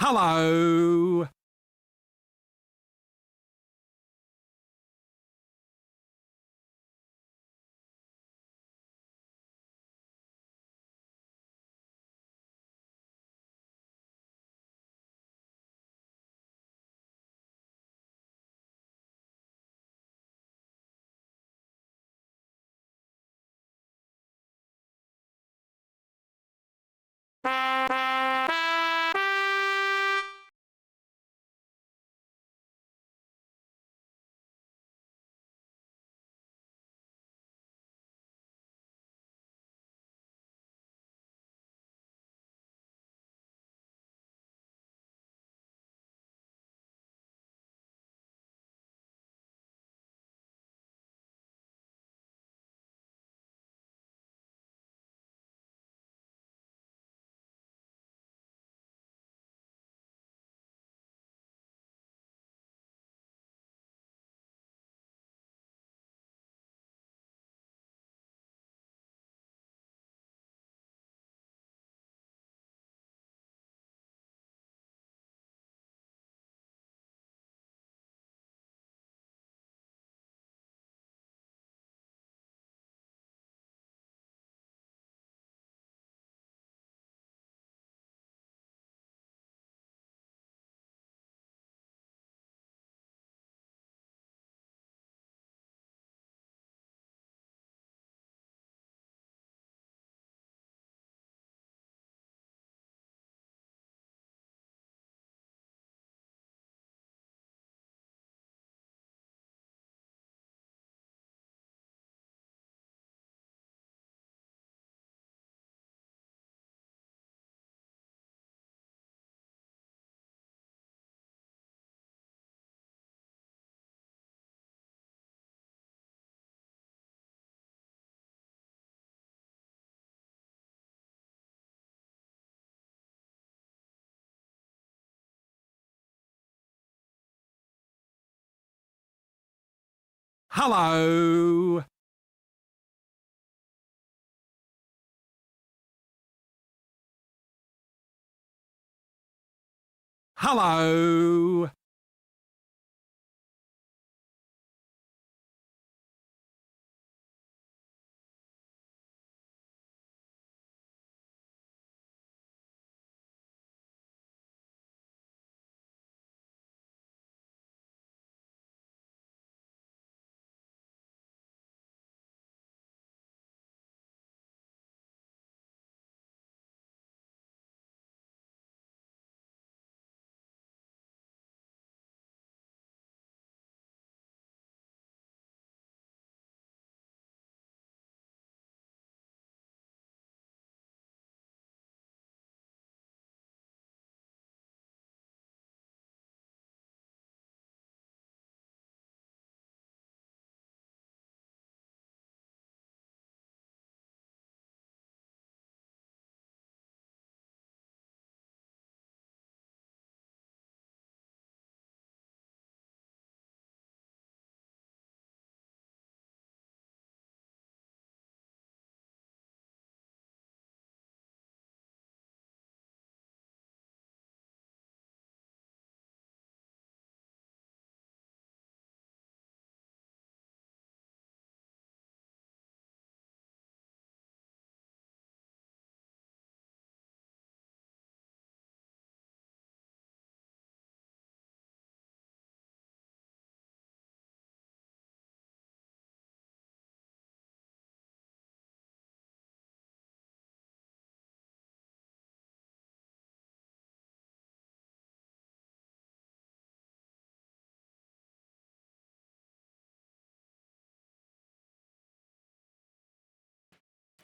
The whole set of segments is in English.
Hello. Hello. Hello.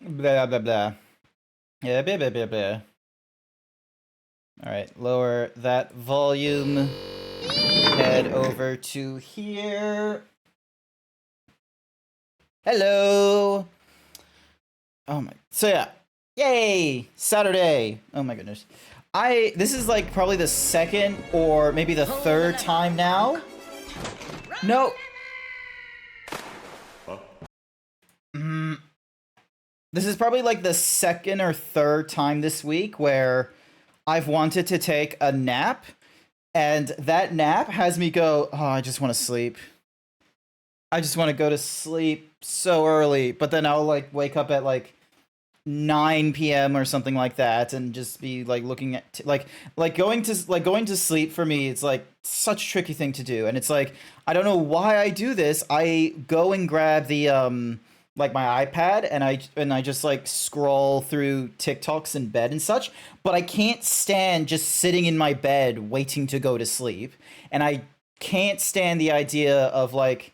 Blah blah blah. Yeah, blah blah blah blah. Alright, lower that volume. Head over to here. Hello! Oh my... So yeah. Yay! Saturday! Oh my goodness. This is like probably the second or maybe the third time now. No! This is probably like the second or third time this week where I've wanted to take a nap, and that nap has me go, oh, I just want to sleep. I just want to go to sleep so early, but then I'll like wake up at like 9 p.m. or something like that and just be like looking at going to sleep for me, it's like such a tricky thing to do. And it's like I don't know why I do this. I go and grab the like my iPad and I just like scroll through TikToks in bed and such, but I can't stand just sitting in my bed waiting to go to sleep. And I can't stand the idea of like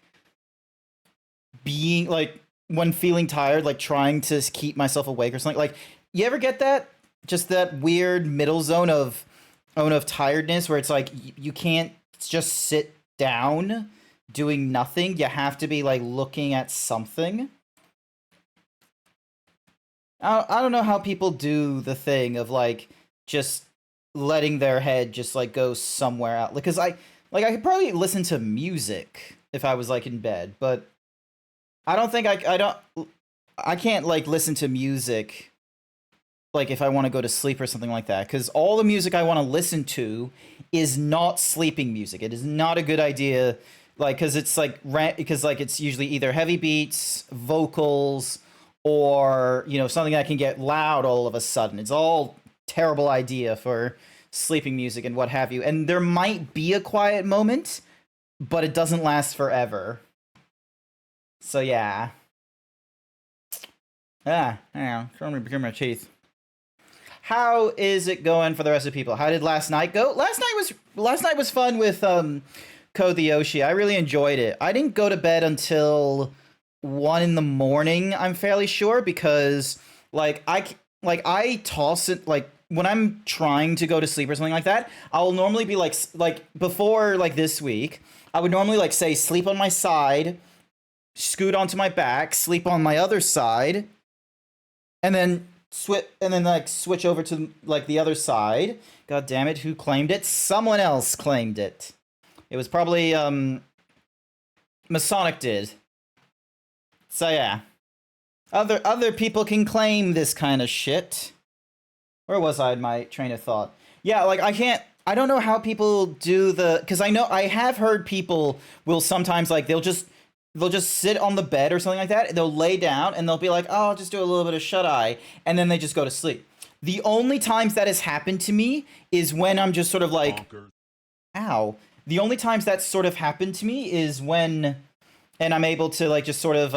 being like when feeling tired, like trying to keep myself awake or something. Like, you ever get that? Just that weird middle zone of tiredness where it's like you can't just sit down doing nothing. You have to be like looking at something. I don't know how people do the thing of like just letting their head just like go somewhere out. Because I could probably listen to music if I was like in bed, but I don't think I can't like listen to music like if I want to go to sleep or something like that, cuz all the music I want to listen to is not sleeping music. It is not a good idea, like cuz it's like because like it's usually either heavy beats, vocals, or something that can get loud all of a sudden. It's all terrible idea for sleeping music and what have you. And there might be a quiet moment, but it doesn't last forever. So yeah. Trying to clear my teeth. How is it going for the rest of the people? How did last night go? Last night was fun with Code the Yoshi. I really enjoyed it. I didn't go to bed until 1 in the morning, I'm fairly sure, because I toss it like when I'm trying to go to sleep or something like that. I'll normally be like before like this week, I would normally like say sleep on my side, scoot onto my back, sleep on my other side, and then switch over to like the other side. God damn it, who claimed it? Someone else claimed it. It was probably Masonic did. So yeah. Other people can claim this kind of shit. Where was I in my train of thought? Yeah, like I don't know how people do because I have heard people will sometimes like they'll just sit on the bed or something like that. They'll lay down and they'll be like, "Oh, I'll just do a little bit of shut eye," and then they just go to sleep. The only times that has happened to me is when I'm just sort of like, "Ow." The only times that's sort of happened to me is when, and I'm able to like just sort of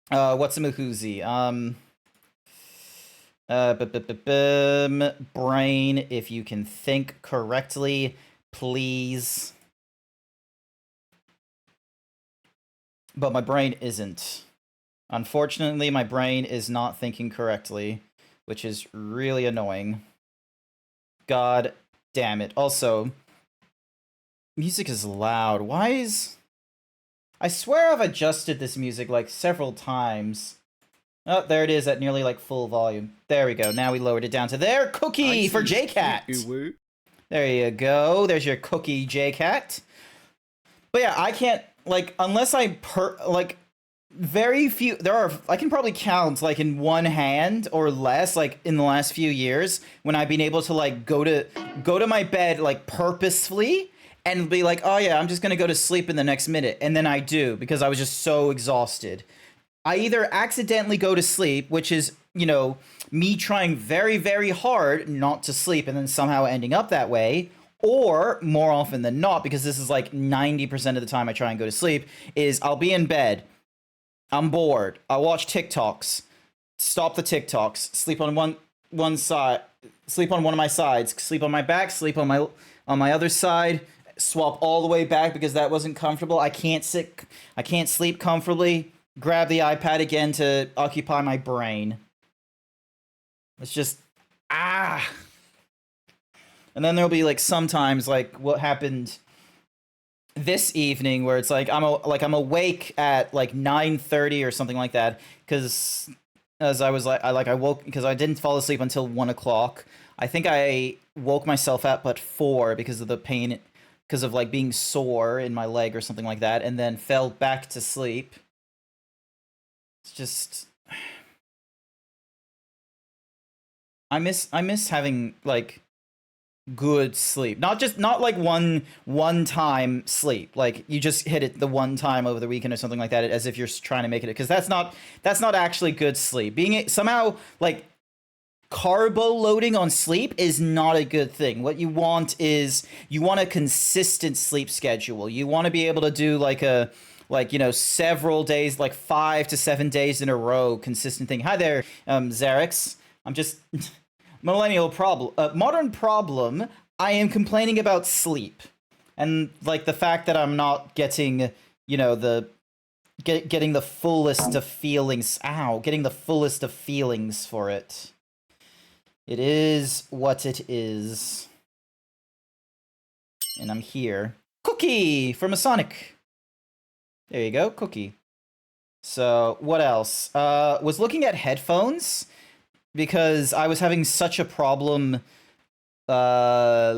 what's a Muhuzi? Brain, if you can think correctly, please. But my brain isn't. Unfortunately, my brain is not thinking correctly, which is really annoying. God damn it. Also, music is loud. Why is... I swear I've adjusted this music like several times. Oh, there it is at nearly like full volume. There we go. Now we lowered it down to there. Cookie for JCat. There you go. There's your cookie, JCat. But yeah, I can't like unless very few. I can probably count like in one hand or less like in the last few years when I've been able to like go to my bed like purposefully and be like, oh yeah, I'm just gonna go to sleep in the next minute, and then I do because I was just so exhausted. I either accidentally go to sleep, which is, me trying very, very hard not to sleep and then somehow ending up that way, or more often than not, because this is like 90% of the time I try and go to sleep, is I'll be in bed, I'm bored, I'll watch TikToks, stop the TikToks, sleep on one side, sleep on one of my sides, sleep on my back, sleep on my other side, swap all the way back because that wasn't comfortable. I can't sleep comfortably. Grab the iPad again to occupy my brain. It's just and then there'll be like sometimes like what happened this evening where it's like I'm awake at like 9:30 or something like that because as I was I woke because I didn't fall asleep until 1 o'clock. I think I woke myself up at 4 because of the pain because of like being sore in my leg or something like that, and then fell back to sleep. It's just I miss having like good sleep. Not like one time sleep. Like you just hit it the one time over the weekend or something like that, as if you're trying to make it, because that's not actually good sleep. Somehow like carbo loading on sleep is not a good thing. What you want is you want a consistent sleep schedule. You want to be able to do several days, like 5 to 7 days in a row, consistent thing. Hi there, Xerix. I'm just modern problem. I am complaining about sleep, and like the fact that I'm not getting, getting the fullest of feelings. Ow, getting the fullest of feelings for it. It is what it is. And I'm here. Cookie from Masonic. There you go, Cookie. So, what else? Was looking at headphones because I was having such a problem last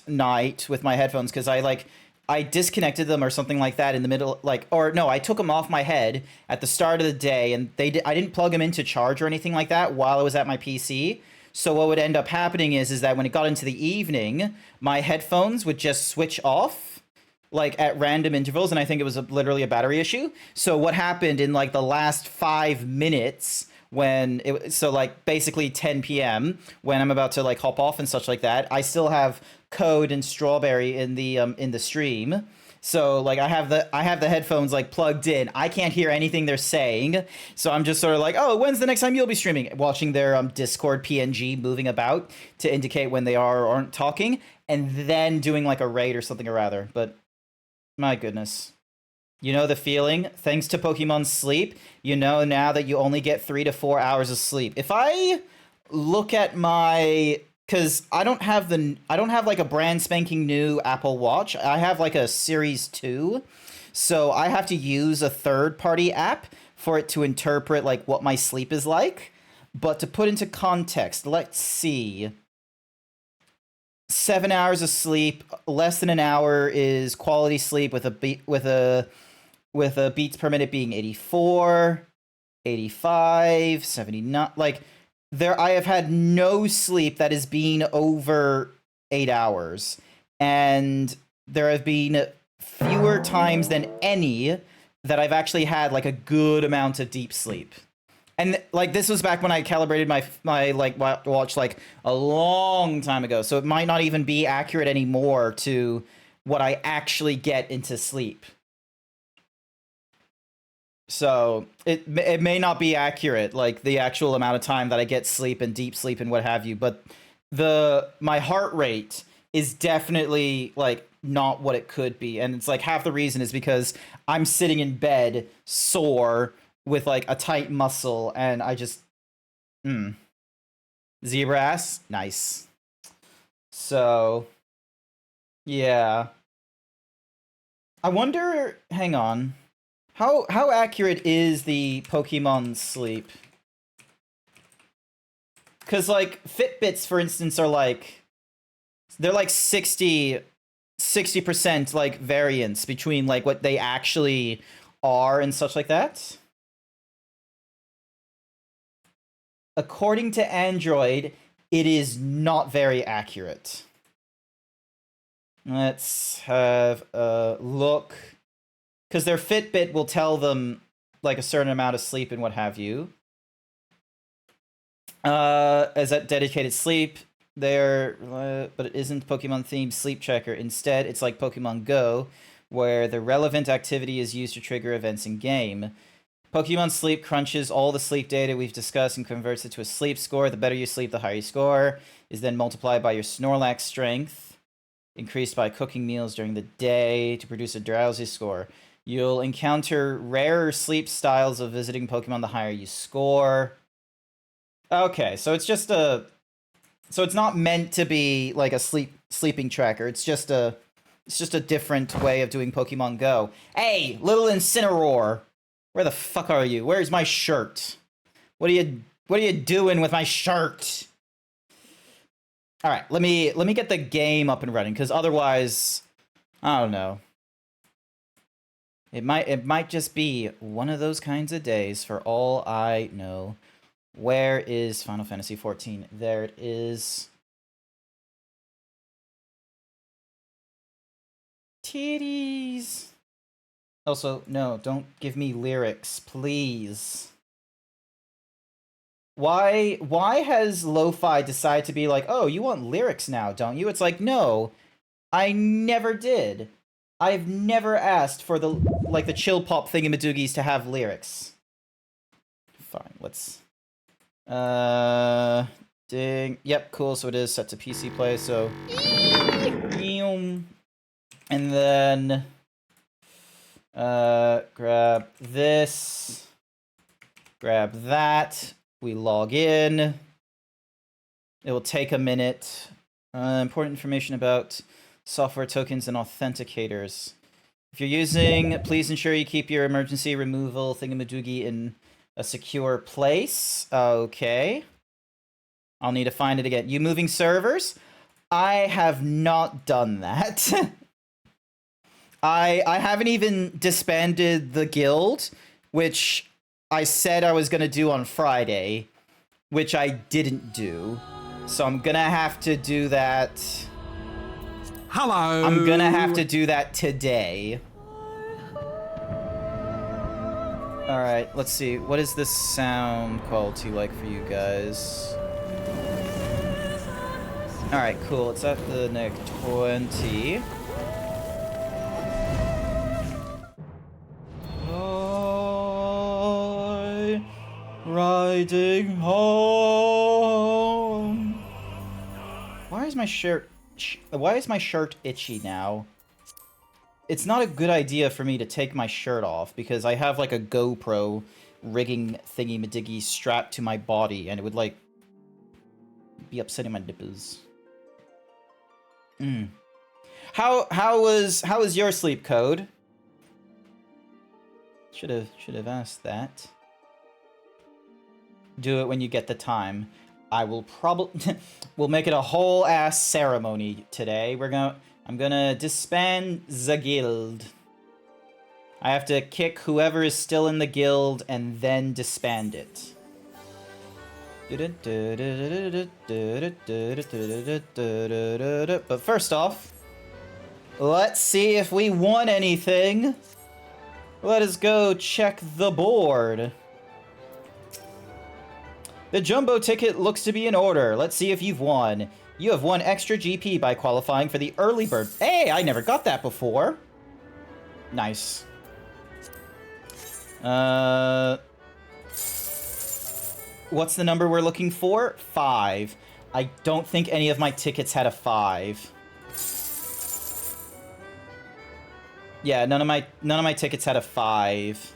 night with my headphones, because I disconnected them or something like that in the middle, I took them off my head at the start of the day, and I didn't plug them into charge or anything like that while I was at my PC. So what would end up happening is that when it got into the evening, my headphones would just switch off like at random intervals, and I think it was literally a battery issue. So what happened in like the last 5 minutes, when basically 10 p.m. when I'm about to like hop off and such like that, I still have Code and Strawberry in the stream. So like I have the headphones like plugged in. I can't hear anything they're saying. So I'm just sort of like, oh, when's the next time you'll be streaming? Watching their Discord PNG moving about to indicate when they are or aren't talking, and then doing like a raid or something or rather. But my goodness. You know the feeling? Thanks to Pokemon Sleep, you know now that you only get 3 to 4 hours of sleep. If I look at my... Because I don't have like a brand spanking new Apple Watch. I have like a Series 2. So I have to use a third-party app for it to interpret like what my sleep is like. But to put into context, let's see. 7 hours of sleep, less than an hour is quality sleep with a beats per minute being 84, 85, 79. Like, I have had no sleep that has been over 8 hours. And there have been fewer times than any that I've actually had, like, a good amount of deep sleep. And, like, this was back when I calibrated my watch, like, a long time ago. So it might not even be accurate anymore to what I actually get into sleep. So it may not be accurate, like the actual amount of time that I get sleep and deep sleep and what have you, but my heart rate is definitely like not what it could be, and it's like half the reason is because I'm sitting in bed sore with like a tight muscle, and I just zebra ass, nice. So yeah, I wonder. Hang on. How accurate is the Pokemon Sleep? Because, like, Fitbits, for instance, are, like... They're, like, 60% like, variance between, like, what they actually are and such like that. According to Android, it is not very accurate. Let's have a look... Because their Fitbit will tell them, like, a certain amount of sleep and what have you. As that dedicated sleep, but it isn't Pokemon-themed sleep tracker. Instead, it's like Pokemon Go, where the relevant activity is used to trigger events in-game. Pokemon Sleep crunches all the sleep data we've discussed and converts it to a sleep score. The better you sleep, the higher you score. Is then multiplied by your Snorlax strength, increased by cooking meals during the day to produce a drowsy score. You'll encounter rarer sleep styles of visiting Pokemon the higher you score. Okay, so it's just so it's not meant to be like a sleeping tracker. It's just a different way of doing Pokemon Go. Hey, little Incineroar, where the fuck are you? Where's my shirt? What are you doing with my shirt? All right, let me get the game up and running, because otherwise, I don't know. It might just be one of those kinds of days for all I know. Where is Final Fantasy XIV? There it is. Titties. Also, no, don't give me lyrics, please. Why has Lo-Fi decided to be like, oh, you want lyrics now, don't you? It's like, no, I never did. I've never asked for the chill pop thingamadoogies to have lyrics. Fine, let's... Ding. Yep, cool, so it is set to PC play, so... And then... grab this. Grab that. We log in. It will take a minute. Important information about software tokens and authenticators. If you're using, please ensure you keep your emergency removal thingamadoogie in a secure place. Okay. I'll need to find it again. You moving servers? I have not done that. I haven't even disbanded the guild, which I said I was going to do on Friday, which I didn't do. So I'm going to have to do that. Hello. I'm going to have to do that today. All right, let's see. What is this sound quality like for you guys? All right, cool. It's at the NEC 20. Riding home. Why is my shirt itchy now? It's not a good idea for me to take my shirt off because I have like a GoPro rigging thingy-madiggy strapped to my body and it would like be upsetting my nipples. How was your sleep, Code? Should have asked that. Do it when you get the time. I will probably... we'll make it a whole ass ceremony today. I'm gonna disband the guild. I have to kick whoever is still in the guild and then disband it. But first off, let's see if we won anything. Let us go check the board. The jumbo ticket looks to be in order. Let's see if you've won. You have won extra GP by qualifying for the early bird. Hey, I never got that before. Nice. What's the number we're looking for? 5. I don't think any of my tickets had a 5. Yeah, none of my tickets had a 5.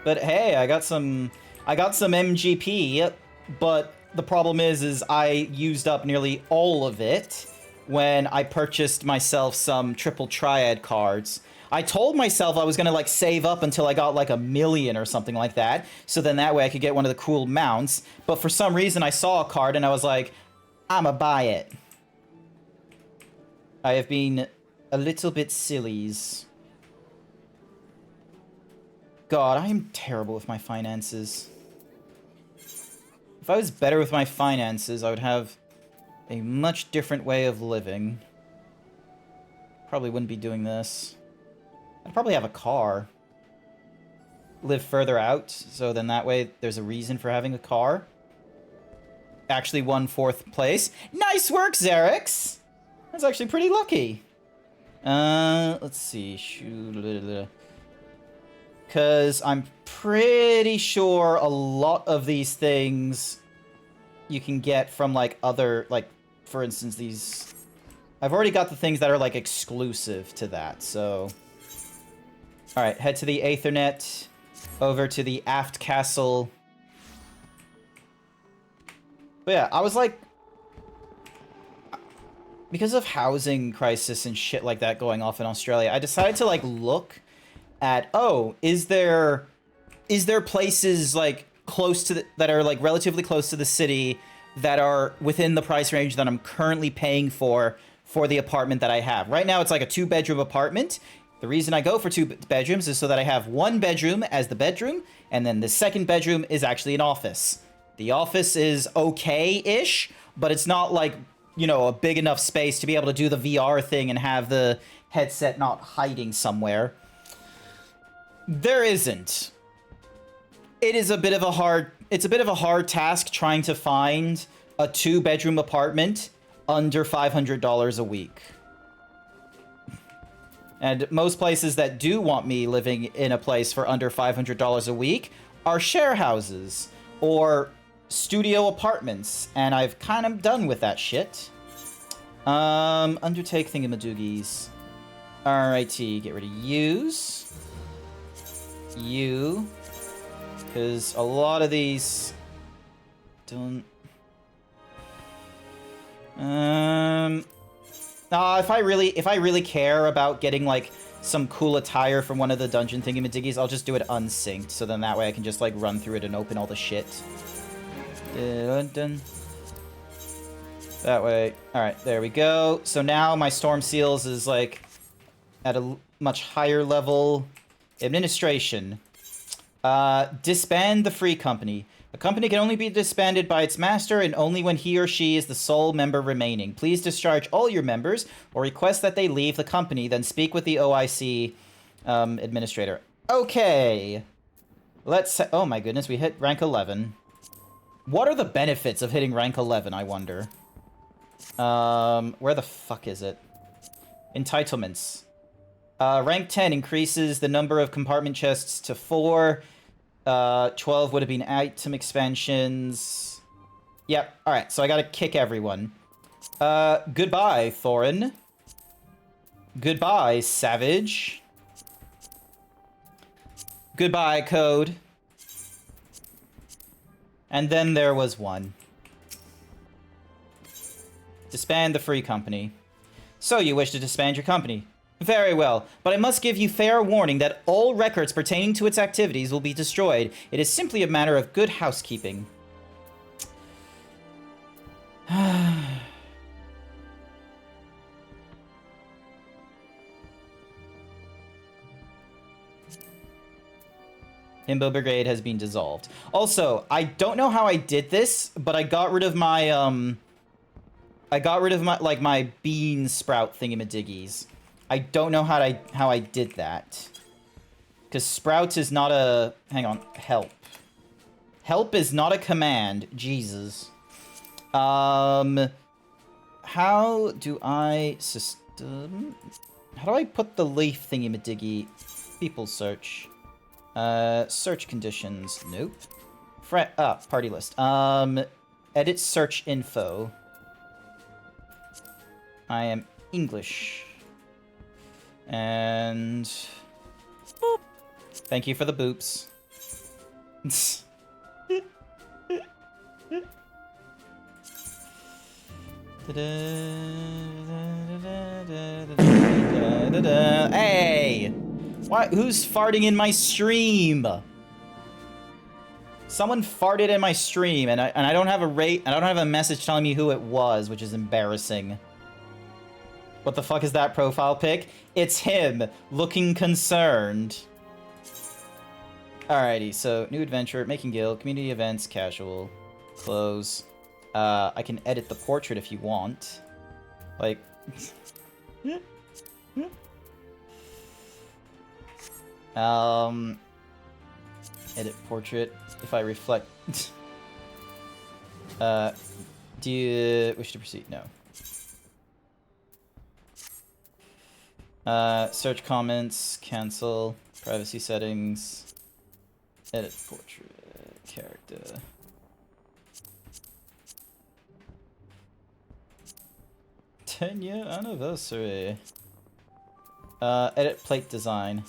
But hey, I got some MGP, but the problem is I used up nearly all of it when I purchased myself some triple triad cards. I told myself I was gonna like save up until I got like 1 million or something like that, so then that way I could get one of the cool mounts, but for some reason I saw a card and I was like, I'ma buy it. I have been a little bit sillies. God, I am terrible with my finances. If I was better with my finances, I would have a much different way of living. Probably wouldn't be doing this. I'd probably have a car. Live further out, so then that way there's a reason for having a car. Actually won 4th place. Nice work, Xerix! That's actually pretty lucky. Let's see. Because I'm pretty sure a lot of these things you can get from, like, other, like, for instance, these... I've already got the things that are, like, exclusive to that, so... Alright, head to the Aethernet, over to the Aft Castle. But yeah, I was like... Because of housing crisis and shit like that going off in Australia, I decided to, like, look at, oh, is there places, like, close to that are, like, relatively close to the city that are within the price range that I'm currently paying for the apartment that I have. Right now, it's, like, a 2-bedroom apartment. The reason I go for 2 bedrooms is so that I have 1 bedroom as the bedroom, and then the second bedroom is actually an office. The office is okay-ish, but it's not like, you know, a big enough space to be able to do the VR thing and have the headset not hiding somewhere. There isn't. It's a bit of a hard task trying to find a 2-bedroom apartment under $500 a week. And most places that do want me living in a place for under $500 a week are share houses or studio apartments, and I've kind of done with that shit. Undertake thingamadoogies. Alrighty, get rid of use. You. Because a lot of these don't... if I really care about getting, like, some cool attire from one of the dungeon thingamadiggies, I'll just do it unsynced, so then that way I can just, like, run through it and open all the shit. Dun. That way. Alright, there we go. So now my Storm Seals is, like, at a much higher level. Administration. Disband the free company. A company can only be disbanded by its master and only when he or she is the sole member remaining. Please discharge all your members or request that they leave the company, then speak with the OIC administrator. Okay. Oh my goodness, we hit rank 11. What are the benefits of hitting rank 11, I wonder? Where the fuck is it? Entitlements. Rank 10 increases the number of compartment chests to 4. 12 would have been item expansions. Yep, alright, so I gotta kick everyone. Goodbye, Thorin. Goodbye, Savage. Goodbye, Code. And then there was one. Disband the free company. So you wish to disband your company? Very well, but I must give you fair warning that all records pertaining to its activities will be destroyed. It is simply a matter of good housekeeping. Himbo Brigade has been dissolved. Also, I don't know how I did this, but I got rid of my, my bean sprout thingamadiggies. I don't know how I did that. Because Sprout is not a... Hang on. Help. Help is not a command. Jesus. How do I... How do I put the leaf thingy-madiggy? People search. Search conditions. Nope. Party list. Edit search info. I am English. And... Boop. Thank you for the boops. Hey! What? Who's farting in my stream? Someone farted in my stream, and I don't have a message telling me who it was, which is embarrassing. What the fuck is that profile pic? It's him, looking concerned. Alrighty, so new adventure, making guild, community events, casual, close. I can edit the portrait if you want. Like... Edit portrait. If I reflect... do you wish to proceed? No. Search comments, cancel, privacy settings, edit portrait, character. '10-year anniversary. Edit plate design.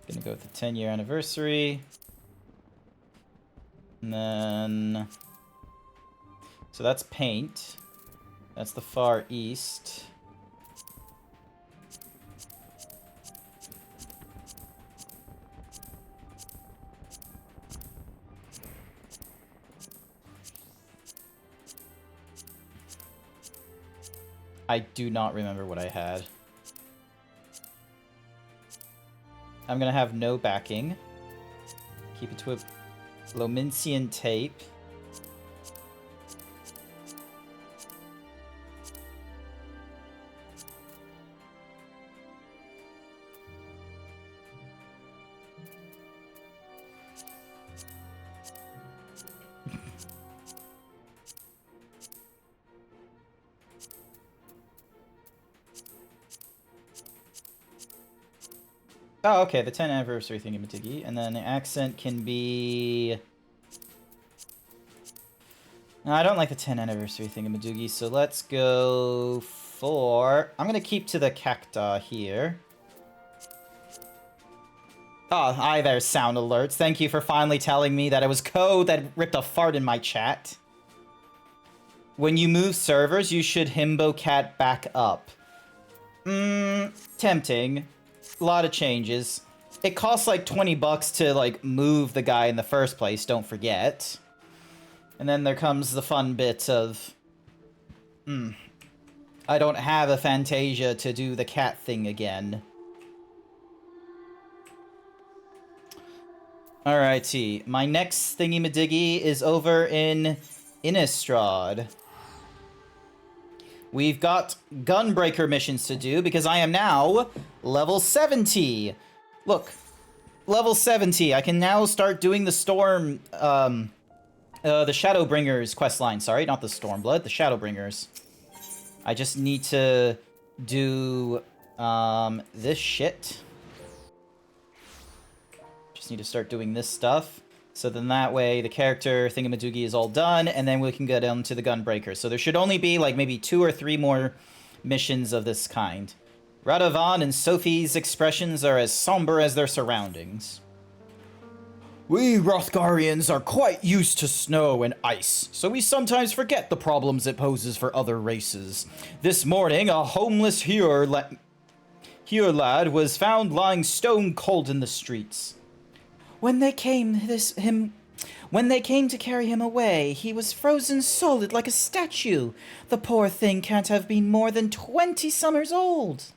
Gonna go with the 10-year anniversary. And then... So that's paint. That's the Far East. I do not remember what I had. I'm gonna have no backing. Keep it to a Lominsian tape. Oh, okay, the 10th anniversary thingy-majiggy. And then the accent can be... No, I don't like the 10th anniversary thingy-majiggy, so let's go for... I'm gonna keep to the cacta here. Oh, hi there, sound alerts. Thank you for finally telling me that it was code that ripped a fart in my chat. When you move servers, you should himbo cat back up. Tempting. A lot of changes. It costs like 20 bucks to like move the guy in the first place, don't forget. And then there comes the fun bit of I don't have a Fantasia to do the cat thing again. Alrighty, my next thingy-madiggy is over in Innistrad. We've got Gunbreaker missions to do, because I am now level 70. Look, level 70. I can now start doing the Storm, the Shadowbringers questline. Sorry, not the Stormblood, the Shadowbringers. I just need to do, this shit. Just need to start doing this stuff. So then that way the character thingamadoogie is all done, and then we can get into the Gunbreaker. So there should only be like maybe 2 or 3 more missions of this kind. Radovan and Sophie's expressions are as somber as their surroundings. We Rothgarians are quite used to snow and ice, so we sometimes forget the problems it poses for other races. This morning, a homeless Huer lad was found lying stone cold in the streets. When they came to carry him away, he was frozen solid like a statue. The poor thing can't have been more than 20 summers old.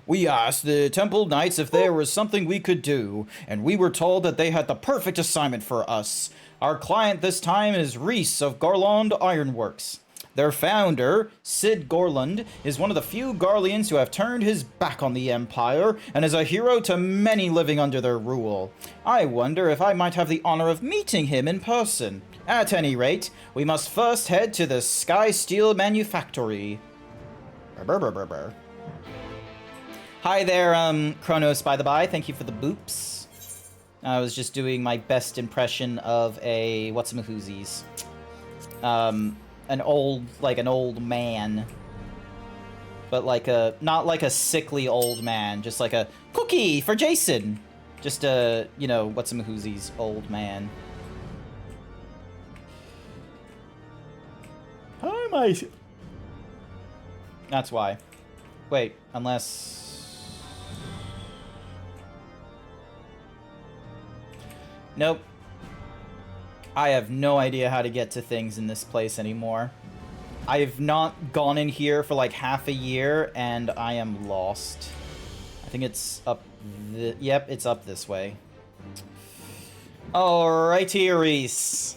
We asked the Temple Knights if there was something we could do, and we were told that they had the perfect assignment for us. Our client this time is Reese of Garland Ironworks. Their founder, Sid Gorland, is one of the few Garleans who have turned his back on the Empire and is a hero to many living under their rule. I wonder if I might have the honor of meeting him in person. At any rate, we must first head to the Sky Steel Manufactory. Hi there, Kronos, by the by. Thank you for the boops. I was just doing my best impression of a what's-a-mahoozies. An old man. But like not like a sickly old man, just like a cookie for Jason. Just a, you know, what's-a-mahoozies old man. Hi, my... That's why. Wait, unless... Nope. I have no idea how to get to things in this place anymore. I have not gone in here for like half a year, and I am lost. I think it's up... Yep, it's up this way. Alrighty, Reese.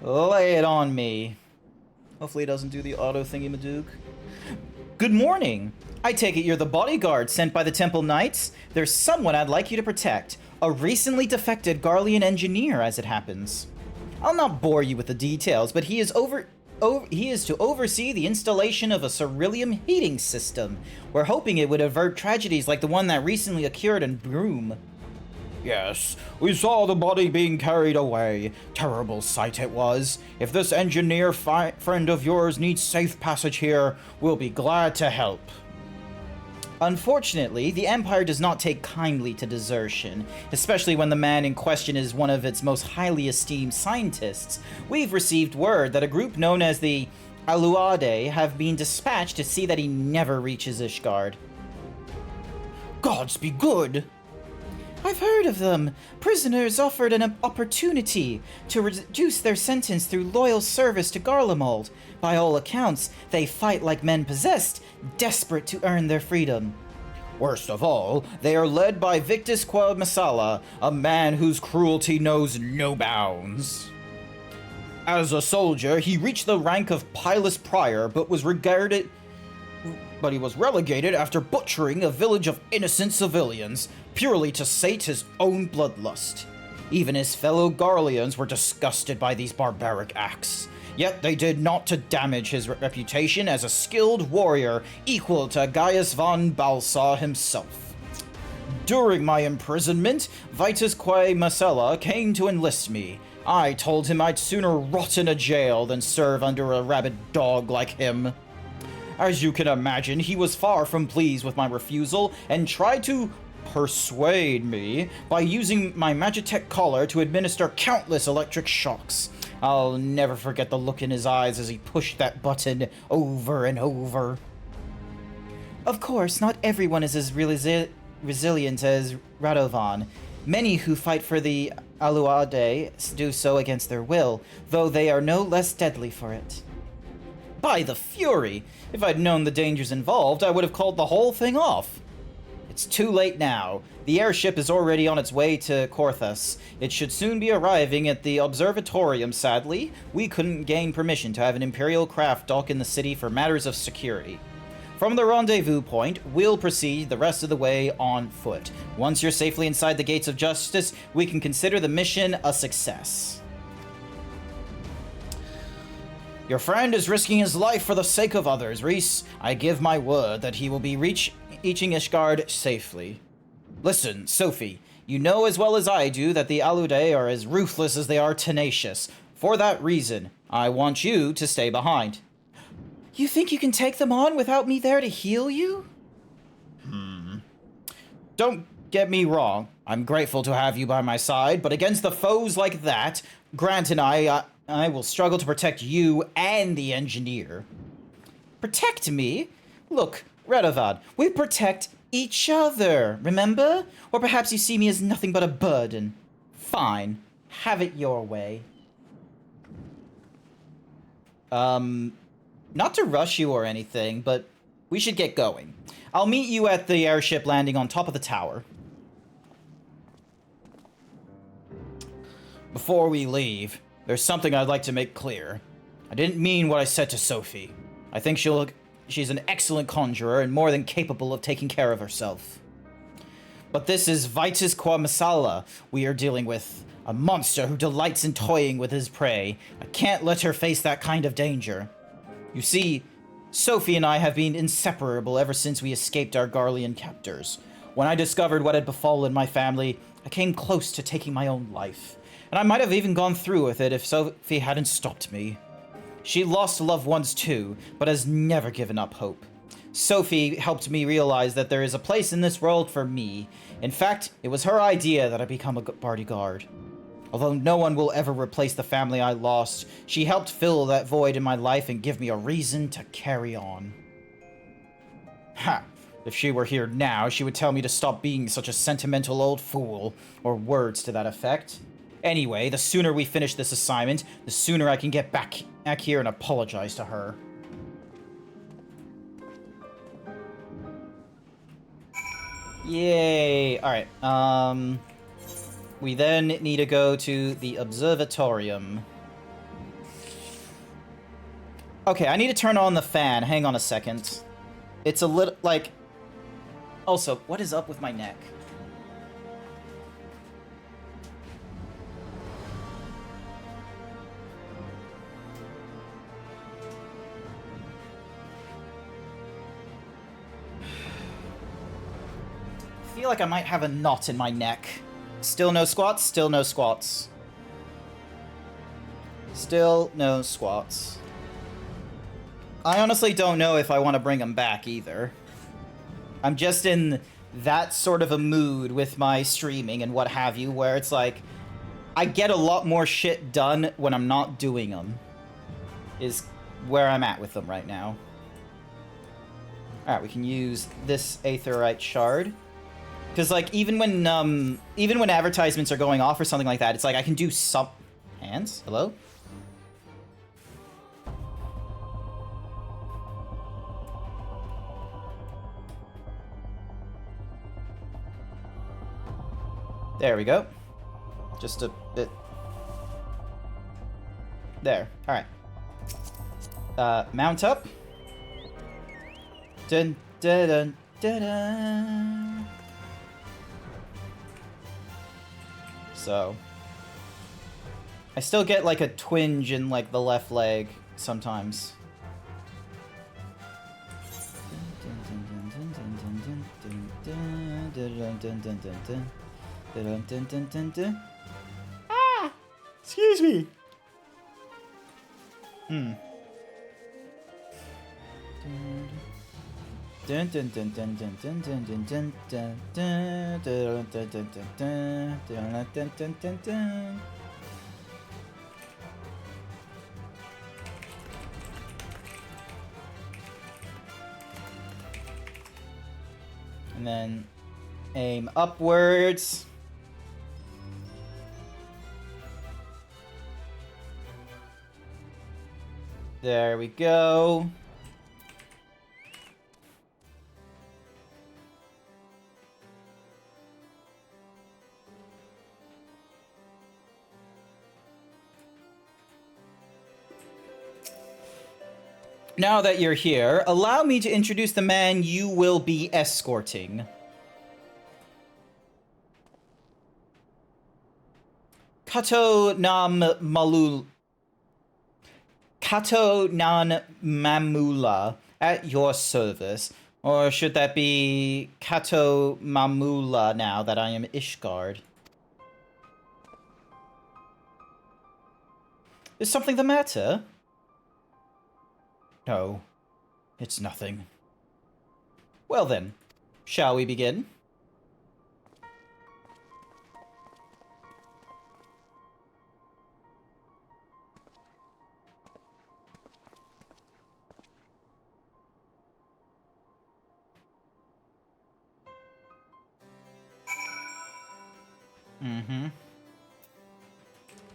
Lay it on me. Hopefully it doesn't do the auto thingy-madoog. Good morning. I take it you're the bodyguard sent by the Temple Knights? There's someone I'd like you to protect. A recently defected Garlean engineer, as it happens. I'll not bore you with the details, but he is to oversee the installation of a ceruleum heating system. We're hoping it would avert tragedies like the one that recently occurred in Broome. Yes, we saw the body being carried away. Terrible sight it was. If this engineer friend of yours needs safe passage here, we'll be glad to help. Unfortunately, the Empire does not take kindly to desertion, especially when the man in question is one of its most highly esteemed scientists. We've received word that a group known as the Aluade have been dispatched to see that he never reaches Ishgard. Gods be good! I've heard of them. Prisoners offered an opportunity to reduce their sentence through loyal service to Garlemald. By all accounts, they fight like men possessed, desperate to earn their freedom. Worst of all, they are led by Victus Qua Masala, a man whose cruelty knows no bounds. As a soldier, he reached the rank of Pilus Prior, but he was relegated after butchering a village of innocent civilians, purely to sate his own bloodlust. Even his fellow Garleans were disgusted by these barbaric acts, yet they did not to damage his reputation as a skilled warrior equal to Gaius von Balsaw himself. During my imprisonment, Vitus Quae Masella came to enlist me. I told him I'd sooner rot in a jail than serve under a rabid dog like him. As you can imagine, he was far from pleased with my refusal and tried to persuade me by using my Magitech collar to administer countless electric shocks. I'll never forget the look in his eyes as he pushed that button over and over. Of course, not everyone is as resilient as Radovan. Many who fight for the Aluade do so against their will, though they are no less deadly for it. By the Fury! If I'd known the dangers involved, I would have called the whole thing off. It's too late now. The airship is already on its way to Korthus. It should soon be arriving at the observatorium, sadly. We couldn't gain permission to have an Imperial craft dock in the city for matters of security. From the rendezvous point, we'll proceed the rest of the way on foot. Once you're safely inside the gates of justice, we can consider the mission a success. Your friend is risking his life for the sake of others, Reese. I give my word that he will be reaching Ishgard safely. Listen, Sophie, you know as well as I do that the Alude are as ruthless as they are tenacious. For that reason, I want you to stay behind. You think you can take them on without me there to heal you? Don't get me wrong. I'm grateful to have you by my side, but against the foes like that, Grant and I will struggle to protect you and the engineer. Protect me? Look, Radovan, we protect each other, remember? Or perhaps you see me as nothing but a burden. Fine. Have it your way. Not to rush you or anything, but we should get going. I'll meet you at the airship landing on top of the tower. Before we leave, there's something I'd like to make clear. I didn't mean what I said to Sophie. I think she's an excellent conjurer and more than capable of taking care of herself. But this is Vitus Qua Masala we are dealing with, a monster who delights in toying with his prey. I can't let her face that kind of danger. You see, Sophie and I have been inseparable ever since we escaped our Garlean captors. When I discovered what had befallen my family, I came close to taking my own life. And I might have even gone through with it if Sophie hadn't stopped me. She lost loved ones too, but has never given up hope. Sophie helped me realize that there is a place in this world for me. In fact, it was her idea that I become a bodyguard. Although no one will ever replace the family I lost, she helped fill that void in my life and give me a reason to carry on. Ha! If she were here now, she would tell me to stop being such a sentimental old fool, or words to that effect. Anyway, the sooner we finish this assignment, the sooner I can get back here and apologize to her. Yay! Alright, we then need to go to the observatorium. Okay, I need to turn on the fan. Hang on a second. It's a little, like... Also, what is up with my neck? I feel like I might have a knot in my neck. Still no squats? Still no squats. Still no squats. I honestly don't know if I want to bring them back either. I'm just in that sort of a mood with my streaming and what have you, where it's like, I get a lot more shit done when I'm not doing them. Is where I'm at with them right now. Alright, we can use this aetheryte shard. Because like even when advertisements are going off or something like that, it's like I can do some hands. Hello. There we go. Just a bit. There. All right. Mount up. Dun dun dun dun dun. So, I still get like a twinge in like the left leg sometimes. Ah! Excuse me. Dun dun dun dun dun dun dun dun dun dun dun dun dun dun dun dun dun. And then aim upwards. There we go. Now that you're here, allow me to introduce the man you will be escorting. Kato nan Mamula at your service. Or should that be Kato Mamula now that I am Ishgard? Is something the matter? No, it's nothing. Well then, shall we begin?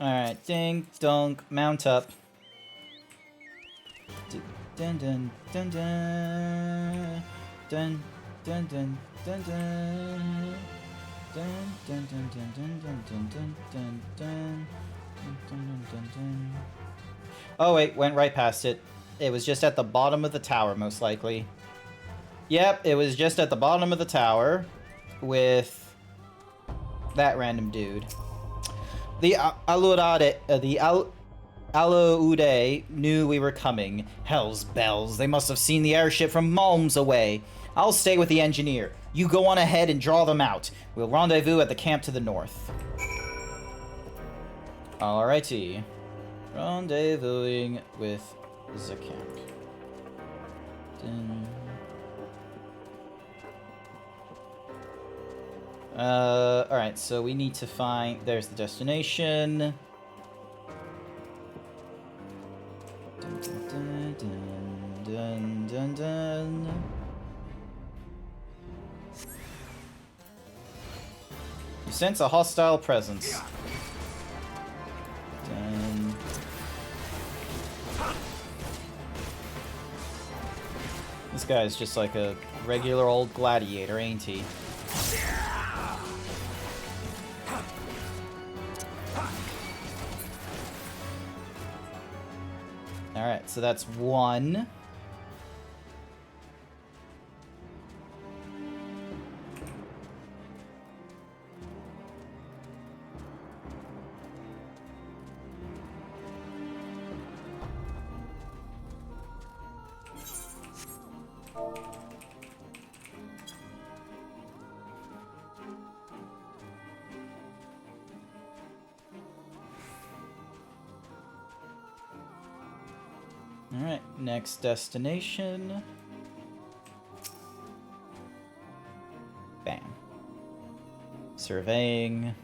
Alright, ding, dunk, mount up. Dun dun dun dun dun dun dun dun dun dun dun dun dun dun dun dun dun dun. Oh wait, went right past it. It was just at the bottom of the tower, most likely. Yep, it was just at the bottom of the tower with that random dude. The Aloude knew we were coming. Hell's bells, they must have seen the airship from Malms away. I'll stay with the engineer. You go on ahead and draw them out. We'll rendezvous at the camp to the north. Alrighty. Rendezvousing with the camp. Alright, so we need to find... There's the destination. Dun, dun, dun, dun, dun, dun. You sense a hostile presence. Dun. This guy's just like a regular old gladiator, ain't he? Alright, so that's one. Alright, next destination. Bam. Surveying.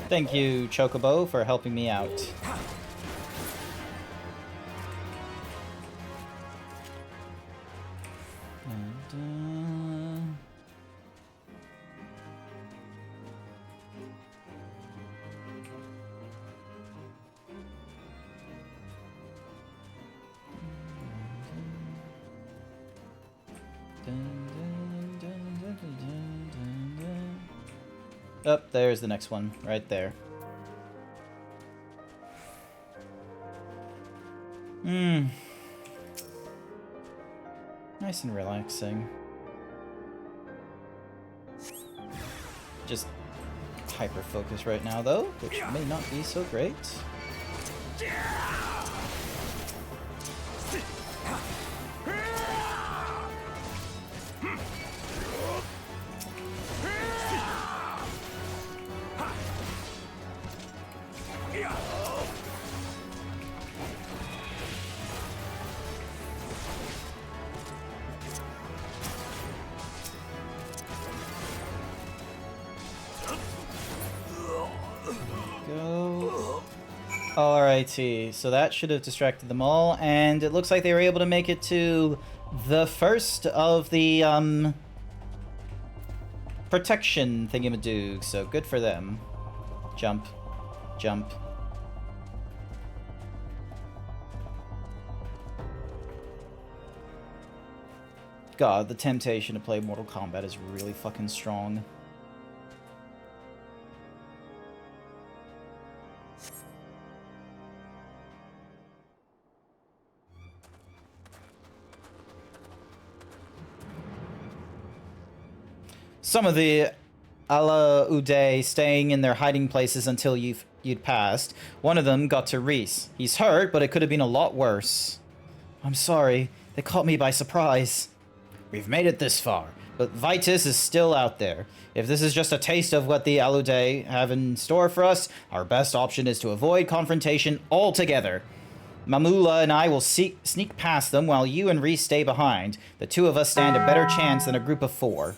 Thank you, Chocobo, for helping me out. Oh, there's the next one, right there. Nice and relaxing. Just hyper-focus right now, though, which may not be so great. Go. Alrighty, so that should have distracted them all, and it looks like they were able to make it to the first of the protection thingamadoogs, so good for them. Jump. Jump. God, the temptation to play Mortal Kombat is really fucking strong. Some of the Ala Uday staying in their hiding places until you'd passed. One of them got to Reese. He's hurt, but it could have been a lot worse. I'm sorry. They caught me by surprise. We've made it this far, but Vitus is still out there. If this is just a taste of what the Alude have in store for us, our best option is to avoid confrontation altogether. Mamula and I will sneak past them while you and Reese stay behind. The two of us stand a better chance than a group of 4.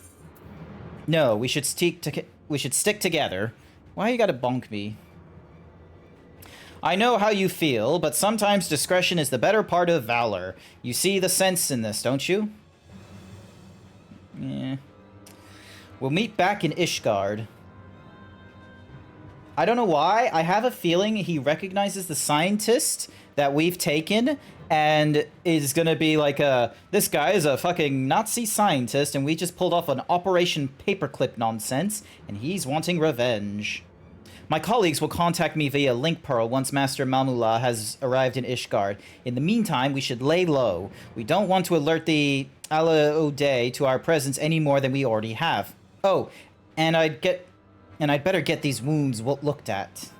No, we should stick together. Why you gotta bonk me? I know how you feel, but sometimes discretion is the better part of valor. You see the sense in this, don't you? Yeah. We'll meet back in Ishgard. I don't know why. I have a feeling he recognizes the scientist that we've taken and is gonna be like this guy is a fucking Nazi scientist and we just pulled off an Operation Paperclip nonsense and he's wanting revenge. My colleagues will contact me via Link Pearl once Master Mamula has arrived in Ishgard. In the meantime, we should lay low. We don't want to alert the Ala O'Day to our presence any more than we already have. Oh, and I'd better get these wounds looked at.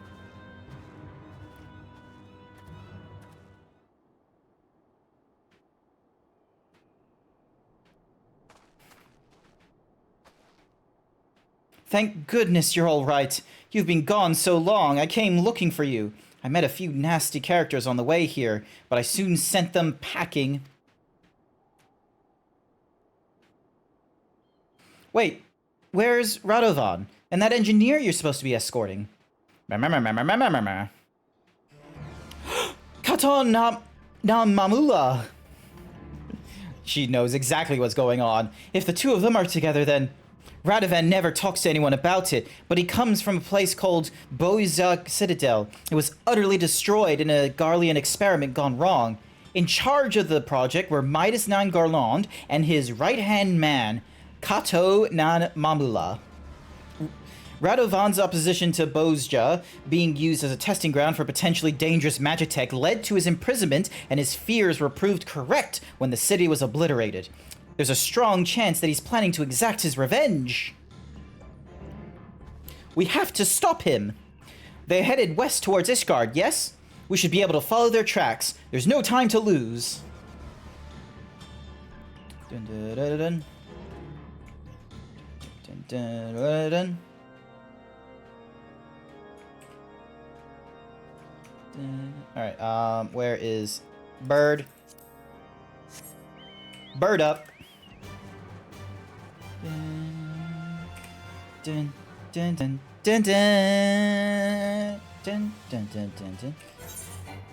Thank goodness you're all right. You've been gone so long. I came looking for you. I met a few nasty characters on the way here, but I soon sent them packing. Wait, where's Radovan? And that engineer you're supposed to be escorting? Katon na Mamula. She knows exactly what's going on. If the two of them are together, then... Radovan never talks to anyone about it, but he comes from a place called Boizak Citadel. It was utterly destroyed in a Garlean experiment gone wrong. In charge of the project were Midas Nan Garland and his right-hand man, Kato Nan Mamula. Radovan's opposition to Bozja being used as a testing ground for potentially dangerous magitech led to his imprisonment, and his fears were proved correct when the city was obliterated. There's a strong chance that he's planning to exact his revenge. We have to stop him. They're headed west towards Ishgard, yes? We should be able to follow their tracks. There's no time to lose. Dun, dun, dun, dun. Dun, dun, dun, dun. Alright, where is Bird? Bird up. Dun, dun, dun, dun, dun, dun. Dun dun dun dun dun.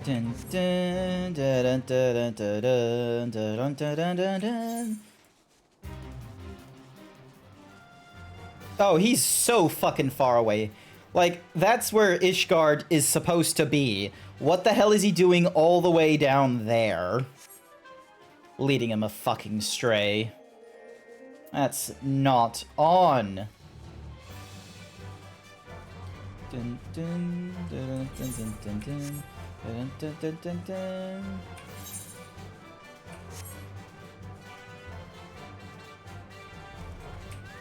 Dun dun dun dun dun dun dun dun dun dun dun. Oh, he's so fucking far away. Like, that's where Ishgard is supposed to be. What the hell is he doing all the way down there? Leading him a fucking stray. That's not on. Dun dun dun dun dun dun dun dun dun dun dun dun.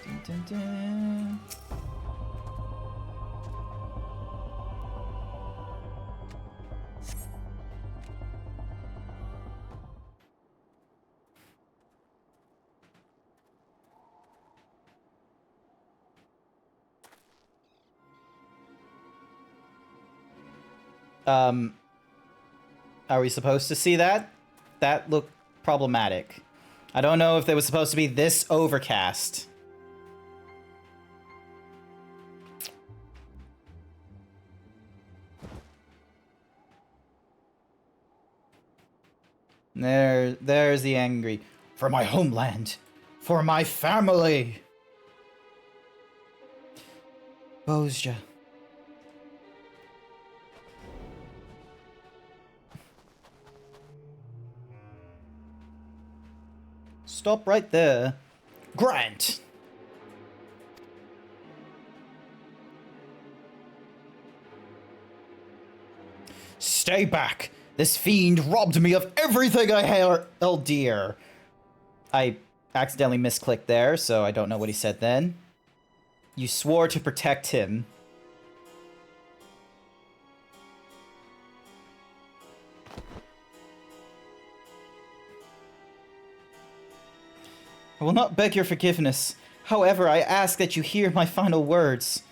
Dun dun dun. Are we supposed to see that? That looked problematic. I don't know if they was supposed to be this overcast. There's the angry. For my homeland. For my family. Bozja. Stop right there. Grant! Stay back! This fiend robbed me of everything I held dear. I accidentally misclicked there, so I don't know what he said then. You swore to protect him. I will not beg your forgiveness. However, I ask that you hear my final words.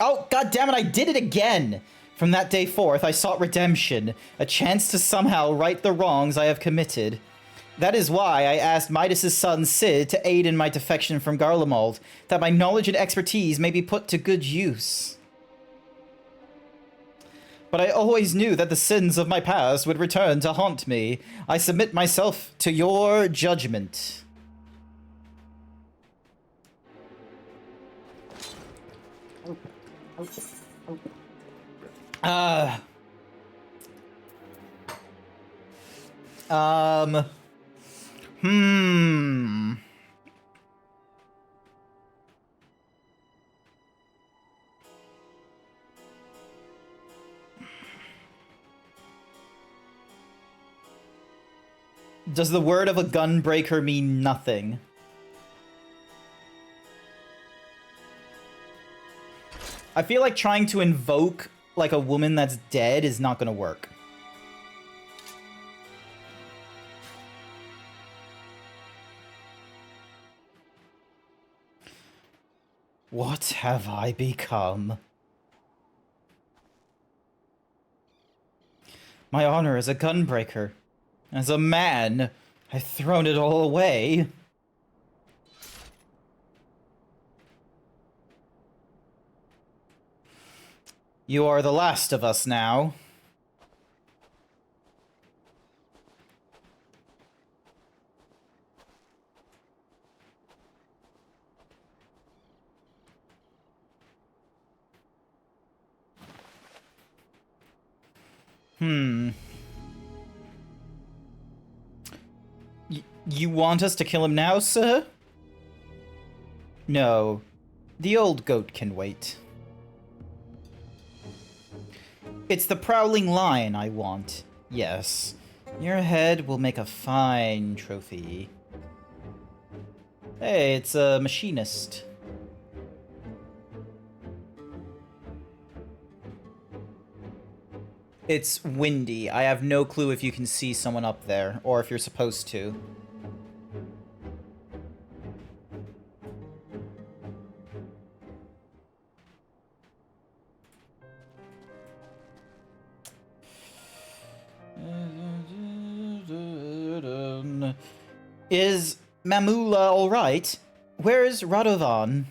Oh, goddammit, I did it again! From that day forth, I sought redemption, a chance to somehow right the wrongs I have committed. That is why I asked Midas's son Sid to aid in my defection from Garlemald, that my knowledge and expertise may be put to good use. But I always knew that the sins of my past would return to haunt me. I submit myself to your judgment. Does the word of a gunbreaker mean nothing? I feel like trying to invoke, like, a woman that's dead is not gonna work. What have I become? My honor as a gunbreaker. As a man, I've thrown it all away. You are the last of us now. You want us to kill him now, sir? No. The old goat can wait. It's the prowling lion I want. Yes. Your head will make a fine trophy. Hey, it's a machinist. It's windy. I have no clue if you can see someone up there, or if you're supposed to. Is Mamula alright? Where's Radovan?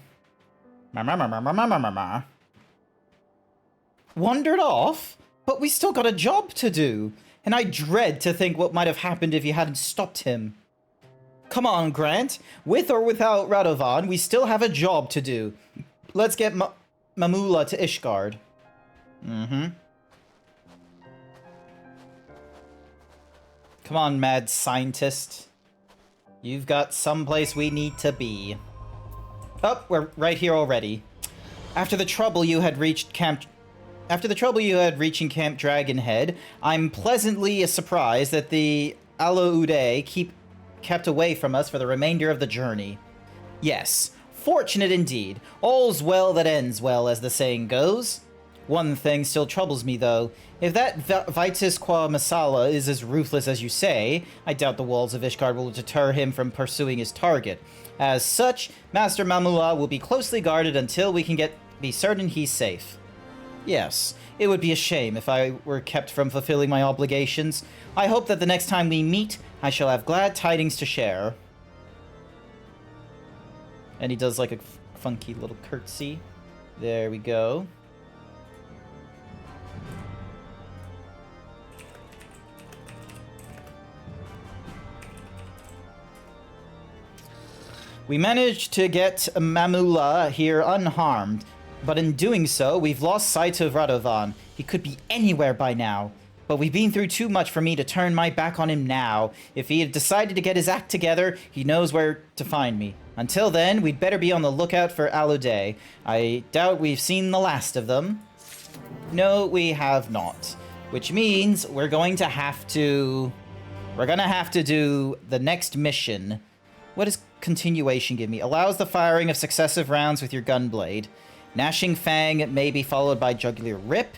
wandered off? But we still got a job to do. And I dread to think what might have happened if you hadn't stopped him. Come on, Grant. With or without Radovan, we still have a job to do. Let's get Mamula to Ishgard. Come on, mad scientist. You've got someplace we need to be. Oh, we're right here already. After the trouble you had reaching Camp Dragonhead, I'm pleasantly surprised that the Alaude kept away from us for the remainder of the journey. Yes, fortunate indeed. All's well that ends well, as the saying goes. One thing still troubles me, though. If that Vitus qua Masala is as ruthless as you say, I doubt the walls of Ishgard will deter him from pursuing his target. As such, Master Mamula will be closely guarded until we can be certain he's safe. Yes, it would be a shame if I were kept from fulfilling my obligations. I hope that the next time we meet, I shall have glad tidings to share. And he does like a funky little curtsy. There we go. We managed to get Mamula here unharmed, but in doing so, we've lost sight of Radovan. He could be anywhere by now, but we've been through too much for me to turn my back on him now. If he had decided to get his act together, he knows where to find me. Until then, we'd better be on the lookout for Alaude. I doubt we've seen the last of them. No, we have not. Which means we're going to have to do the next mission. What does continuation give me? Allows the firing of successive rounds with your gunblade. Gnashing Fang may be followed by Jugular Rip.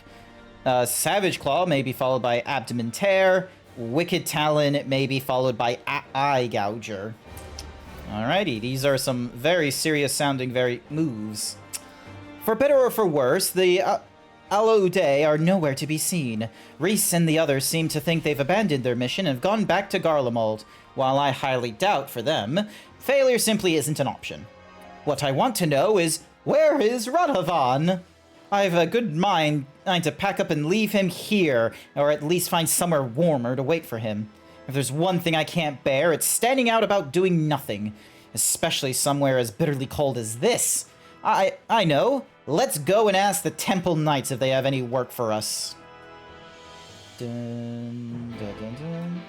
Savage Claw may be followed by Abdomen Tear. Wicked Talon may be followed by Eye Gouger. Alrighty, these are some very serious sounding moves. For better or for worse, the Alaude are nowhere to be seen. Reese and the others seem to think they've abandoned their mission and have gone back to Garlemald. While I highly doubt for them, failure simply isn't an option. What I want to know is, where is Radovan? I've a good mind to pack up and leave him here, or at least find somewhere warmer to wait for him. If there's one thing I can't bear, it's standing out about doing nothing, especially somewhere as bitterly cold as this. I know. Let's go and ask the Temple Knights if they have any work for us. Dun, dun, dun, dun.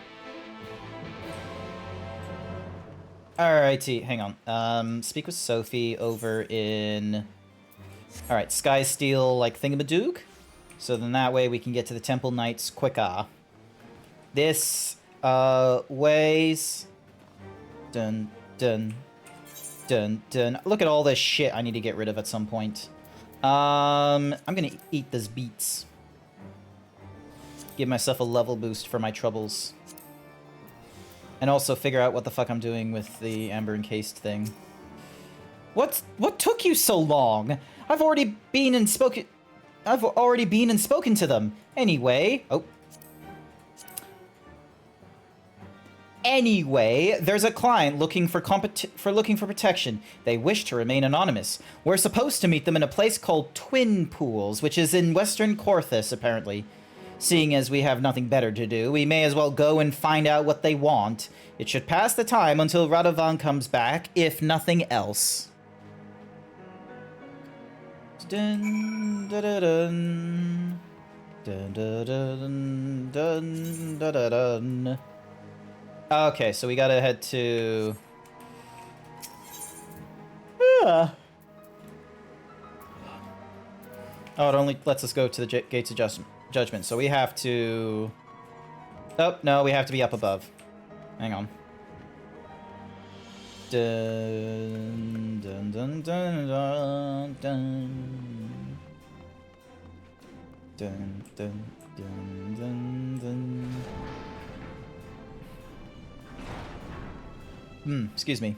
Alrighty, hang on. Speak with Sophie over in... Alright, Sky Steel, like, thingamadoog. So then that way we can get to the Temple Knights quicker. This, ways... Dun, dun, dun, dun. Look at all this shit I need to get rid of at some point. I'm gonna eat this beets. Give myself a level boost for my troubles. And also figure out what the fuck I'm doing with the amber encased thing. What took you so long? I've already been and spoken to them. Anyway, there's a client looking for protection. They wish to remain anonymous. We're supposed to meet them in a place called Twin Pools, which is in Western Corthus, apparently. Seeing as we have nothing better to do, we may as well go and find out what they want. It should pass the time until Radovan comes back, if nothing else. Dun, dun, dun, dun. Dun, dun, dun, dun, dun, dun, dun. Okay, so we gotta head to... Oh, it only lets us go to the Gates of Judgment, so we have to... Oh, no, we have to be up above. Hang on. Dun, dun, dun, dun, dun, dun. Dun, dun, dun, dun, dun. Excuse me.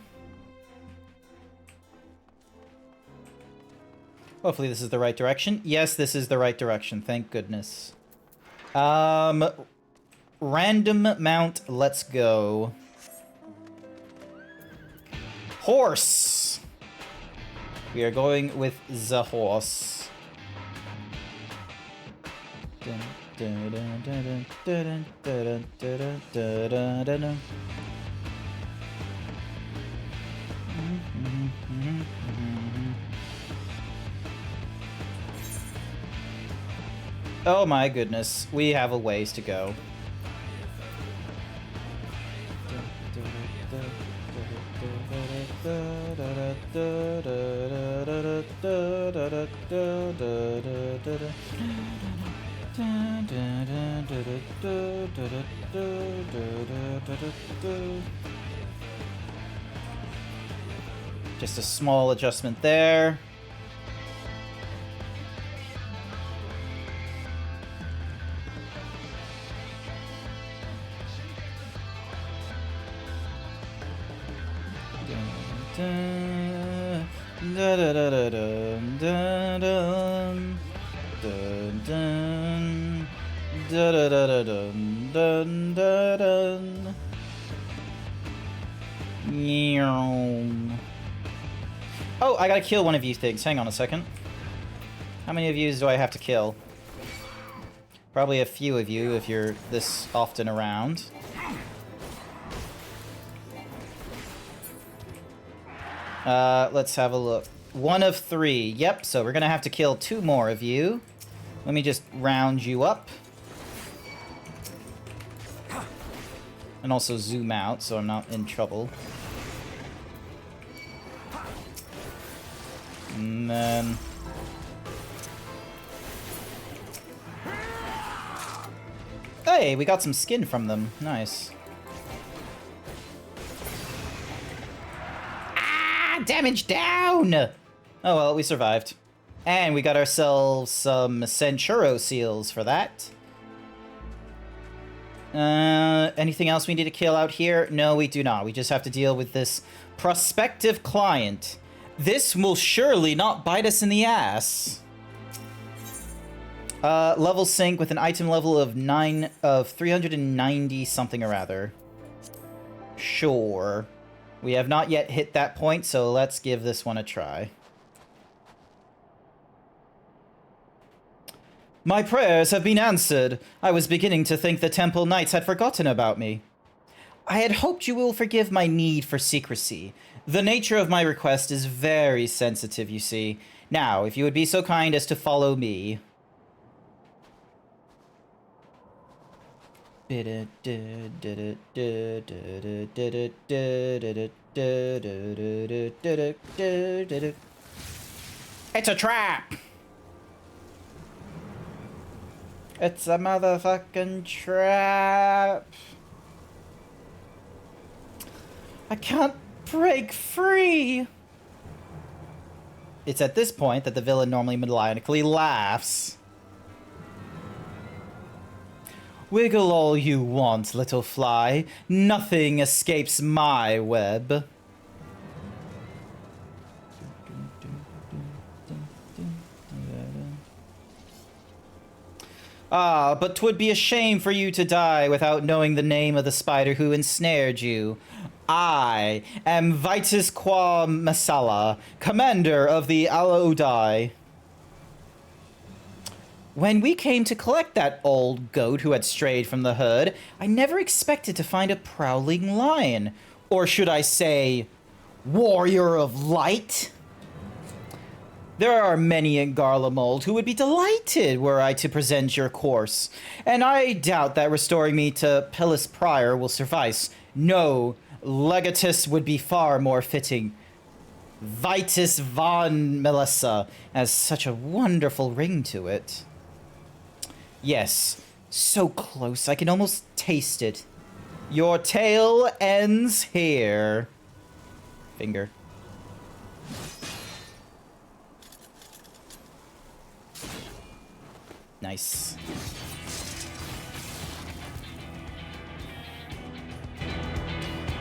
Hopefully this is the right direction. Yes, this is the right direction. Thank goodness. Random mount, let's go. Horse! We are going with the horse. Oh my goodness, we have a ways to go. Just a small adjustment there. Oh, I gotta kill one of you things. Hang on a second. How many of you do I have to kill? Probably a few of you if you're this often around. Let's have a look. 1 of 3. Yep, so we're gonna have to kill 2 more of you. Let me just round you up. And also zoom out so I'm not in trouble. And then... Hey, we got some skin from them. Nice. Ah, damage down! Oh well, we survived. And we got ourselves some Centuro seals for that. Anything else we need to kill out here? No, we do not. We just have to deal with this prospective client. This will surely not bite us in the ass. Level sync with an item level of 390 something or rather. Sure. We have not yet hit that point, so let's give this one a try. My prayers have been answered. I was beginning to think the Temple Knights had forgotten about me. I had hoped you will forgive my need for secrecy. The nature of my request is very sensitive, you see. Now, if you would be so kind as to follow me. It's a trap! It's a motherfucking trap! I can't break free! It's at this point that the villain normally maniacally laughs. Wiggle all you want, little fly. Nothing escapes my web. Ah, but 'twould be a shame for you to die without knowing the name of the spider who ensnared you. I am Vitus Qua Masala, commander of the Alaudai. When we came to collect that old goat who had strayed from the herd, I never expected to find a prowling lion. Or should I say, warrior of light? There are many in Garlemald who would be delighted were I to present your course, and I doubt that restoring me to Pillis Prior will suffice. No, Legatus would be far more fitting. Vitus von Melissa has such a wonderful ring to it. Yes, so close I can almost taste it. Your tale ends here. Finger. Nice.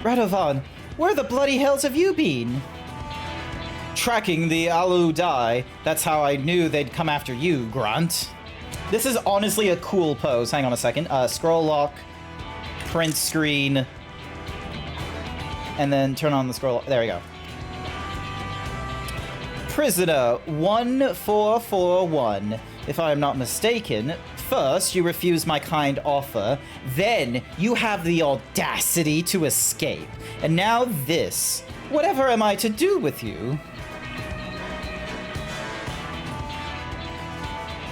Radovan, where the bloody hells have you been? Tracking the Alaudai. That's how I knew they'd come after you, Grunt. This is honestly a cool pose. Hang on a second. Scroll lock, print screen, and then turn on the scroll. There we go. Prisoner 1441. If I am not mistaken, First, you refuse my kind offer. Then, you have the audacity to escape. And now this. Whatever am I to do with you?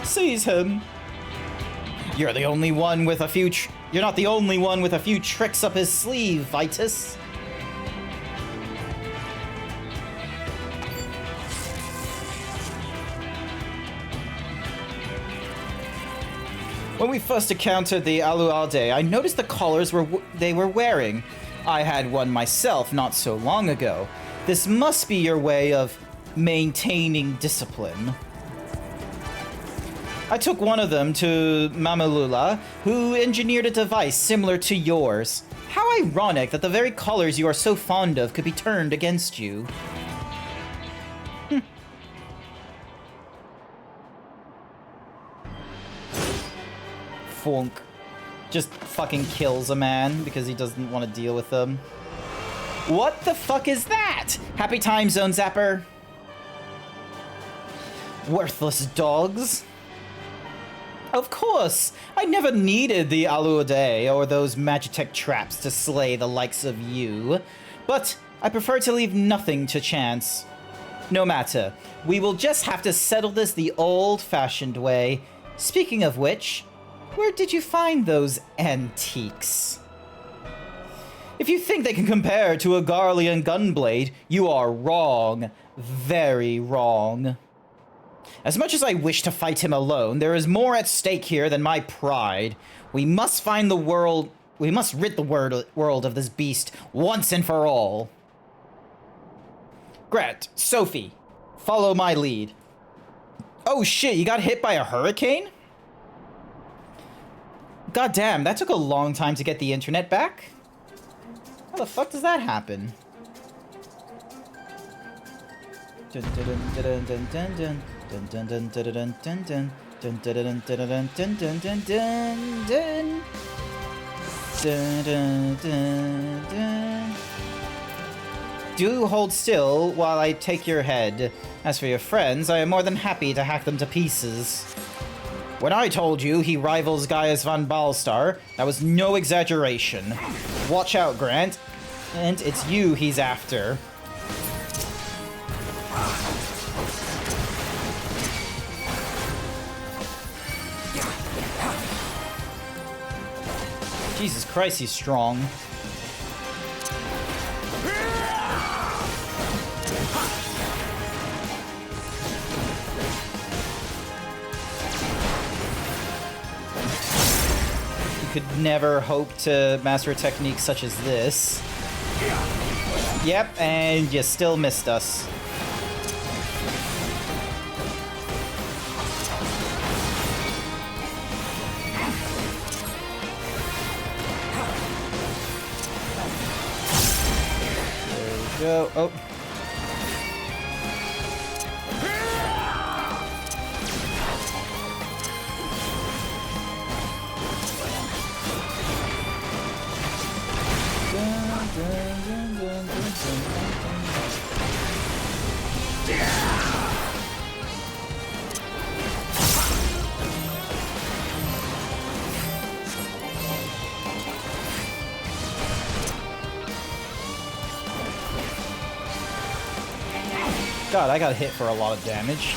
Seize him. You're the only one with a few You're not the only one with a few tricks up his sleeve, Vitus. When we first encountered the Aluade, I noticed the collars they were wearing. I had one myself not so long ago. This must be your way of maintaining discipline. I took one of them to Mamalula, who engineered a device similar to yours. How ironic that the very colors you are so fond of could be turned against you. Funk. Just fucking kills a man because he doesn't want to deal with them. What the fuck is that? Happy time zone, Zapper. Worthless dogs. Of course! I never needed the Aluade or those Magitech traps to slay the likes of you. But I prefer to leave nothing to chance. No matter. We will just have to settle this the old-fashioned way. Speaking of which, where did you find those antiques? If you think they can compare to a Garlean gunblade, you are wrong. Very wrong. As much as I wish to fight him alone, there is more at stake here than my pride. We must rid the world of this beast once and for all. Grant, Sophie, follow my lead. Oh shit, you got hit by a hurricane? God damn, that took a long time to get the internet back. How the fuck does that happen? Dun dun dun dun dun dun. Dun dun dun dun dun dun dun dun dun dun dun dun dun dun dun dun dun dun. Do hold still while I take your head. As for your friends, I am more than happy to hack them to pieces. When I told you he rivals Gaius von Balstar, that was no exaggeration. Watch out, Grant. And it's you he's after. Jesus Christ, he's strong. You could never hope to master a technique such as this. Yep, and you still missed us. Go. Oh. God, I got hit for a lot of damage.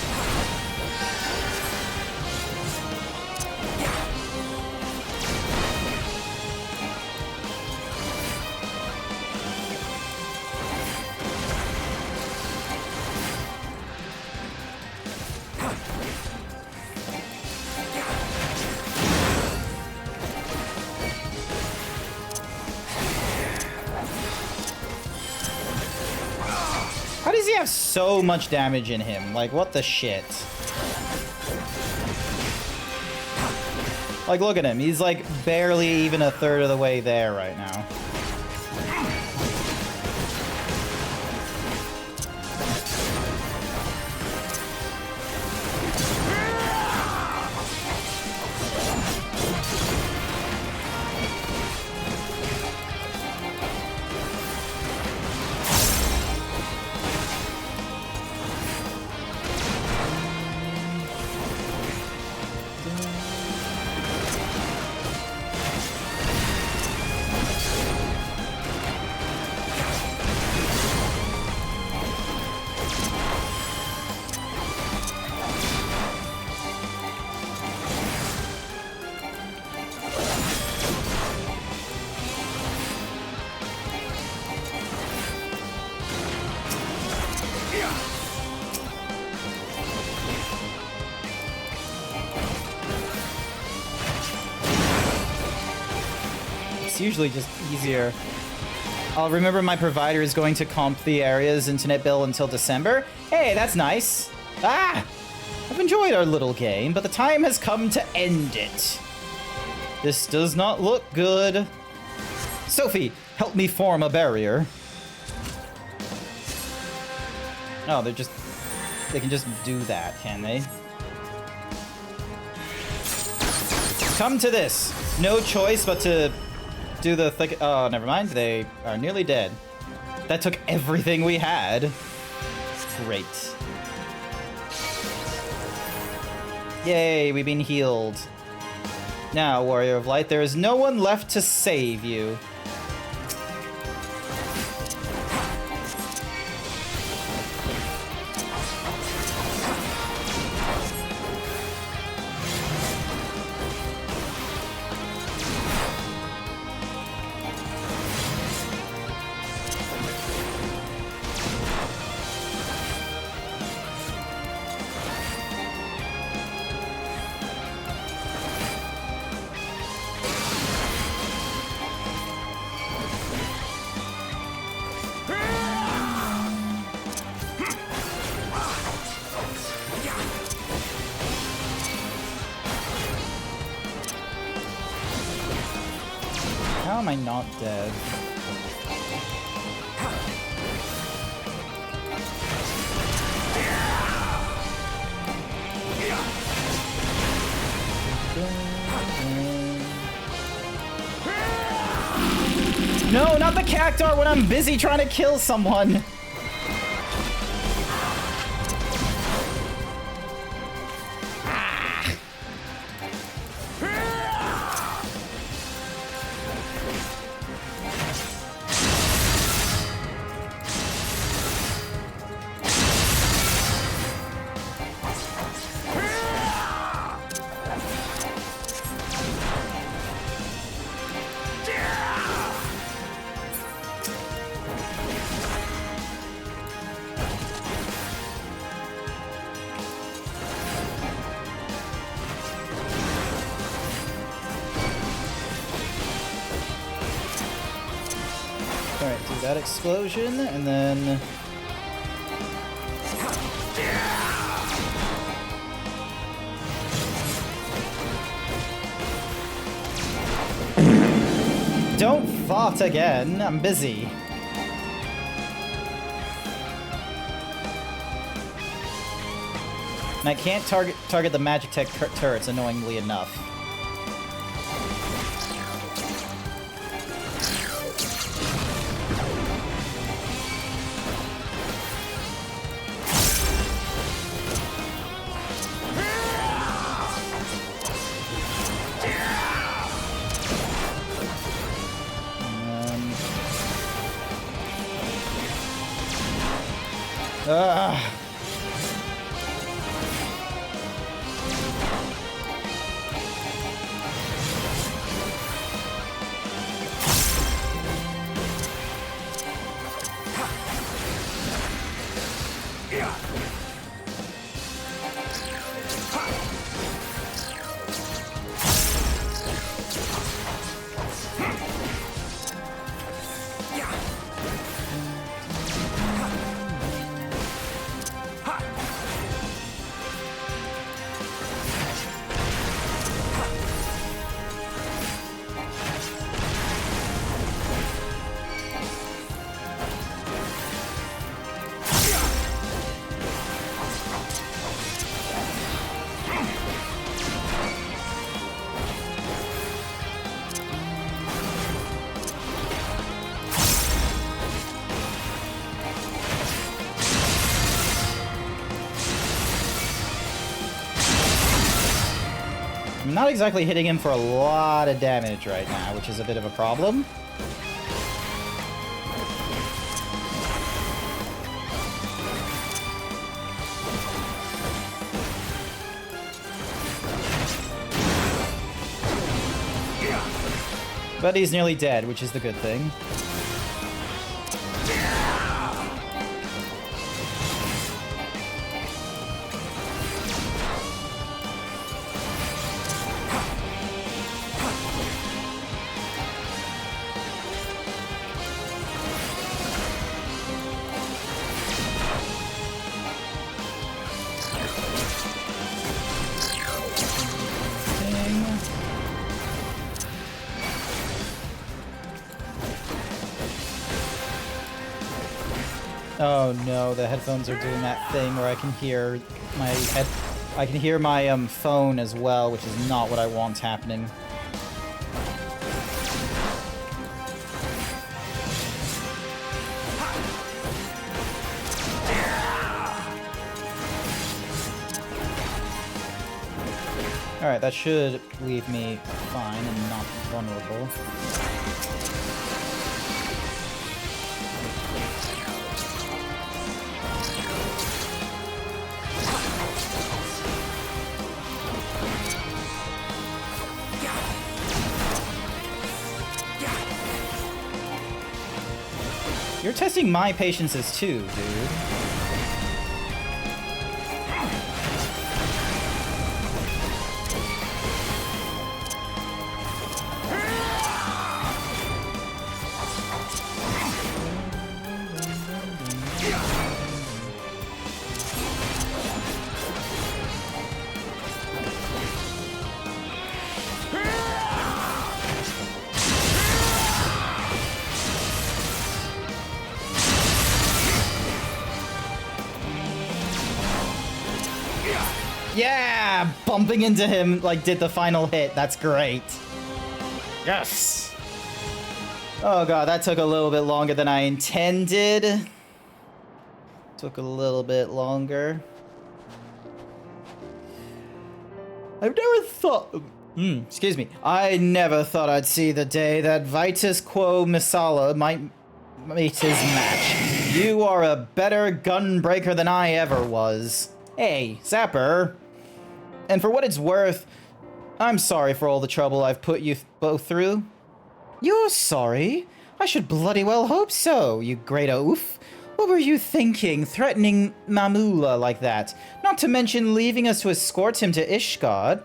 How does he have so much damage in him? Like, what the shit? Like, look at him. He's, like, barely even a third of the way there right now. usually just easier. I'll remember my provider is going to comp the area's internet bill until December. Hey, that's nice. Ah! I've enjoyed our little game, but the time has come to end it. This does not look good. Sophie, help me form a barrier. Oh, they can just do that, can they? Come to this. No choice but to do the thick. Oh, never mind. They are nearly dead. That took everything we had. Great. Yay, we've been healed. Now, Warrior of Light, there is no one left to save you. How am I not dead? No, not the cactar when I'm busy trying to kill someone. Alright, do that explosion, and then... Don't fart again, I'm busy. And I can't target the magic tech turrets annoyingly enough. I'm not exactly hitting him for a lot of damage right now, which is a bit of a problem. But he's nearly dead, which is the good thing. Oh no, the headphones are doing that thing where I can hear my phone as well, which is not what I want happening. Alright, that should leave me fine and not vulnerable. You're testing my patiences too, dude. Yeah! Bumping into him, like, did the final hit. That's great. Yes! Oh god, that took a little bit longer than I intended. Took a little bit longer. I've never thought... excuse me. I never thought I'd see the day that Vitus Quo Misala might meet his match. You are a better gunbreaker than I ever was. Hey, Zapper. And for what it's worth, I'm sorry for all the trouble I've put you both through. You're sorry? I should bloody well hope so, you great oaf. What were you thinking, threatening Mamula like that? Not to mention leaving us to escort him to Ishgard.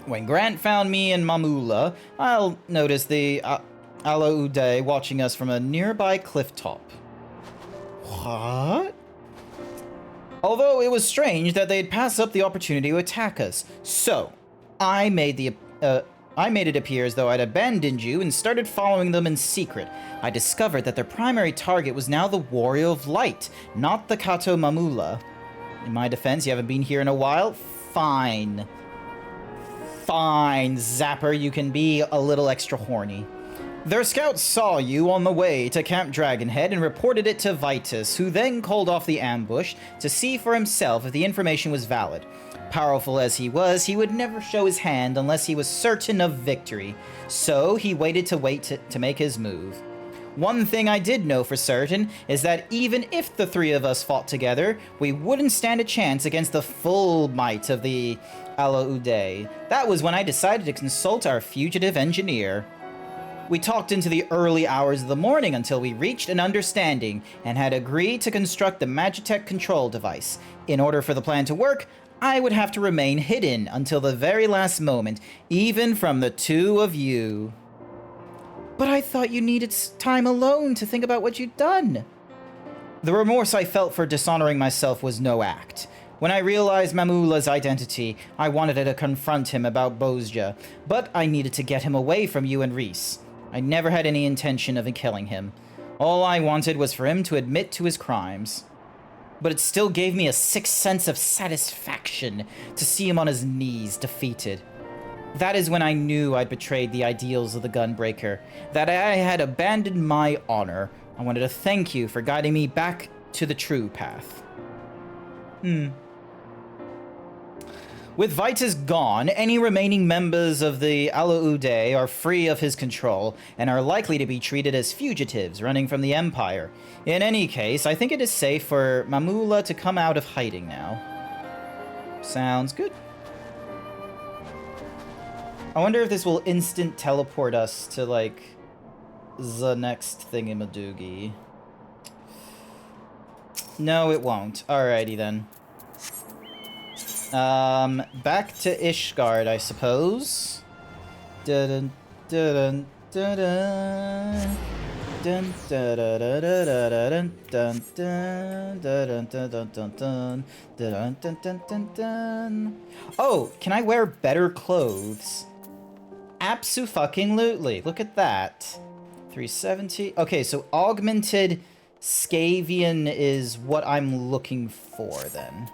When Grant found me and Mamula, I'll notice the Ala Uday watching us from a nearby cliff top. What? Although it was strange that they'd pass up the opportunity to attack us. So, I made it appear as though I'd abandoned you and started following them in secret. I discovered that their primary target was now the Warrior of Light, not the Kato Mamula. In my defense, you haven't been here in a while? Fine. Fine, Zapper, you can be a little extra horny. Their scouts saw you on the way to Camp Dragonhead and reported it to Vitus, who then called off the ambush to see for himself if the information was valid. Powerful as he was, he would never show his hand unless he was certain of victory, so he waited to make his move. One thing I did know for certain is that even if the three of us fought together, we wouldn't stand a chance against the full might of the Ala Uday. That was when I decided to consult our fugitive engineer. We talked into the early hours of the morning until we reached an understanding and had agreed to construct the Magitech control device. In order for the plan to work, I would have to remain hidden until the very last moment, even from the two of you. But I thought you needed time alone to think about what you'd done. The remorse I felt for dishonoring myself was no act. When I realized Mamula's identity, I wanted to confront him about Bozja, but I needed to get him away from you and Reese. I never had any intention of killing him. All I wanted was for him to admit to his crimes. But it still gave me a sick sense of satisfaction to see him on his knees, defeated. That is when I knew I'd betrayed the ideals of the Gunbreaker, that I had abandoned my honor. I wanted to thank you for guiding me back to the true path. With Vitus gone, any remaining members of the Ala Uday are free of his control and are likely to be treated as fugitives running from the Empire. In any case, I think it is safe for Mamula to come out of hiding now. Sounds good. I wonder if this will instant teleport us to, like, the next thingamadoogie. No, it won't. Alrighty then. Back to Ishgard, I suppose. Dun dun dun dun dun dun dun dun dun. Oh, can I wear better clothes? Abso-fucking-lutely. Look at that. 370. Okay, so augmented Scavian is what I'm looking for then.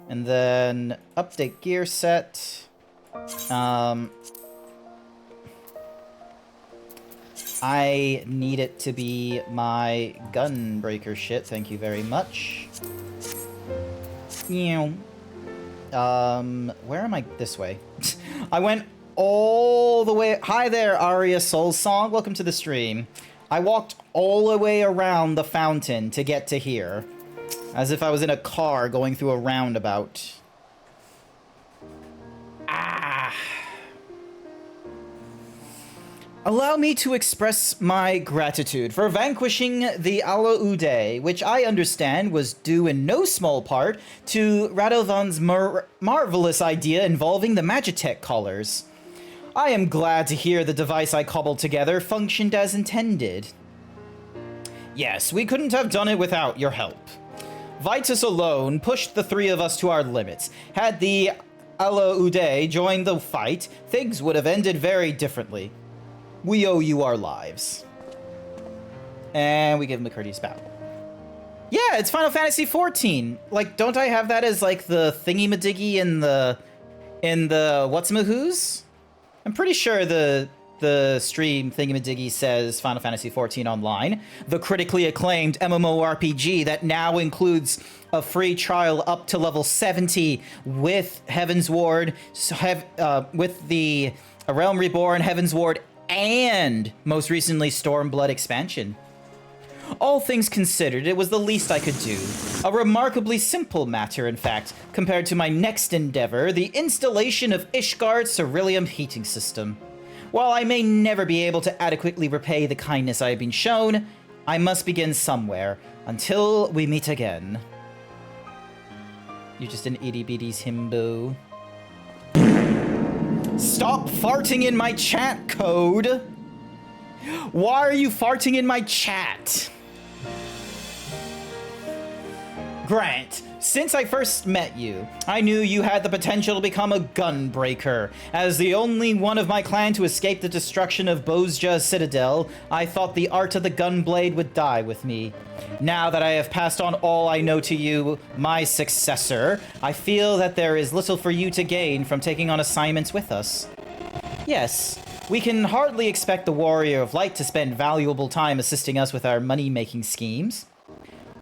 And then update gear set. I need it to be my gunbreaker shit. Thank you very much. Where am I? This way. I went all the way. Hi there, Aria Soul Song. Welcome to the stream. I walked all the way around the fountain to get to here. As if I was in a car going through a roundabout. Ah. Allow me to express my gratitude for vanquishing the Ala Ude, which I understand was due in no small part to Radovan's marvelous idea involving the Magitech collars. I am glad to hear the device I cobbled together functioned as intended. Yes, we couldn't have done it without your help. Vitus alone pushed the three of us to our limits. Had the Ala Ude joined the fight, things would have ended very differently. We owe you our lives. And we give him a courteous bow. Yeah, it's Final Fantasy XIV. Like, don't I have that as, like, the thingy-madiggy in the what's-ma-who's? I'm pretty sure the stream thingy-madiggy says Final Fantasy XIV Online, the critically acclaimed MMORPG that now includes a free trial up to level 70 with Heaven's Ward, with the Realm Reborn, Heaven's Ward, and most recently Stormblood expansion. All things considered, it was the least I could do. A remarkably simple matter, in fact, compared to my next endeavor, the installation of Ishgard's Ceruleum heating system. While I may never be able to adequately repay the kindness I have been shown, I must begin somewhere, until we meet again. You're just an itty-bitty's himbo. Stop farting in my chat, Code! Why are you farting in my chat? Grant, since I first met you, I knew you had the potential to become a gunbreaker. As the only one of my clan to escape the destruction of Bozja's citadel, I thought the art of the gunblade would die with me. Now that I have passed on all I know to you, my successor, I feel that there is little for you to gain from taking on assignments with us. Yes, we can hardly expect the Warrior of Light to spend valuable time assisting us with our money-making schemes.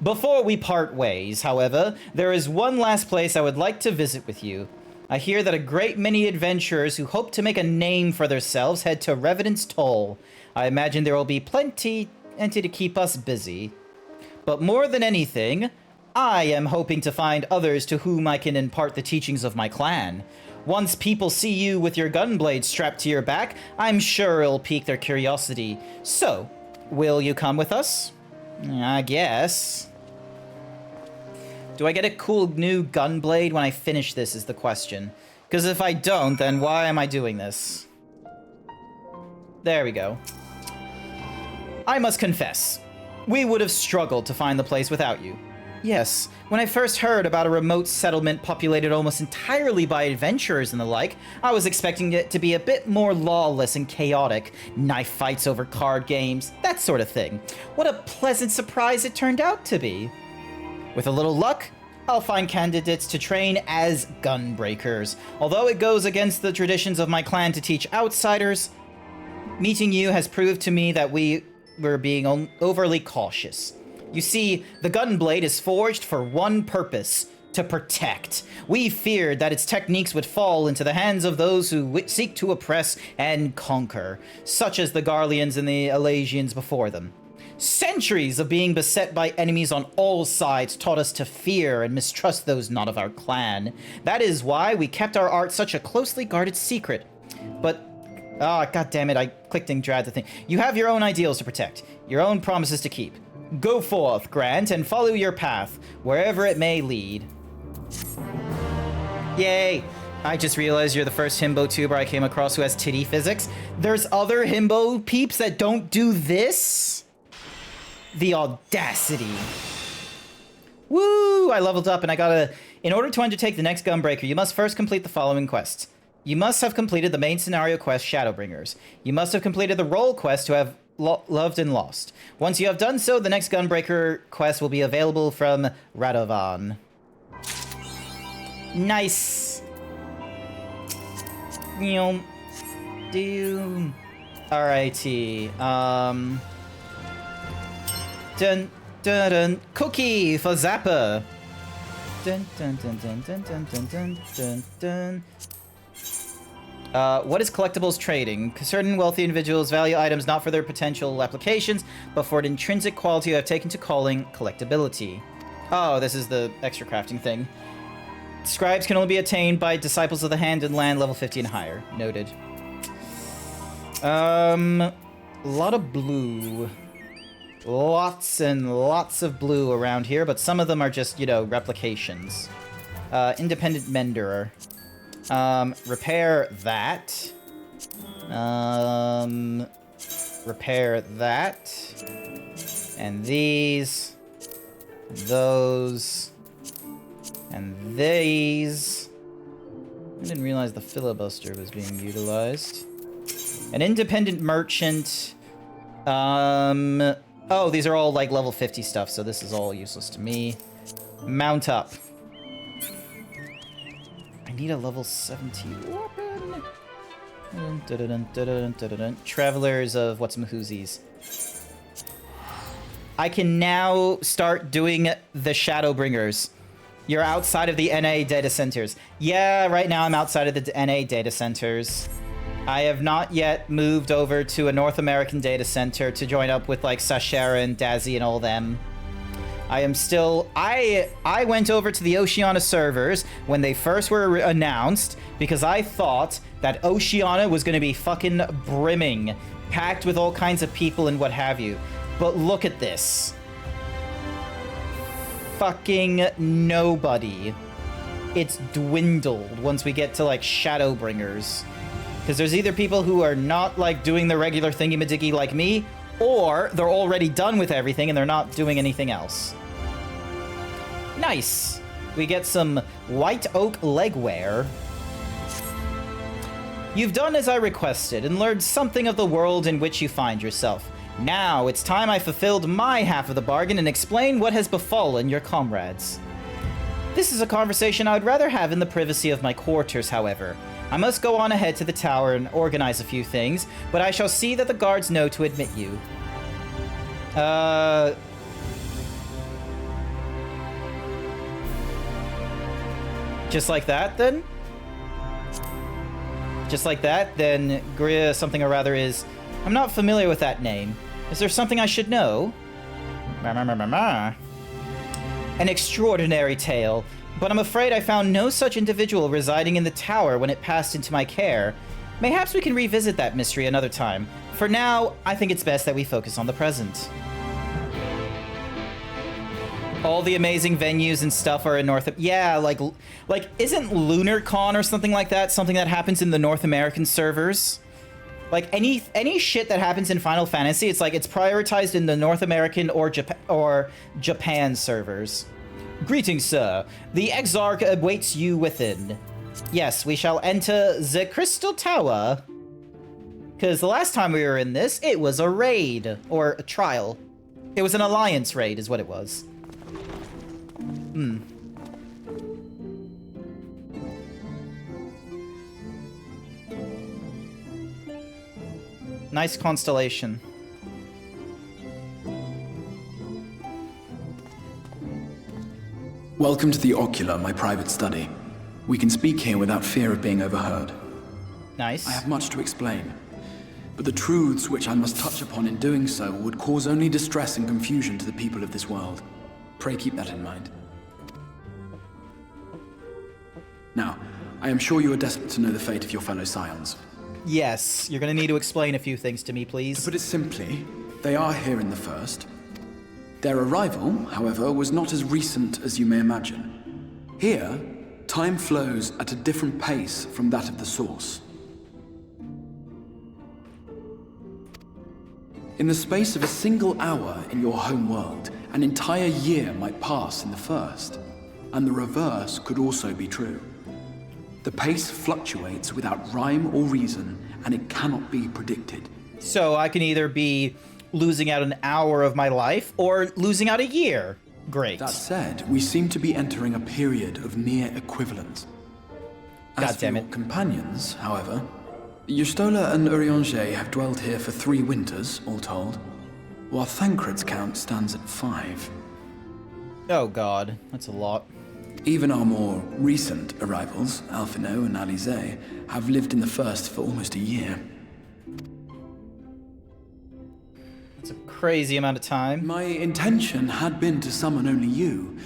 Before we part ways, however, there is one last place I would like to visit with you. I hear that a great many adventurers who hope to make a name for themselves head to Revenant's Toll. I imagine there will be plenty to keep us busy. But more than anything, I am hoping to find others to whom I can impart the teachings of my clan. Once people see you with your gunblade strapped to your back, I'm sure it'll pique their curiosity. So, will you come with us? I guess. Do I get a cool new gunblade when I finish this is the question. Because if I don't, then why am I doing this? There we go. I must confess, we would have struggled to find the place without you. Yes, when I first heard about a remote settlement populated almost entirely by adventurers and the like, I was expecting it to be a bit more lawless and chaotic. Knife fights over card games, that sort of thing. What a pleasant surprise it turned out to be. With a little luck, I'll find candidates to train as gunbreakers. Although it goes against the traditions of my clan to teach outsiders, meeting you has proved to me that we were being overly cautious. You see, the gunblade is forged for one purpose: to protect. We feared that its techniques would fall into the hands of those who seek to oppress and conquer, such as the Garleans and the Elasians before them. Centuries of being beset by enemies on all sides taught us to fear and mistrust those not of our clan. That is why we kept our art such a closely guarded secret. But, god damn it, I clicked and dragged the thing. You have your own ideals to protect, your own promises to keep. Go forth, Grant, and follow your path, wherever it may lead. Yay! I just realized you're the first himbo tuber I came across who has titty physics. There's other himbo peeps that don't do this? The audacity. Woo! I leveled up and I gotta... In order to undertake the next Gunbreaker, you must first complete the following quests. You must have completed the main scenario quest, Shadowbringers. You must have completed the role quest to have loved and lost. Once you have done so, the next Gunbreaker quest will be available from Ravana. Nice. Do you... Alrighty. Dun dun dun. Cookie for Zapper. Dun dun dun dun dun dun dun dun dun dun. What is collectibles trading? Certain wealthy individuals value items not for their potential applications, but for an intrinsic quality you have taken to calling collectability. Oh, this is the extra crafting thing. Scribes can only be attained by disciples of the hand and land level 50 and higher. Noted. A lot of blue. Lots and lots of blue around here, but some of them are just, you know, replications. Independent Mender. Repair that. Repair that. And these. Those. And these. I didn't realize the filibuster was being utilized. An independent merchant. Oh, these are all like level 50 stuff, so this is all useless to me. Mount up. I need a level 70 weapon. Travelers of what's-mahoozies. I can now start doing the Shadowbringers. You're outside of the NA data centers. Yeah, right now I'm outside of the NA data centers. I have not yet moved over to a North American data center to join up with like Sashera and Dazzy and all them. I am still... I went over to the Oceania servers when they first were announced because I thought that Oceania was going to be fucking brimming, packed with all kinds of people and what have you. But look at this. Fucking nobody. It's dwindled once we get to like Shadowbringers. Because there's either people who are not like doing the regular thingy-majiggy like me, or they're already done with everything and they're not doing anything else. Nice. We get some white oak legwear. You've done as I requested and learned something of the world in which you find yourself. Now it's time I fulfilled my half of the bargain and explain what has befallen your comrades. This is a conversation I would rather have in the privacy of my quarters, however. I must go on ahead to the tower and organize a few things, but I shall see that the guards know to admit you. Just like that, then? Just like that, then Gria something or rather is... I'm not familiar with that name. Is there something I should know? An extraordinary tale, but I'm afraid I found no such individual residing in the tower when it passed into my care. Mayhaps we can revisit that mystery another time. For now, I think it's best that we focus on the present. All the amazing venues and stuff are in Yeah, like isn't LunarCon or something like that something that happens in the North American servers? Like any shit that happens in Final Fantasy, it's like it's prioritized in the North American or Japan servers. Greetings, sir. The Exarch awaits you within. Yes, we shall enter the Crystal Tower. Because the last time we were in this, it was a raid or a trial. It was an alliance raid, is what it was. Nice constellation. Welcome to the Ocular, my private study. We can speak here without fear of being overheard. Nice. I have much to explain, but the truths which I must touch upon in doing so would cause only distress and confusion to the people of this world. Pray keep that in mind. Now, I am sure you are desperate to know the fate of your fellow scions. Yes, you're gonna need to explain a few things to me, please. To put it simply, they are here in the first. Their arrival, however, was not as recent as you may imagine. Here, time flows at a different pace from that of the source. In the space of a single hour in your home world, an entire year might pass in the first, and the reverse could also be true. The pace fluctuates without rhyme or reason, and it cannot be predicted. So I can either be losing out an hour of my life or losing out a year. Great. That said, we seem to be entering a period of near equivalence. God As for damn your it. companions, however, Yustola and Urianger have dwelled here for 3 winters, all told, while Thancred's count stands at 5. Oh god, that's a lot. Even our more recent arrivals, Alphino and Alize, have lived in the first for almost a year. That's a crazy amount of time. My intention had been to summon only you,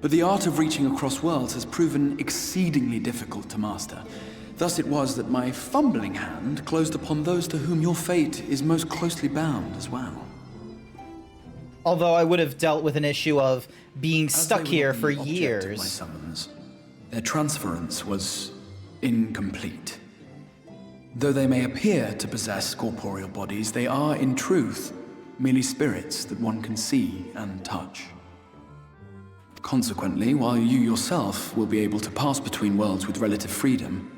but the art of reaching across worlds has proven exceedingly difficult to master. Thus it was that my fumbling hand closed upon those to whom your fate is most closely bound as well. Although I would have dealt with an issue of being As stuck they were here not for the object of years. my summons, their transference was incomplete. Though they may appear to possess corporeal bodies, they are, in truth, merely spirits that one can see and touch. Consequently, while you yourself will be able to pass between worlds with relative freedom,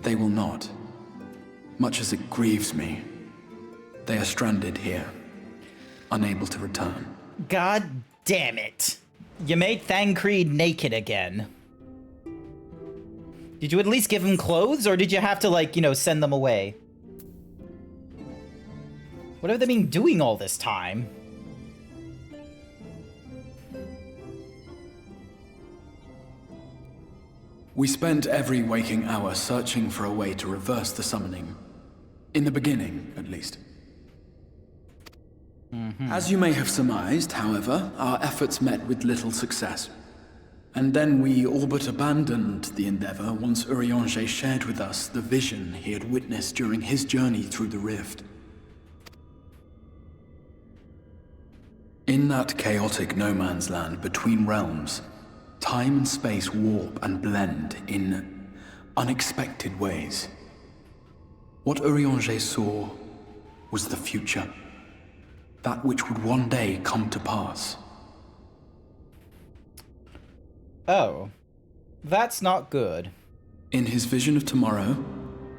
they will not. Much as it grieves me, they are stranded here, unable to return. God damn it. You made Thancred naked again. Did you at least give him clothes, or did you have to, like, send them away? What have they been doing all this time? We spent every waking hour searching for a way to reverse the summoning. In the beginning, at least. As you may have surmised, however, our efforts met with little success. And then we all but abandoned the endeavor once Urianger shared with us the vision he had witnessed during his journey through the rift. In that chaotic no-man's land between realms, time and space warp and blend in unexpected ways. What Urianger saw was the future. That which would one day come to pass. Oh. That's not good. In his vision of tomorrow,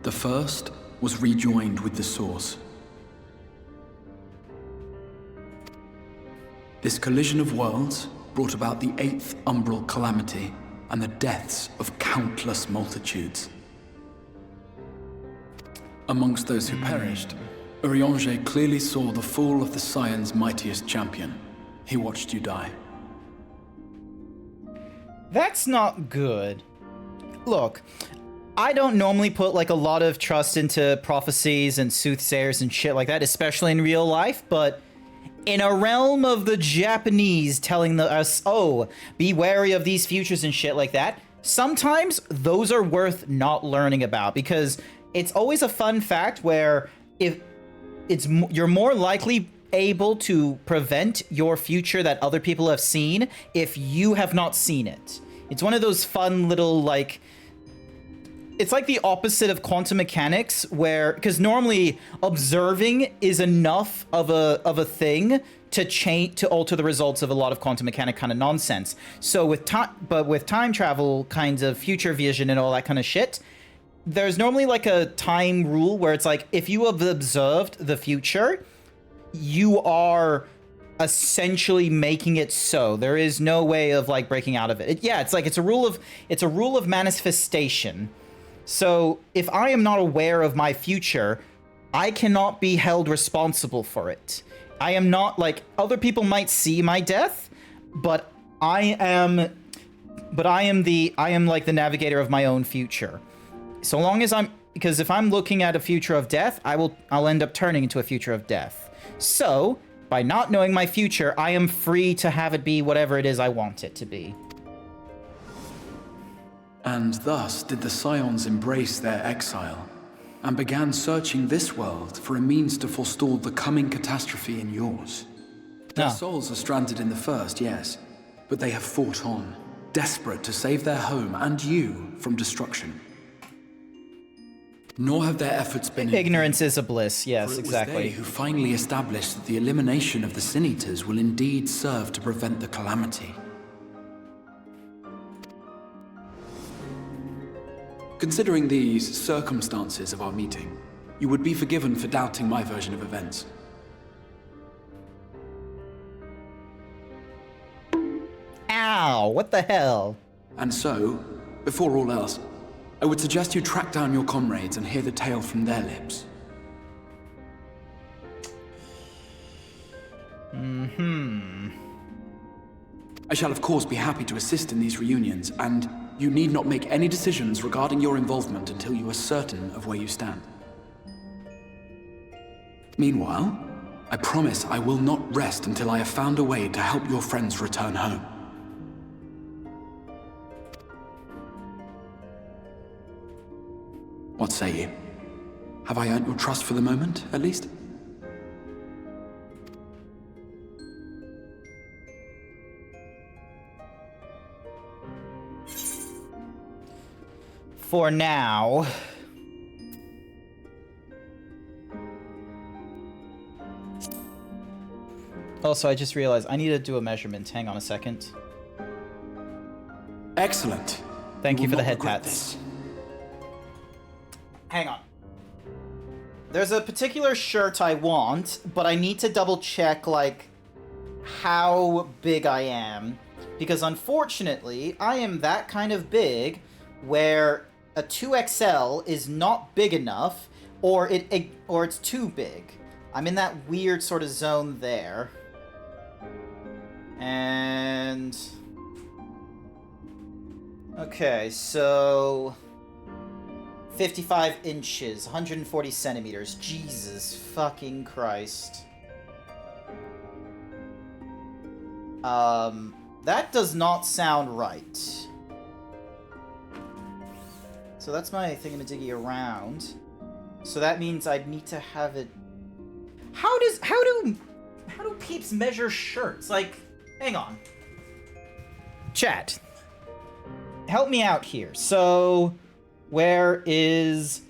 the first was rejoined with the source. This collision of worlds brought about the 8th umbral calamity and the deaths of countless multitudes. Amongst those who perished, Urianger clearly saw the fall of the Scion's mightiest champion. He watched you die. That's not good. Look, I don't normally put, like, a lot of trust into prophecies and soothsayers and shit like that, especially in real life, but in a realm of the Japanese telling us, oh, be wary of these futures and shit like that, sometimes those are worth not learning about, because it's always a fun fact where you're more likely able to prevent your future that other people have seen if you have not seen it. It's one of those fun little, like, it's like the opposite of quantum mechanics, where, because normally observing is enough of a thing to alter the results of a lot of quantum mechanic kind of nonsense. So with time travel kinds of future vision and all that kind of shit, there's normally like a time rule where it's like, if you have observed the future, you are essentially making it so. There is no way of, like, breaking out of it. It's a rule of manifestation. So if I am not aware of my future, I cannot be held responsible for it. I am not, like, other people might see my death, but I am like the navigator of my own future. So long as because if I'm looking at a future of death, I'll end up turning into a future of death. So, by not knowing my future, I am free to have it be whatever it is I want it to be. And thus did the Scions embrace their exile, and began searching this world for a means to forestall the coming catastrophe in yours. Their souls are stranded in the first, yes, but they have fought on, desperate to save their home and you from destruction. Nor have their efforts been in Ignorance vain, is a bliss, yes, for it was exactly. they who finally established that the elimination of the Sin Eaters will indeed serve to prevent the calamity. Considering these circumstances of our meeting, you would be forgiven for doubting my version of events. No, what the hell? And so, before all else, I would suggest you track down your comrades and hear the tale from their lips. I shall of course be happy to assist in these reunions, and you need not make any decisions regarding your involvement until you are certain of where you stand. Meanwhile, I promise I will not rest until I have found a way to help your friends return home. What say you? Have I earned your trust for the moment, at least? For now. Also, I just realized I need to do a measurement. Hang on a second. Excellent. Thank you for the will head not regret pats. this. Hang on. There's a particular shirt I want, but I need to double check, like, how big I am. Because unfortunately, I am that kind of big where a 2XL is not big enough, or it's too big. I'm in that weird sort of zone there. And... okay, so... 55 inches, 140 centimeters. Jesus fucking Christ. That does not sound right. So that's my thingamadiggy around. So that means I'd need to have it... How do peeps measure shirts? Like, hang on. Chat. Help me out here. So, where is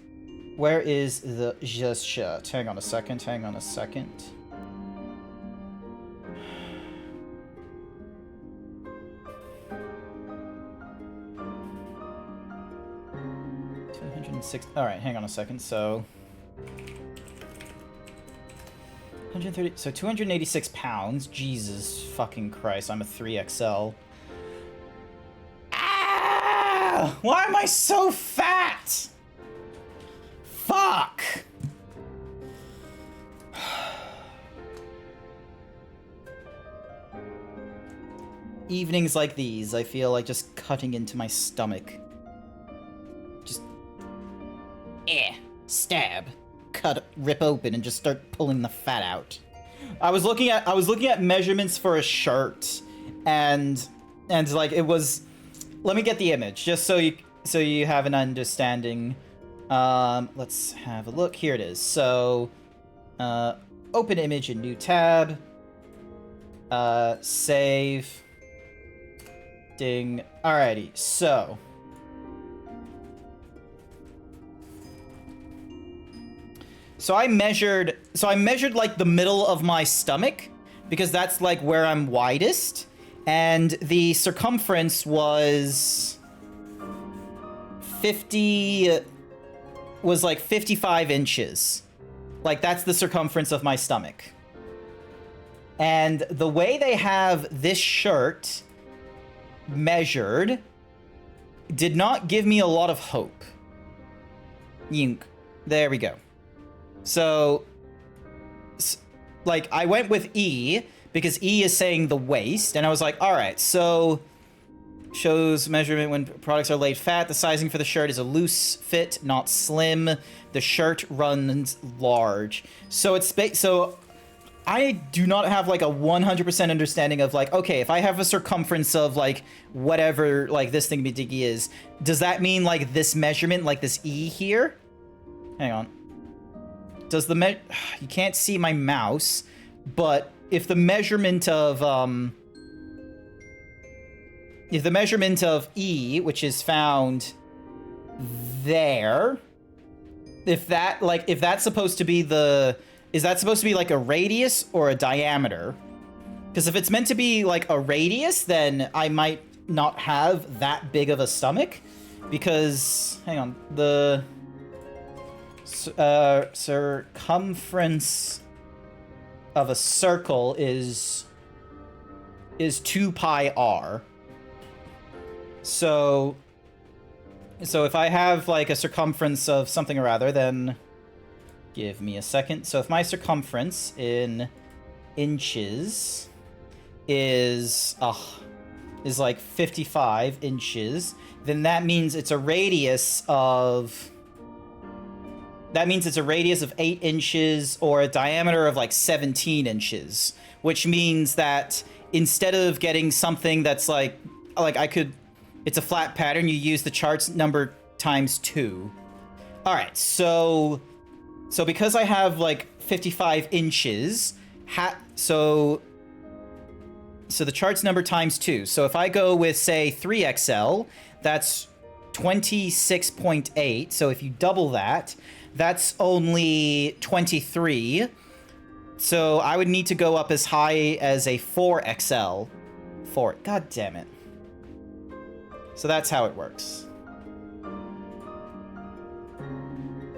the just shirt? Hang on a second. 206. All right, hang on a second. So 130. So 286 pounds. Jesus fucking Christ! I'm a 3XL. Ah! Why am I so fat? Fuck! Evenings like these, I feel like just cutting into my stomach. Just... stab. Cut, rip open, and just start pulling the fat out. I was looking at measurements for a shirt, and like it was... Let me get the image, just so you have an understanding. Let's have a look. Here it is. So, open image in new tab. Save. Ding. Alrighty, so. So I measured like the middle of my stomach, because that's like where I'm widest. And the circumference was 55 inches. Like, that's the circumference of my stomach. And the way they have this shirt measured did not give me a lot of hope. Yink. There we go. So, like, I went with E, because E is saying the waist, and I was like, alright, so... Shows measurement when products are laid fat. The sizing for the shirt is a loose fit, not slim. The shirt runs large. So so I do not have like a 100% understanding of like, okay, if I have a circumference of like whatever like this thingy-majiggy is, does that mean like this measurement, like this E here? Hang on. Does the you can't see my mouse, but if the measurement of E, which is found there, if that's supposed to be is that supposed to be like a radius or a diameter? Because if it's meant to be like a radius, then I might not have that big of a stomach, because, hang on, the circumference of a circle is 2 pi r. So if I have like a circumference of something or other, then give me a second. So if my circumference in inches is like 55 inches, then that means it's a radius of 8 inches or a diameter of like 17 inches, which means that instead of getting something that's like it's a flat pattern, you use the chart's number times 2. All right, so because I have like 55 inches, so the chart's number times 2. So if I go with, say, 3XL, that's 26.8. So if you double that, that's only 23. So I would need to go up as high as a 4XL. God damn it. So that's how it works.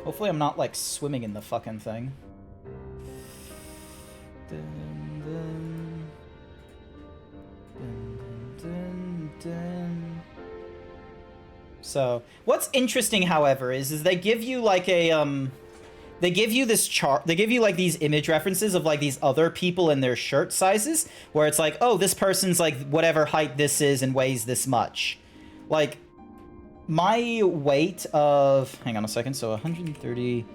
Hopefully I'm not, like, swimming in the fucking thing. Dun, dun. Dun, dun, dun. So, what's interesting, however, is they give you, like, they give you this chart, they give you, like, these image references of, like, these other people and their shirt sizes, where it's like, oh, this person's, like, whatever height this is and weighs this much. Like, my weight of, hang on a second, so 130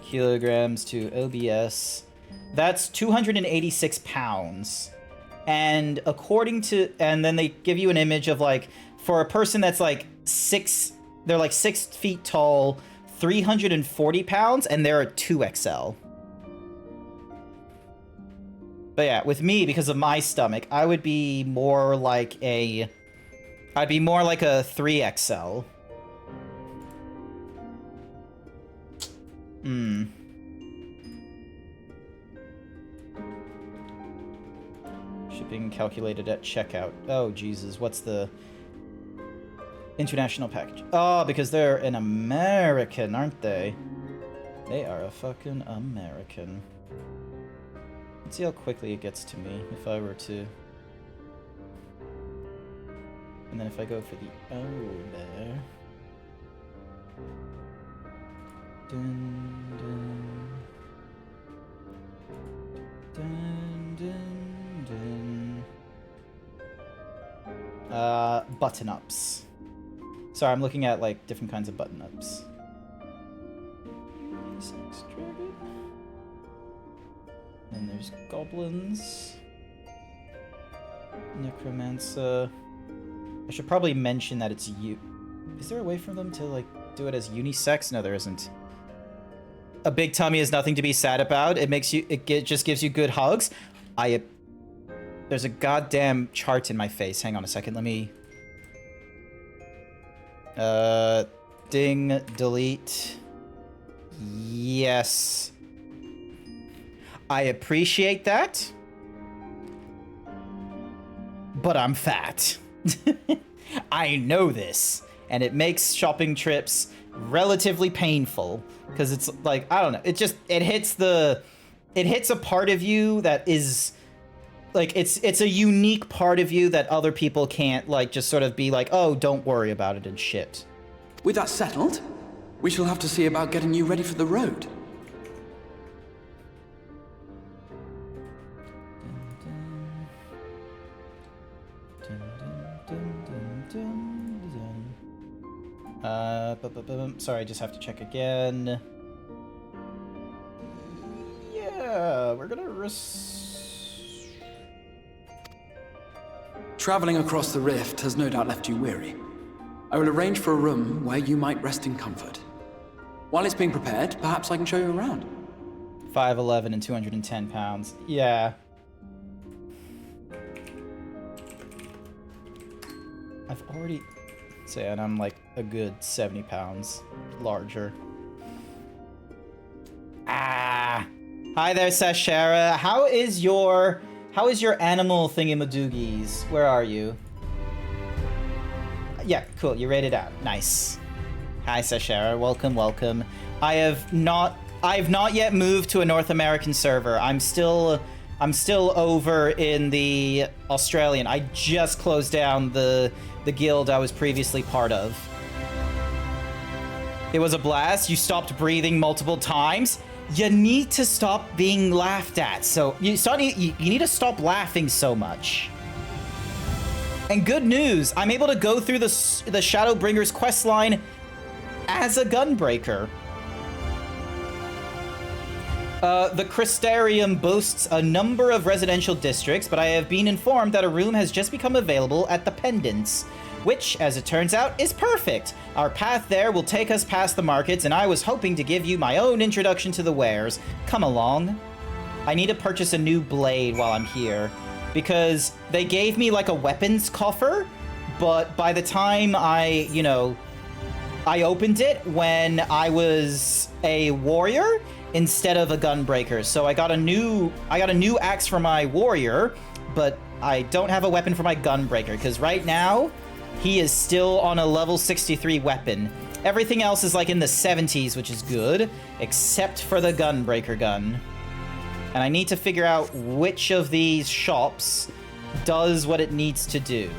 kilograms to OBS, that's 286 pounds. And and then they give you an image of, like, for a person that's like they're like 6 feet tall, 340 pounds, and they're a 2XL. But yeah, with me, because of my stomach, I'd be more like a 3XL. Shipping calculated at checkout. Oh, Jesus, what's the international package? Oh, because they're an American, aren't they? They are a fucking American. Let's see how quickly it gets to me if I were to... And then if I go for the O there... Dun, dun. Dun, dun, dun. Button-ups. Sorry, I'm looking at, like, different kinds of button-ups. Dragon. And there's goblins. Necromancer. I should probably mention that it's Is there a way for them to, like, do it as unisex? No, there isn't. A big tummy is nothing to be sad about. It just gives you good hugs. There's a goddamn chart in my face. Hang on a second. Let me... Ding, delete. Yes. I appreciate that. But I'm fat. I know this. And it makes shopping trips relatively painful. Because it's like, I don't know. It hits a part of you that is... Like, it's a unique part of you that other people can't, like, just sort of be like, oh, don't worry about it and shit. With that settled, we shall have to see about getting you ready for the road. Sorry, I just have to check again. Yeah, we're gonna Traveling across the rift has no doubt left you weary. I will arrange for a room where you might rest in comfort. While it's being prepared, perhaps I can show you around. 5'11" and 210 pounds. Yeah. I've already... and I'm like a good 70 pounds larger. Ah! Hi there, Sashara. How is your animal thingamadoogies? Where are you? Yeah, cool. You rated out. Nice. Hi, Sashara. Welcome, welcome. I've not yet moved to a North American server. I'm still I'm still over in the Australian. I just closed down the guild I was previously part of. It was a blast. You stopped breathing multiple times. You need to stop being laughed at. So you need to stop laughing so much. And good news, I'm able to go through the Shadowbringer's questline as a gunbreaker. The Crystarium boasts a number of residential districts, but I have been informed that a room has just become available at the Pendants, which, as it turns out, is perfect. Our path there will take us past the markets, and I was hoping to give you my own introduction to the wares. Come along. I need to purchase a new blade while I'm here, because they gave me like a weapons coffer, but by the time I opened it when I was a warrior instead of a gunbreaker. So I got a new axe for my warrior, but I don't have a weapon for my gunbreaker, because right now he is still on a level 63 weapon. Everything else is like in the 70s, which is good, except for the gunbreaker gun. And I need to figure out which of these shops does what it needs to do.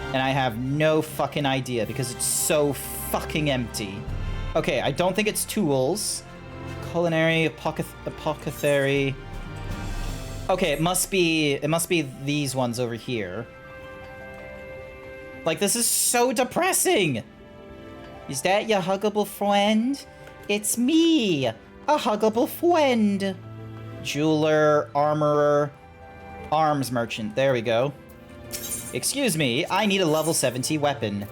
And I have no fucking idea because it's so fucking empty. Okay, I don't think it's tools. Culinary, apothecary. Okay, it must be these ones over here. Like, this is so depressing. Is that your huggable friend? It's me, a huggable friend. Jeweler, armorer, arms merchant. There we go. Excuse me, I need a level 70 weapon.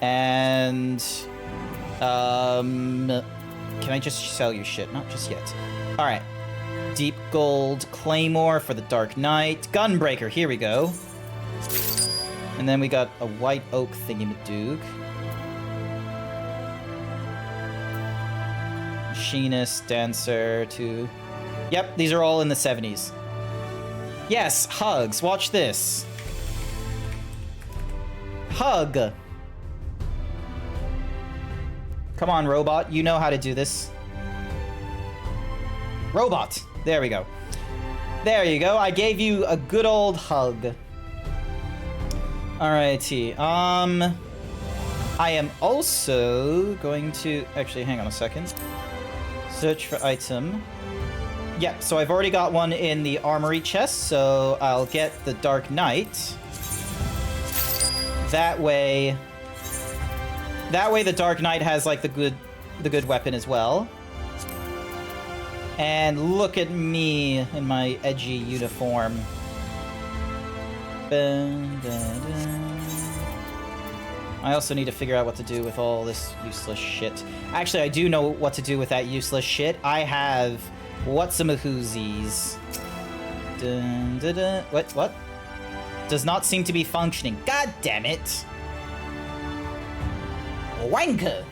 And can I just sell your shit? Not just yet. All right. Deep gold claymore for the Dark Knight. Gunbreaker, here we go. And then we got a white oak thingamadoog. Machinist, dancer, too. Yep, these are all in the 70s. Yes, hugs. Watch this. Hug. Come on, robot. You know how to do this. Robot. There we go. There you go. I gave you a good old hug. Alrighty. I am also going to... Actually, hang on a second. Search for item. Yep, so I've already got one in the armory chest, so I'll get the Dark Knight. That way the Dark Knight has like the good weapon as well. And look at me in my edgy uniform. I also need to figure out what to do with all this useless shit. Actually, I do know what to do with that useless shit. I have whatsamahoozies. What? Does not seem to be functioning. God damn it. Wanker.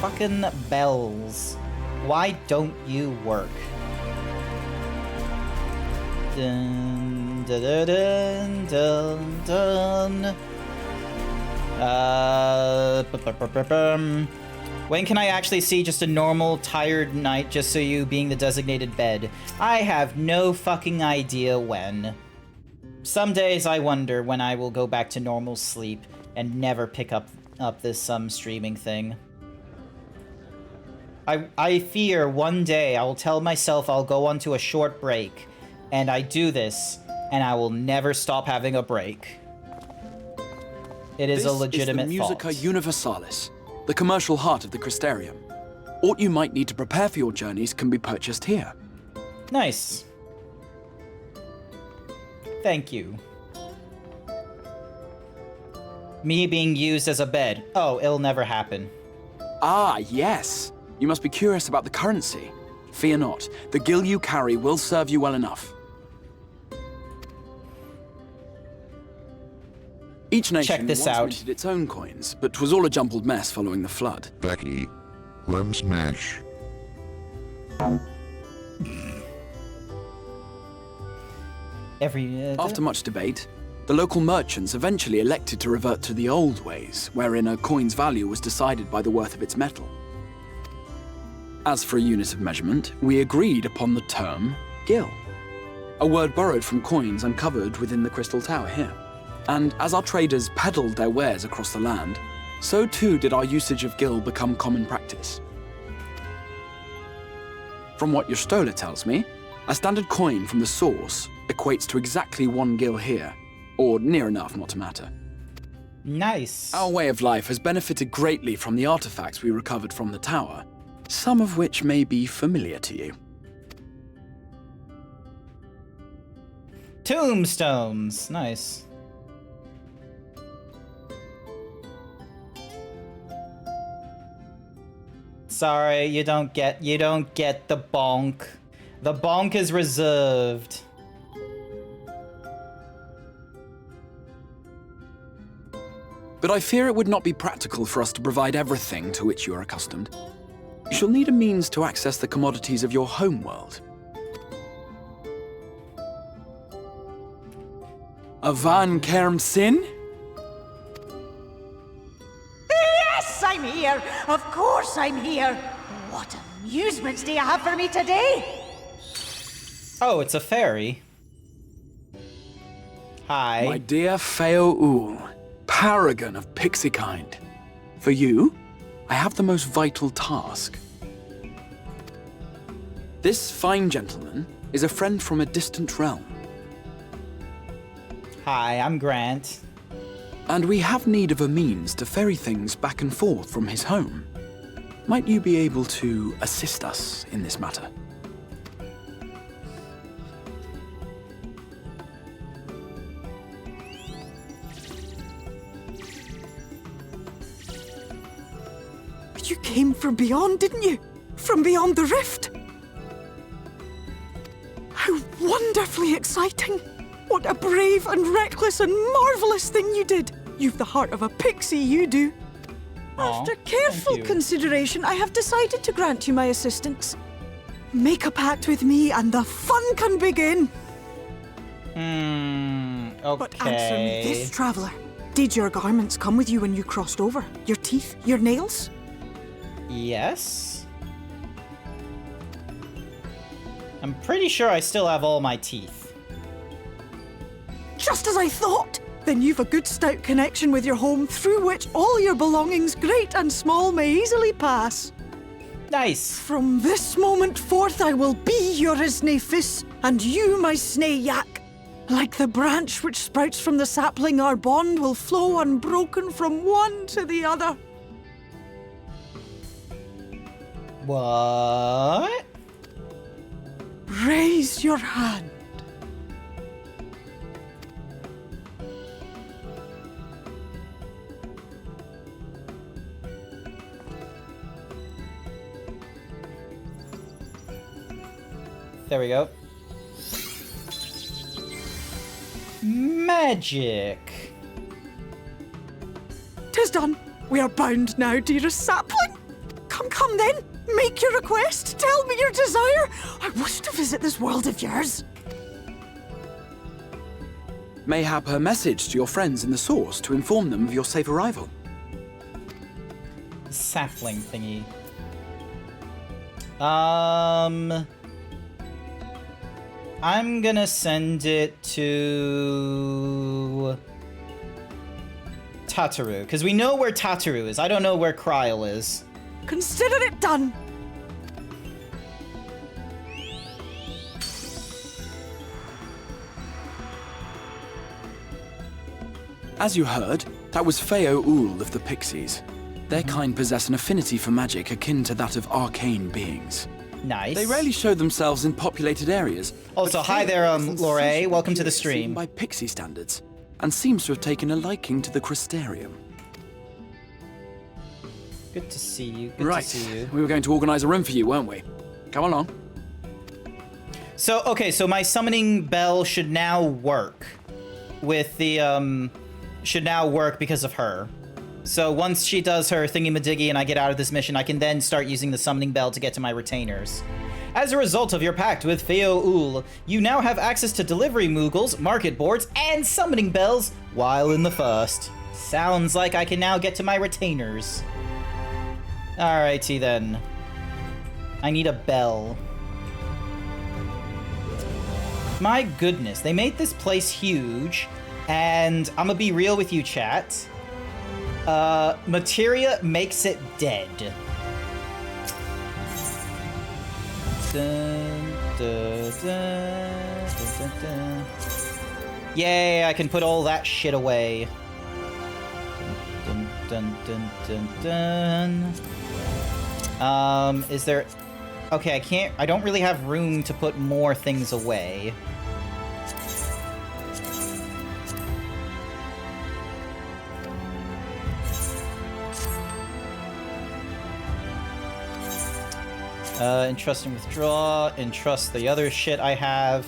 Fucking bells. Why don't you work? Dun, dun, dun, dun, dun. When can I actually see just a normal tired night just so you being the designated bed? I have no fucking idea when. Some days I wonder when I will go back to normal sleep and never pick up this streaming thing. I fear one day I will tell myself I'll go onto a short break, and I do this, and I will never stop having a break. It is a legitimate This is the thought. Musica Universalis, the commercial heart of the Crystarium. What you might need to prepare for your journeys can be purchased here. Nice. Thank you. Me being used as a bed. Oh, it'll never happen. Ah, yes. You must be curious about the currency. Fear not. The gil you carry will serve you well enough. Each nation Check this once out. minted its own coins, but 'twas all a jumbled mess following the flood. Becky, Limb Smash. After much debate, the local merchants eventually elected to revert to the old ways, wherein a coin's value was decided by the worth of its metal. As for a unit of measurement, we agreed upon the term Gil. A word borrowed from coins uncovered within the Crystal Tower here. And as our traders peddled their wares across the land, so too did our usage of Gil become common practice. From what your stola tells me, a standard coin from the source equates to exactly 1 Gil here, or near enough not to matter. Nice. Our way of life has benefited greatly from the artifacts we recovered from the tower, some of which may be familiar to you. Tombstones. Nice. Sorry, you don't get the bonk. The bonk is reserved. But I fear it would not be practical for us to provide everything to which you are accustomed. You shall need a means to access the commodities of your homeworld. Avan Kerm Sin? Yes, I'm here. Of course I'm here. What amusements do you have for me today? Oh, it's a fairy. Hi. My dear Feo Ul, paragon of pixie kind. For you, I have the most vital task. This fine gentleman is a friend from a distant realm. Hi, I'm Grant. And we have need of a means to ferry things back and forth from his home. Might you be able to assist us in this matter? You came from beyond, didn't you? From beyond the rift? How wonderfully exciting! What a brave and reckless and marvelous thing you did! You've the heart of a pixie, you do. Aw, After thank careful you. consideration, I have decided to grant you my assistance. Make a pact with me and the fun can begin. Okay. But answer me this, traveller. Did your garments come with you when you crossed over? Your teeth? Your nails? Yes. I'm pretty sure I still have all my teeth. Just as I thought! Then you've a good stout connection with your home through which all your belongings, great and small, may easily pass. Nice. From this moment forth I will be your Isne Fis, and you my Snay Yak. Like the branch which sprouts from the sapling, our bond will flow unbroken from one to the other. What? Raise your hand. There we go. Magic. 'Tis done. We are bound now, dearest sapling. Come then. Make your request. Tell me your desire. I wish to visit this world of yours. Mayhap her message to your friends in the source to inform them of your safe arrival. Sapling thingy. I'm gonna send it to Tataru, because we know where Tataru is. I don't know where Kryl is. Consider it done. As you heard, that was Feo Ul of the Pixies. Their kind possess an affinity for magic akin to that of arcane beings. Nice. They rarely show themselves in populated areas. Also, but hi Feo there, is Lore. insatiably Welcome to the curious stream. even by pixie standards, and seems to have taken a liking to the Crystarium. Good to see you. Good Right, to see you. we were going to organize a room for you, weren't we? Come along. So, okay, so my summoning bell should now work with the, should now work because of her. So once she does her thingy-majiggy and I get out of this mission, I can then start using the summoning bell to get to my retainers. As a result of your pact with Feo Ul, you now have access to delivery moogles, market boards, and summoning bells while in the first. Sounds like I can now get to my retainers. Alrighty then. I need a bell. My goodness, they made this place huge, and I'm gonna be real with you, chat. Materia makes it dead. Dun, dun, dun, dun, dun, dun. Yay, I can put all that shit away. Dun, dun, dun, dun, dun, dun. Is there... Okay, I don't really have room to put more things away. Entrust and withdraw. Entrust the other shit I have.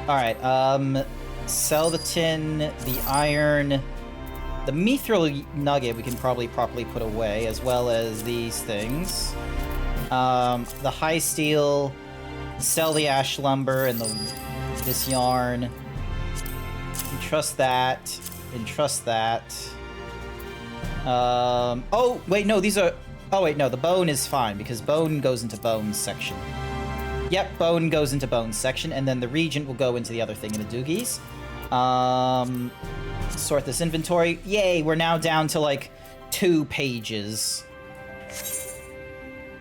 Alright, sell the tin, the iron, the mithril nugget we can probably properly put away, as well as these things. The high steel, sell the ash lumber and this yarn. Entrust that, entrust that. Oh, wait, no, these are... Oh, wait, no, the bone is fine, because bone goes into bones section. Yep, bone goes into bones section, and then the regent will go into the other thing in the doogies. Sort this inventory. Yay, we're now down to, like, 2 pages.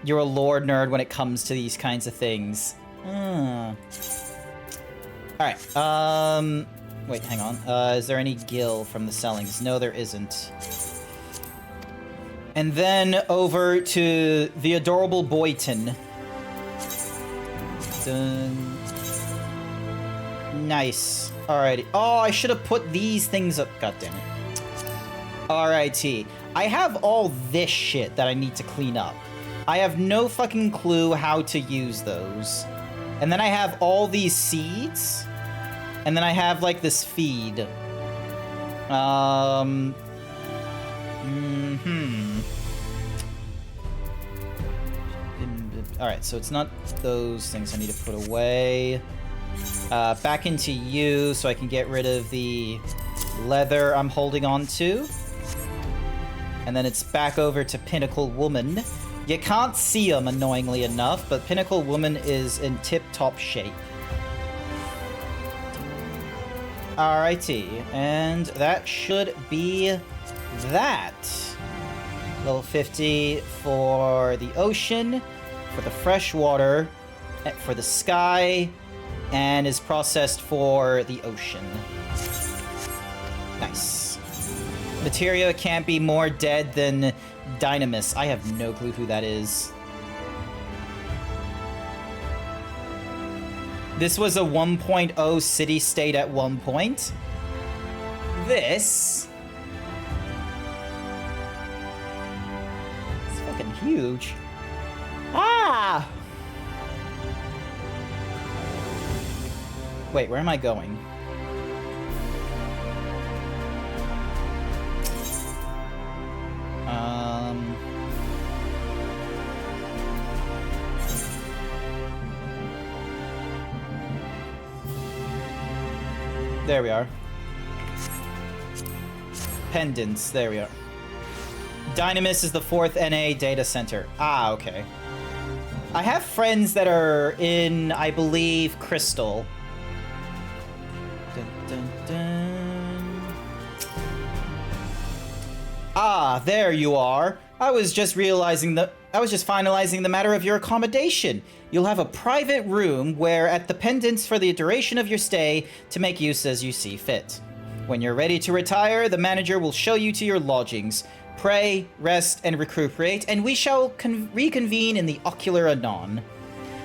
You're a lore nerd when it comes to these kinds of things. Alright, wait, hang on. Is there any gil from the sellings? No, there isn't. And then over to the adorable Boyton. Dun. Nice. Alrighty. Oh, I should have put these things up. God damn it. Alrighty. I have all this shit that I need to clean up. I have no fucking clue how to use those. And then I have all these seeds. And then I have, like, this feed. Alright, so it's not those things I need to put away. Back into you, so I can get rid of the leather I'm holding on to. And then it's back over to Pinnacle Woman. You can't see them, annoyingly enough, but Pinnacle Woman is in tip-top shape. Alrighty, and that should be that. Level 50 for the ocean, for the fresh water, for the sky, and is processed for the ocean. Nice. Materia can't be more dead than Dynamis. I have no clue who that is. This was a 1.0 city-state at one point. This... It's fucking huge. Ah! Wait, where am I going? There we are. Pendants, there we are. Dynamis is the 4th NA data center. Ah, okay. I have friends that are in, I believe, Crystal. Dun, dun, dun. Ah, there you are. I was just finalizing the matter of your accommodation. You'll have a private room where at the pendants for the duration of your stay to make use as you see fit. When you're ready to retire, the manager will show you to your lodgings. Pray, rest, and recuperate, and we shall reconvene in the ocular anon.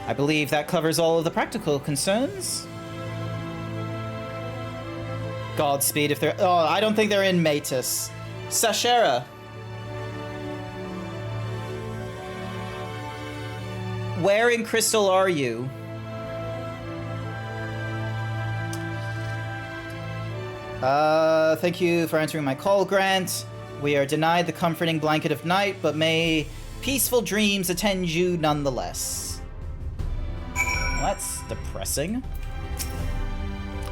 I believe that covers all of the practical concerns. Godspeed if they're... Oh, I don't think they're in Matus. Sashera. Where in Crystal are you? Thank you for answering my call, Grant. We are denied the comforting blanket of night, but may peaceful dreams attend you nonetheless. Well, that's depressing.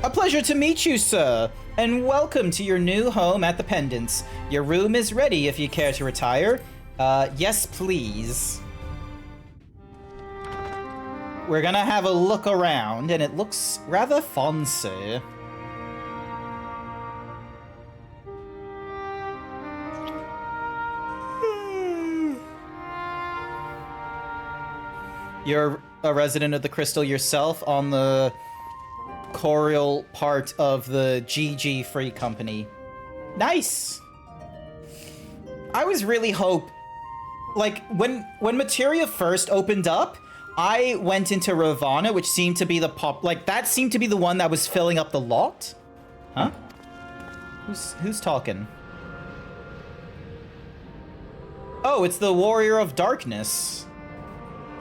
A pleasure to meet you, sir, and welcome to your new home at the Pendants. Your room is ready if you care to retire. Yes, please. we're gonna have a look around, and it looks rather fancy. You're a resident of the Crystal yourself on the Corial part of the GG Free Company. Nice! I was really like, when Materia first opened up, I went into Ravana, which seemed to be the that seemed to be the one that was filling up the lot. Huh? Who's talking? Oh, it's the Warrior of Darkness.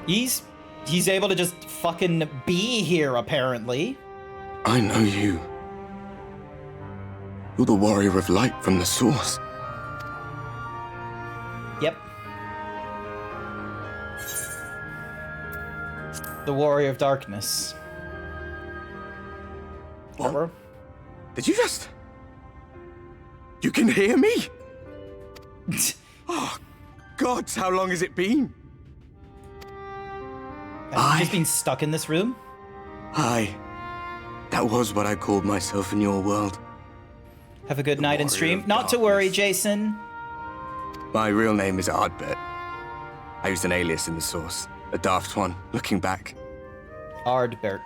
He's able to just fucking be here, apparently. I know you. You're the Warrior of Light from the Source. Yep. The Warrior of Darkness. What? Did you just... You can hear me? Oh, gods, how long has it been? Have you just been stuck in this room? That was what I called myself in your world. Have a good night and stream. Warrior of Not to worry, Darkness. Jason. My real name is Ardbert. I used an alias in the Source. A daft one, looking back. Ardbert.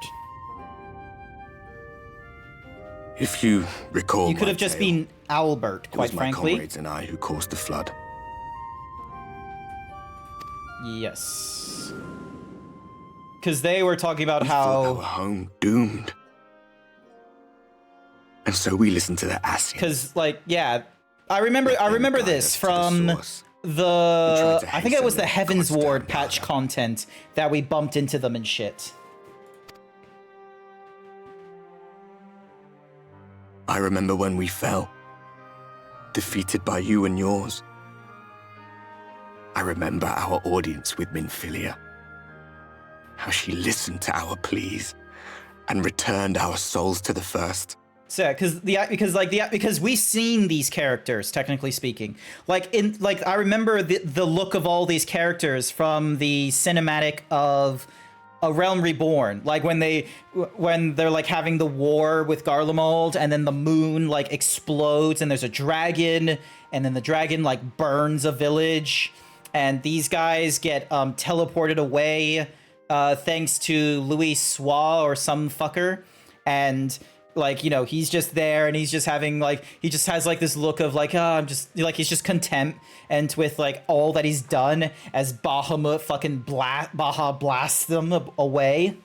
If you recall, You could have just been Albert, it quite was my frankly. comrades and I who caused the flood. Yes. Because they were talking about We thought our how... home doomed. And so we listened to the Ascians. Because, like, yeah, I remember guide this us to the from Source. the... to I think it was hasten the the Heavens gods Ward down patch Gaia. content that we bumped into them and shit. I remember when we fell, defeated by you and yours. I remember our audience with Minfilia, how she listened to our pleas and returned our souls to the First. So yeah, because we've seen these characters, technically speaking. I remember the look of all these characters from the cinematic of A Realm Reborn. Like when they're like having the war with Garlemald, and then the moon like explodes, and there's a dragon, and then the dragon like burns a village, and these guys get teleported away thanks to Louis Sois or some fucker, and like, you know, he's just there, and he's just having like, he just has like this look of like, I'm just like, he's just content and with like all that he's done as Bahamut fucking Baha blasts them away,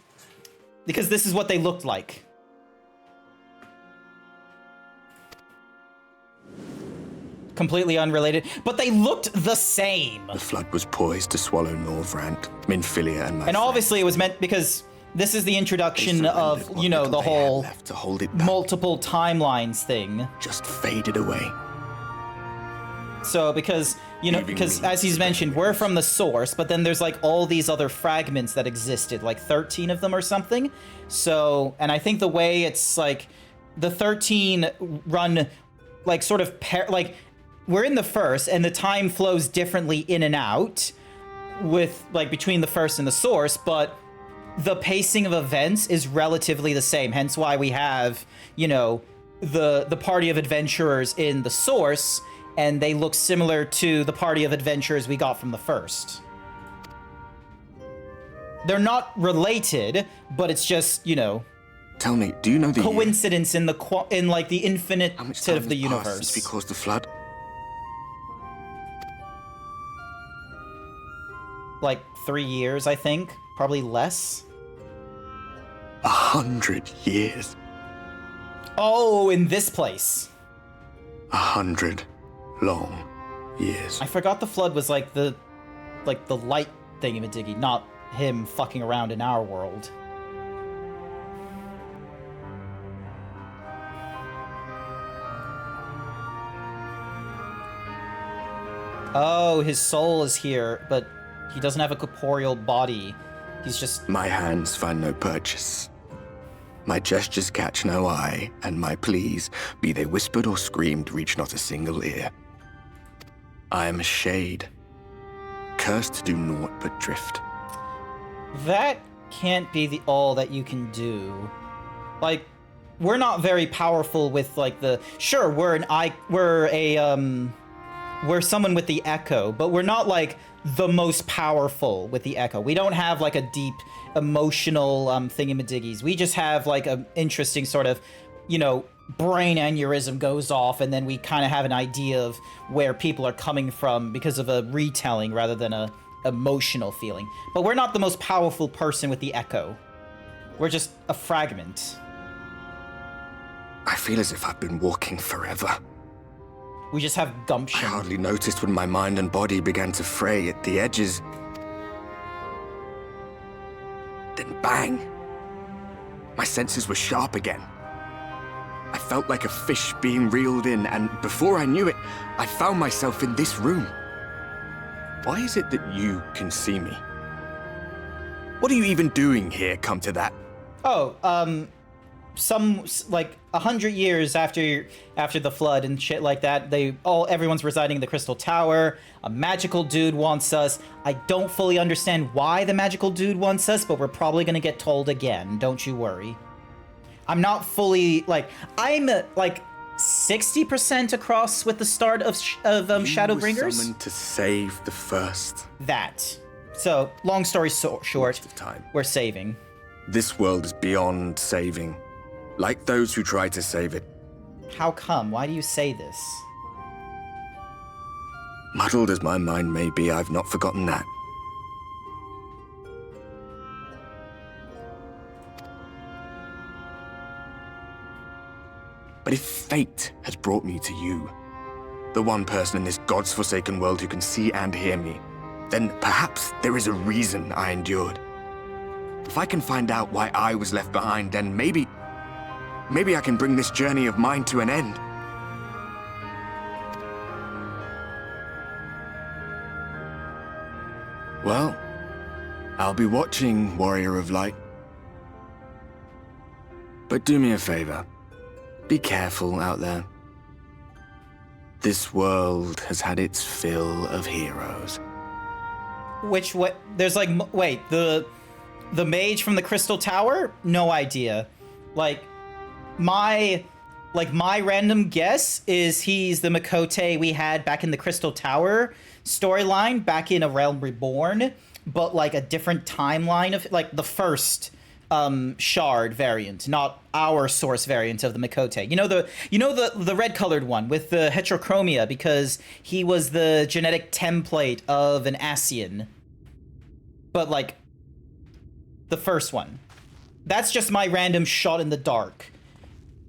because this is what they looked like. Completely unrelated, but they looked the same. The flood was poised to swallow Norvrant, Minfilia, and my And obviously it was meant because this is the introduction of, you know, the whole left to hold it back, multiple timelines thing. just faded away. So because, you know, Leaving because me as he's mentioned, we're from the source, but then there's like all these other fragments that existed, like 13 of them or something. So, and I think the way it's like the 13 run like sort of like we're in the first, and the time flows differently in and out with like between the first and the source, but the pacing of events is relatively the same. Hence why we have, you know, the party of adventurers in the source, and they look similar to the party of adventurers we got from the first. They're not related, but it's just, you know, Tell me, do you know the year? coincidence in in like the infinite How much set time of the has passed universe. since we caused the flood? Like 3 years, I think, probably less. 100 years. Oh, in this place. 100 long years. I forgot the flood was like the light thingy-majiggy, not him fucking around in our world. Oh, his soul is here, but he doesn't have a corporeal body. He's just... My hands find no purchase. My gestures catch no eye, and my pleas, be they whispered or screamed, reach not a single ear. I am a shade, cursed to do naught but drift. That can't be the all that you can do. Like, we're not very powerful with like the sure we're someone with the echo, but we're not like the most powerful with the echo. We don't have like a deep emotional thingamadiggies. We just have like an interesting sort of, you know, brain aneurysm goes off, and then we kind of have an idea of where people are coming from because of a retelling rather than a emotional feeling. But we're not the most powerful person with the echo. We're just a fragment. I feel as if I've been walking forever. We just have I gumption. hardly noticed when my mind and body began to fray at the edges. Then bang! My senses were sharp again. I felt like a fish being reeled in, and before I knew it, I found myself in this room. Why is it that you can see me? What are you even doing here, come to that? Oh, like 100 years after the flood and shit like that, everyone's residing in the Crystal Tower. A magical dude wants us. I don't fully understand why the magical dude wants us, but we're probably gonna get told again. Don't you worry. I'm not fully like I'm like 60% across with the start of Shadowbringers. You were summoned to save the first. That. So long story short, Waste of time. we're saving. This world is beyond saving. Like those who try to save it. How come? Why do you say this? Muddled as my mind may be, I've not forgotten that. But if fate has brought me to you, the one person in this God's forsaken world who can see and hear me, then perhaps there is a reason I endured. If I can find out why I was left behind, then maybe I can bring this journey of mine to an end. Well, I'll be watching, Warrior of Light. But do me a favor. Be careful out there. This world has had its fill of heroes. Which what? There's like wait, the mage from the Crystal Tower? No idea. Like my random guess is he's the Makote we had back in the Crystal Tower storyline back in A Realm Reborn, but like a different timeline of like the first shard variant, not our source variant of the Makote. You know the red colored one with the heterochromia because he was the genetic template of an Asian. But like the first one. That's just my random shot in the dark.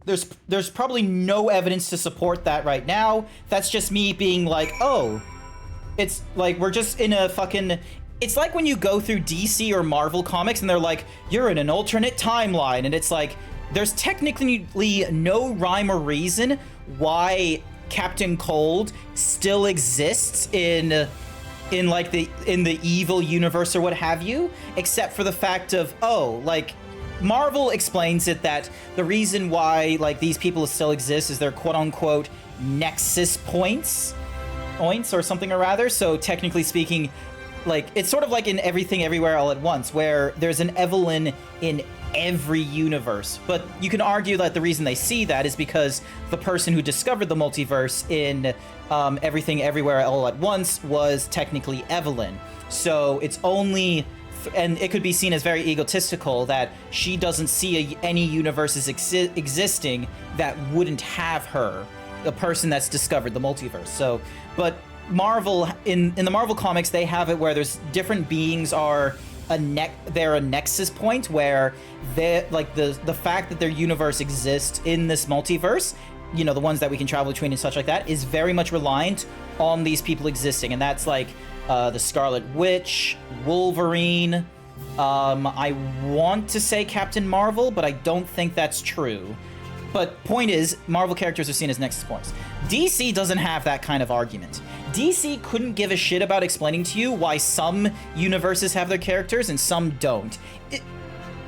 There's probably no evidence to support that right now. That's just me being like, oh, it's like we're just in a fucking... It's like when you go through DC or Marvel comics and they're like, you're in an alternate timeline. And it's like, there's technically no rhyme or reason why Captain Cold still exists in the evil universe or what have you, except for the fact of, oh, like, Marvel explains it that the reason why, like, these people still exist is they're quote-unquote nexus points or something or rather. So technically speaking, like, it's sort of like in Everything Everywhere All at Once, where there's an Evelyn in every universe. But you can argue that the reason they see that is because the person who discovered the multiverse in Everything Everywhere All at Once was technically Evelyn. So it's only... and it could be seen as very egotistical that she doesn't see any universes existing that wouldn't have her, the person that's discovered the multiverse. So, but Marvel, in the Marvel comics, they have it where there's different beings are they're a nexus point where they like the fact that their universe exists in this multiverse, you know, the ones that we can travel between and such like that, is very much reliant on these people existing. And that's like the Scarlet Witch, Wolverine, I want to say Captain Marvel, but I don't think that's true. But point is, Marvel characters are seen as nexus points. DC doesn't have that kind of argument. DC couldn't give a shit about explaining to you why some universes have their characters and some don't.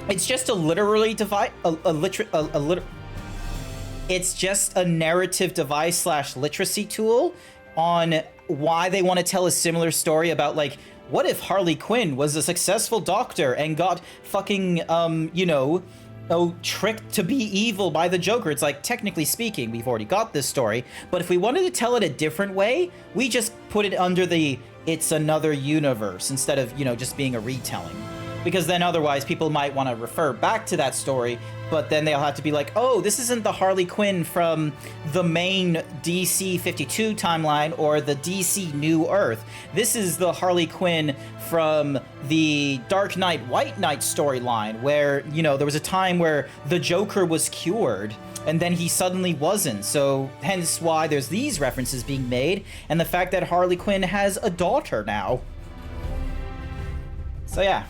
It's just a literally it's just a narrative device / literacy tool on why they want to tell a similar story about like what if Harley Quinn was a successful doctor and got fucking, tricked to be evil by the Joker? It's like, technically speaking, we've already got this story, but if we wanted to tell it a different way, we just put it under the it's another universe instead of, just being a retelling. Because then otherwise people might want to refer back to that story, but then they'll have to be like, oh, this isn't the Harley Quinn from the main DC 52 timeline or the DC New Earth. This is the Harley Quinn from the Dark Knight White Knight storyline where, there was a time where the Joker was cured and then he suddenly wasn't. So hence why there's these references being made and the fact that Harley Quinn has a daughter now. So yeah.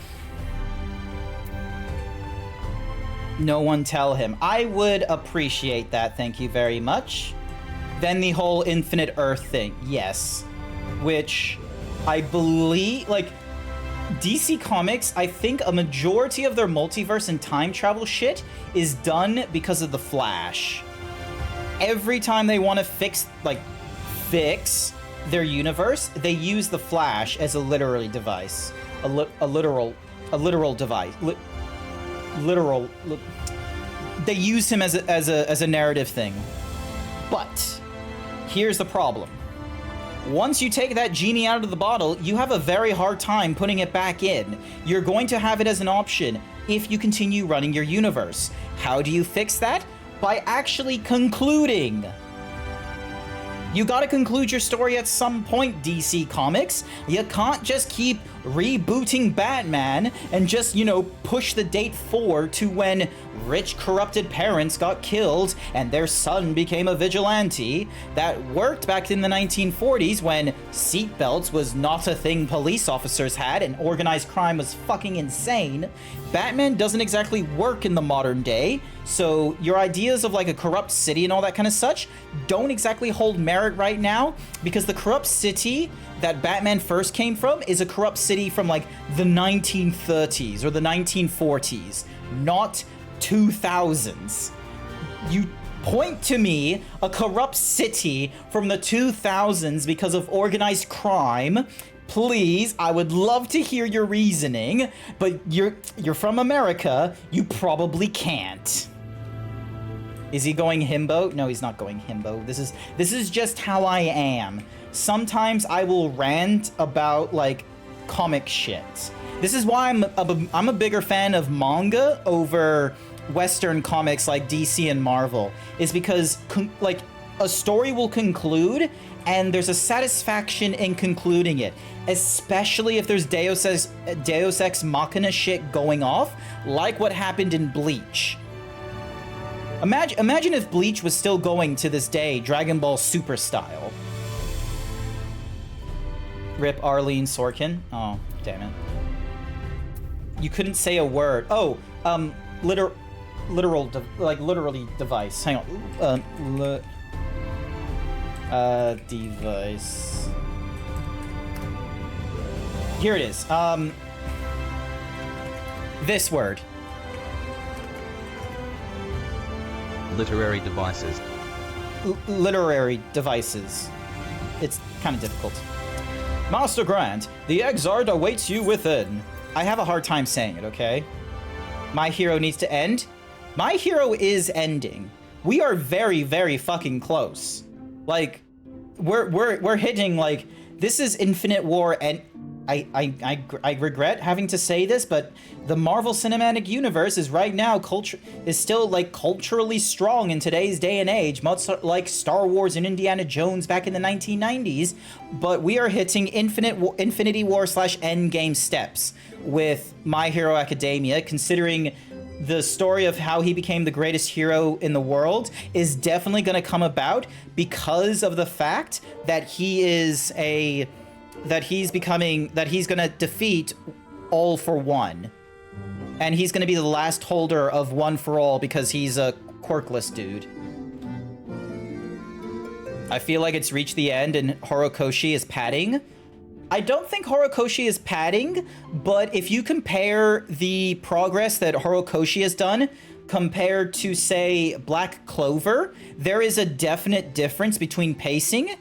No one tell him. I would appreciate that, thank you very much. Then the whole Infinite Earth thing, yes. Which I believe, DC Comics, I think a majority of their multiverse and time travel shit is done because of the Flash. Every time they want to fix their universe, they use the Flash as a literary device. A literal device. They use him as a narrative thing. But here's the problem. Once you take that genie out of the bottle, you have a very hard time putting it back in. You're going to have it as an option if you continue running your universe. How do you fix that? By actually concluding. You gotta conclude your story at some point, DC Comics. You can't just keep rebooting Batman and just, push the date forward to when rich, corrupted parents got killed and their son became a vigilante. That worked back in the 1940s when seatbelts was not a thing police officers had and organized crime was fucking insane. Batman doesn't exactly work in the modern day, so your ideas of a corrupt city and all that kind of such don't exactly hold merit right now, because the corrupt city that Batman first came from is a corrupt city from the 1930s or the 1940s, not 2000s. You point to me a corrupt city from the 2000s because of organized crime. Please, I would love to hear your reasoning, but you're from America, you probably can't. Is he going himbo? No, he's not going himbo. This is just how I am. Sometimes I will rant about comic shit. This is why I'm a bigger fan of manga over Western comics like DC and Marvel, is because a story will conclude and there's a satisfaction in concluding it, especially if there's Deus Ex Machina shit going off, like what happened in Bleach. Imagine if Bleach was still going to this day, Dragon Ball Super style. Rip Arlene Sorkin. Oh, damn it. You couldn't say a word. Oh, literally device. Hang on. Device. Here it is. This word. Literary devices. Literary devices. It's kind of difficult. Master Grant, the Exard awaits you within. I have a hard time saying it, okay? My hero needs to end. My hero is ending. We are very, very fucking close. We're hitting this is Infinite War, and I regret having to say this, but the Marvel Cinematic Universe is right now still culturally strong in today's day and age, much like Star Wars and Indiana Jones back in the 1990s. But we are hitting Infinity War / Endgame steps with My Hero Academia, considering the story of how he became the greatest hero in the world is definitely going to come about because of the fact that he's going to defeat All for One. And he's going to be the last holder of One for All because he's a quirkless dude. I feel like it's reached the end and Horikoshi is padding. I don't think Horikoshi is padding, but if you compare the progress that Horikoshi has done compared to, say, Black Clover, there is a definite difference between pacing,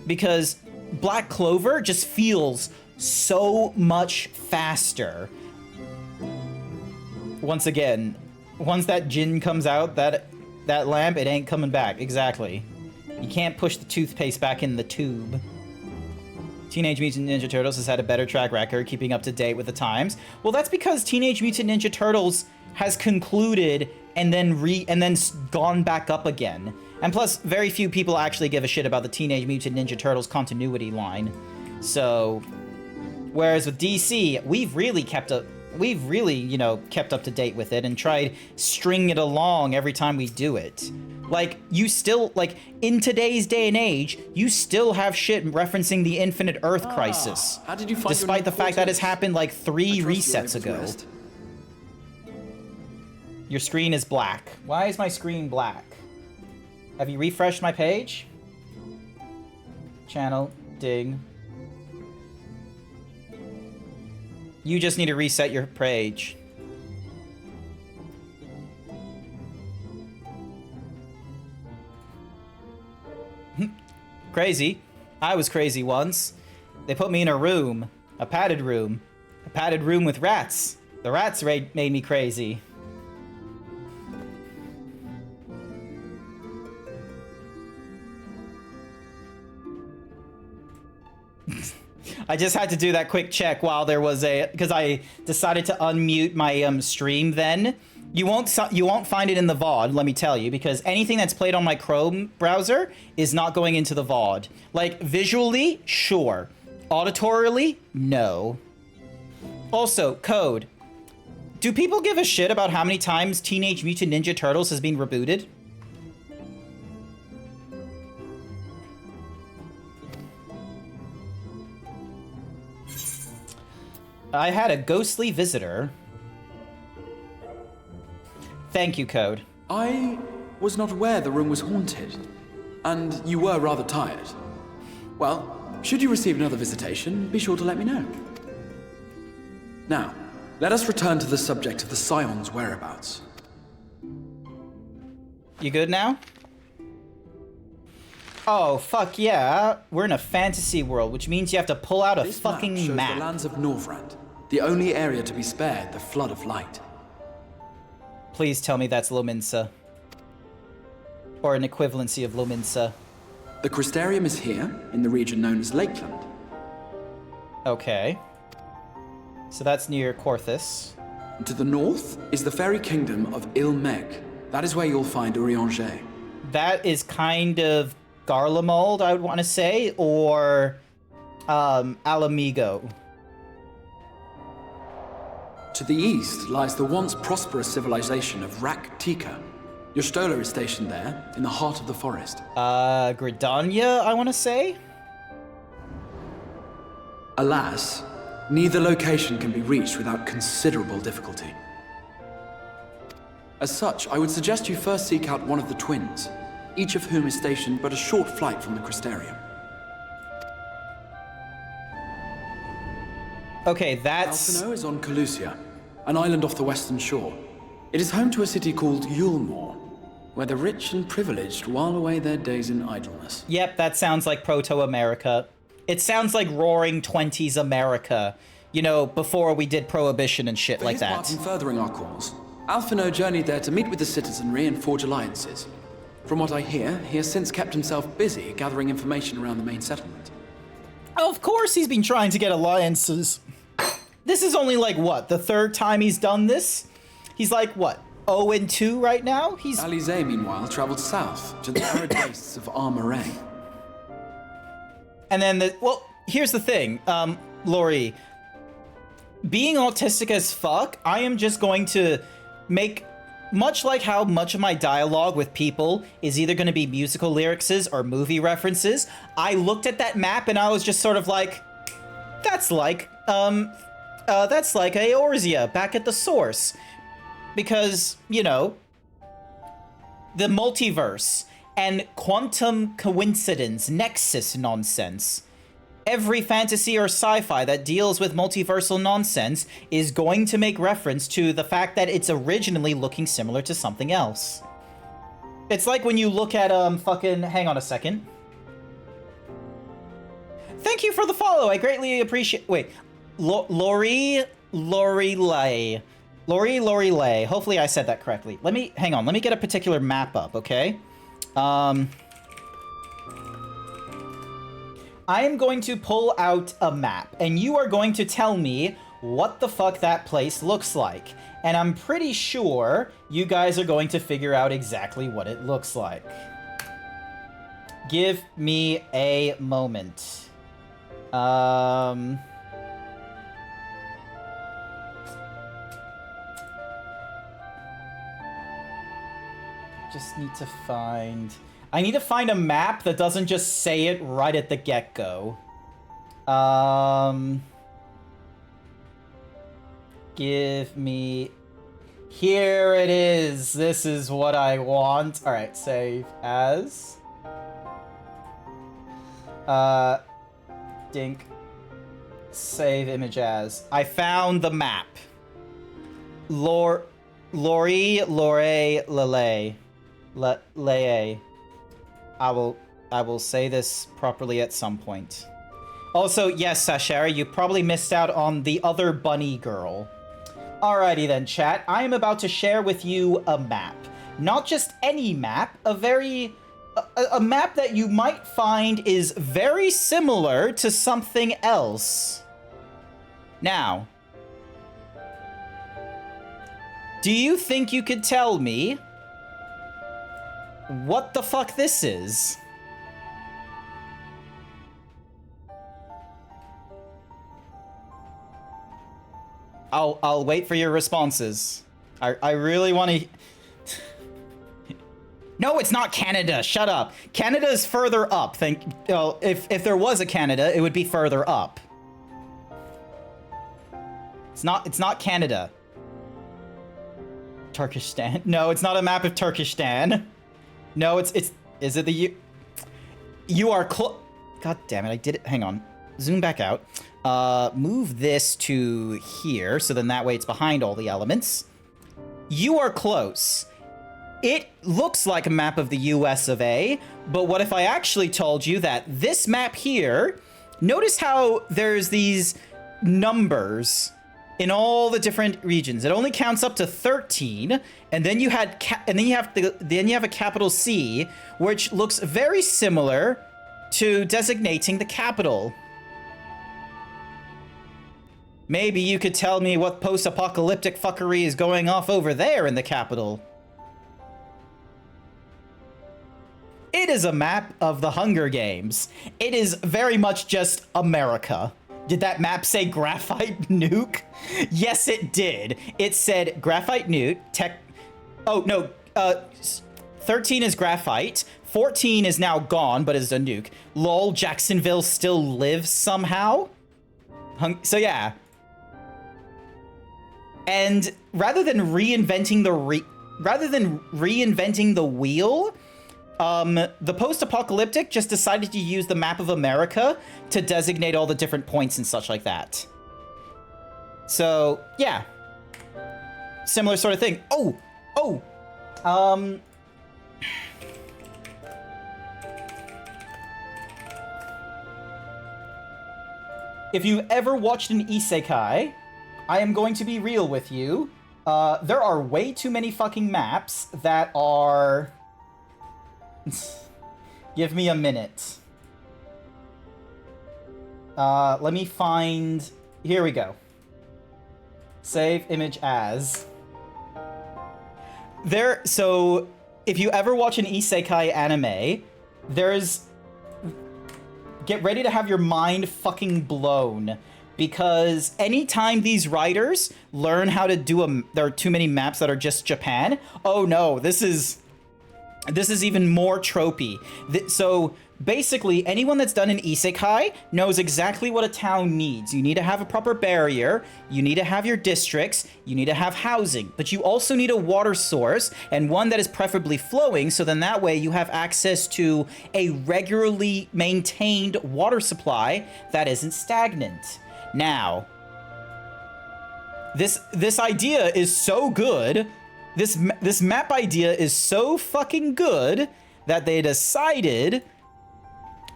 because Black Clover just feels so much faster. Once again, once that gin comes out, that lamp, it ain't coming back. Exactly. You can't push the toothpaste back in the tube. Teenage Mutant Ninja Turtles has had a better track record keeping up to date with the times. Well, that's because Teenage Mutant Ninja Turtles has concluded and then gone back up again. And plus, very few people actually give a shit about the Teenage Mutant Ninja Turtles continuity line. So, whereas with DC, we've really, kept up to date with it and tried string it along every time we do it. Like, you still, like, in today's day and age, you still have shit referencing the Infinite Earth Crisis. How did you find despite the fact that it's happened like 3 resets ago. Rest. Your screen is black. Why is my screen black? Have you refreshed my page? Channel, ding. You just need to reset your page. Crazy. I was crazy once. They put me in a room. A padded room. A padded room with rats. The rats made me crazy. I just had to do that quick check while there was because I decided to unmute my stream then. You won't find it in the VOD, let me tell you, because anything that's played on my Chrome browser is not going into the VOD. Like, visually, sure. Auditorily, no. Also, code. Do people give a shit about how many times Teenage Mutant Ninja Turtles has been rebooted? I had a ghostly visitor. Thank you, Code. I was not aware the room was haunted, and you were rather tired. Well, should you receive another visitation, be sure to let me know. Now, let us return to the subject of the Scion's whereabouts. You good now? Oh, fuck yeah. We're in a fantasy world, which means you have to pull out a This fucking map shows map. the lands of Norvrand, the only area to be spared the flood of light. Please tell me that's Lominsa. Or an equivalency of Lominsa. The Crystarium is here, in the region known as Lakeland. Okay. So that's near Korthus. To the north is the fairy kingdom of Ilmeg. That is where you'll find Urianger. That is kind of Garlemald, I would want to say, or Alamigo. To the east lies the once prosperous civilization of Rak-Tika. Your Stola is stationed there, in the heart of the forest. Gridania, I want to say? Alas, neither location can be reached without considerable difficulty. As such, I would suggest you first seek out one of the twins, each of whom is stationed but a short flight from the Crystarium. Okay, that's... Alphino is on Calusia, an island off the western shore. It is home to a city called Yulmore, where the rich and privileged while away their days in idleness. Yep, that sounds like Proto-America. It sounds like Roaring Twenties America. You know, before we did Prohibition and shit For like his that. part in furthering our cause, Alphino journeyed there to meet with the citizenry and forge alliances. From what I hear, he has since kept himself busy gathering information around the main settlement. Of course he's been trying to get alliances. This is only like, what, the 3rd time he's done this? He's like, what, 0-2 right now? He's... Alize, meanwhile, traveled south to the arid wastes of Armoray. And then, well, here's the thing, Lori. Being autistic as fuck, I am just going to make... Much like how much of my dialogue with people is either going to be musical lyrics or movie references, I looked at that map and I was just sort of like, that's like Eorzea back at the source. Because, you know, the multiverse and quantum coincidence, nexus nonsense. Every fantasy or sci-fi that deals with multiversal nonsense is going to make reference to the fact that it's originally looking similar to something else. It's like when you look at, hang on a second. thank you for the follow. I greatly appreciate. Wait, Lori Lay. Hopefully I said that correctly. Hang on. Let me get a particular map up, okay? I am going to pull out a map, and you are going to tell me what the fuck that place looks like. And I'm pretty sure you guys are going to figure out exactly what it looks like. Give me a moment. Just need to find... I need to find a map that doesn't just say it right at the get-go. Give me... Here it is. This is what I want. Alright, save as. Dink. Save image as. I found the map. Lore, Lele. I will say this properly at some point. Also, yes, Sashara, you probably missed out on the other bunny girl. Alrighty then, chat. I am about to share with you a map. Not just any map, a map that you might find is very similar to something else. Now, do you think you could tell me what the fuck this is? I'll wait for your responses. I really want to... No, it's not Canada. Shut up. Canada is further up. If there was a Canada, it would be further up. It's not Canada. Turkestan. No, it's not a map of Turkestan. No, is it the You are God damn it, I did it. Hang on. Zoom back out. Move this to here, so then that way it's behind all the elements. You are close. It looks like a map of the US of A, but what if I actually told you that this map here, notice how there's these numbers in all the different regions. It only counts up to 13, and then you have a capital C, which looks very similar to designating the capital. Maybe you could tell me what post-apocalyptic fuckery is going off over there in the capital. It is a map of the Hunger Games. It is very much just America. Did that map say graphite nuke? Yes, it did. It said graphite nuke, Oh, no. 13 is graphite. 14 is now gone, but is a nuke. Lol, Jacksonville still lives somehow? So yeah. And rather than reinventing the wheel, the post-apocalyptic just decided to use the map of America to designate all the different points and such like that. So, yeah. Similar sort of thing. If you ever watched an isekai, I am going to be real with you. There are way too many fucking maps that are... Give me a minute. Let me find... Here we go. Save image as. So, if you ever watch an isekai anime, there's... Get ready to have your mind fucking blown. Because anytime these writers learn how to do there are too many maps that are just Japan. Oh no, this is even more tropey. So basically, anyone that's done an isekai knows exactly what a town needs. You need to have a proper barrier, you need to have your districts, you need to have housing, but you also need a water source, and one that is preferably flowing, so then that way you have access to a regularly maintained water supply that isn't stagnant. Now, this idea is so good, this map idea is so fucking good that they decided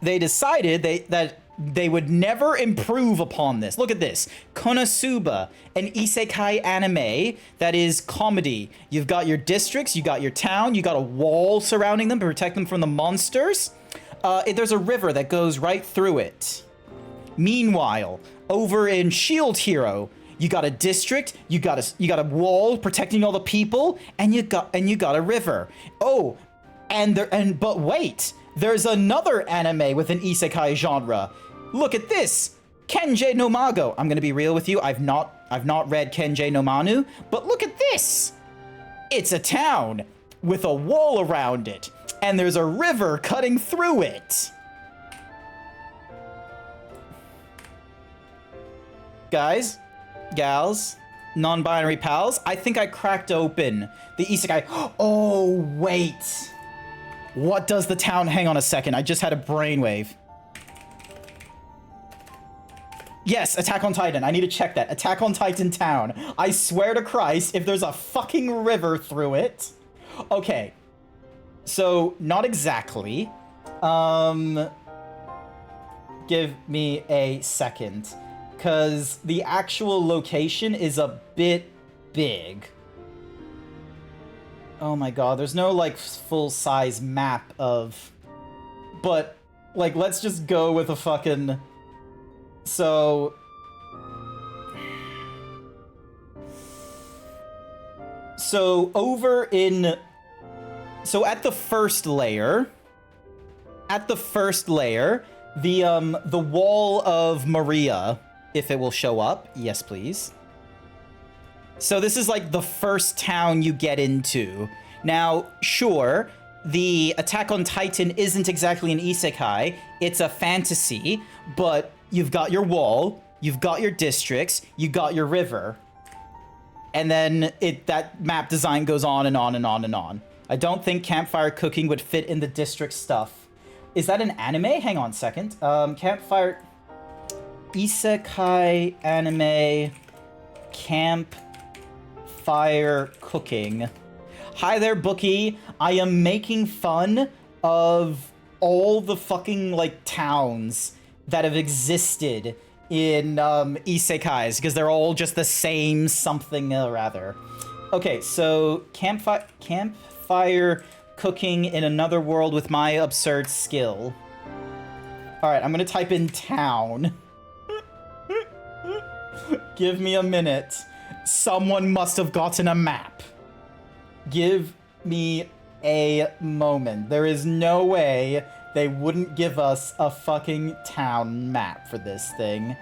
that they would never improve upon this. Look at this. Konosuba, an isekai anime that is comedy. You've got your districts, you got your town, you got a wall surrounding them to protect them from the monsters. There's a river that goes right through it. Meanwhile, over in Shield Hero, you got a district, you got a wall protecting all the people, and you got a river. Oh, but wait, there's another anime with an isekai genre. Look at this, Kenjei no Mago. I'm gonna be real with you. I've not read Kenjei no Manu, but look at this. It's a town with a wall around it, and there's a river cutting through it. Guys, gals, non-binary pals, I think I cracked open the isekai. Oh, wait. What does the town... Hang on a second. I just had a brainwave. Yes, Attack on Titan. I need to check that. Attack on Titan town. I swear to Christ, if there's a fucking river through it... Okay. So, not exactly. Give me a second. Because the actual location is a bit big. Oh my god, there's no, like, full-size map of... But, like, let's just go with a fucking... So... So, over in... So, at the first layer... the Wall of Maria, if it will show up. Yes, please. So this is like the first town you get into. Now, sure, the Attack on Titan isn't exactly an isekai. It's a fantasy, but you've got your wall, you've got your districts, you got your river. And then that map design goes on and on and on and on. I don't think campfire cooking would fit in the district stuff. Is that an anime? Hang on a second. Campfire... Isekai anime... Campfire cooking. Hi there, Bookie. I am making fun of all the fucking, like, towns that have existed in, isekais, because they're all just the same something or other. Okay, so campfire cooking in another world with my absurd skill. Alright, I'm gonna type in town. Give me a minute. Someone must have gotten a map. Give me a moment. There is no way they wouldn't give us a fucking town map for this thing.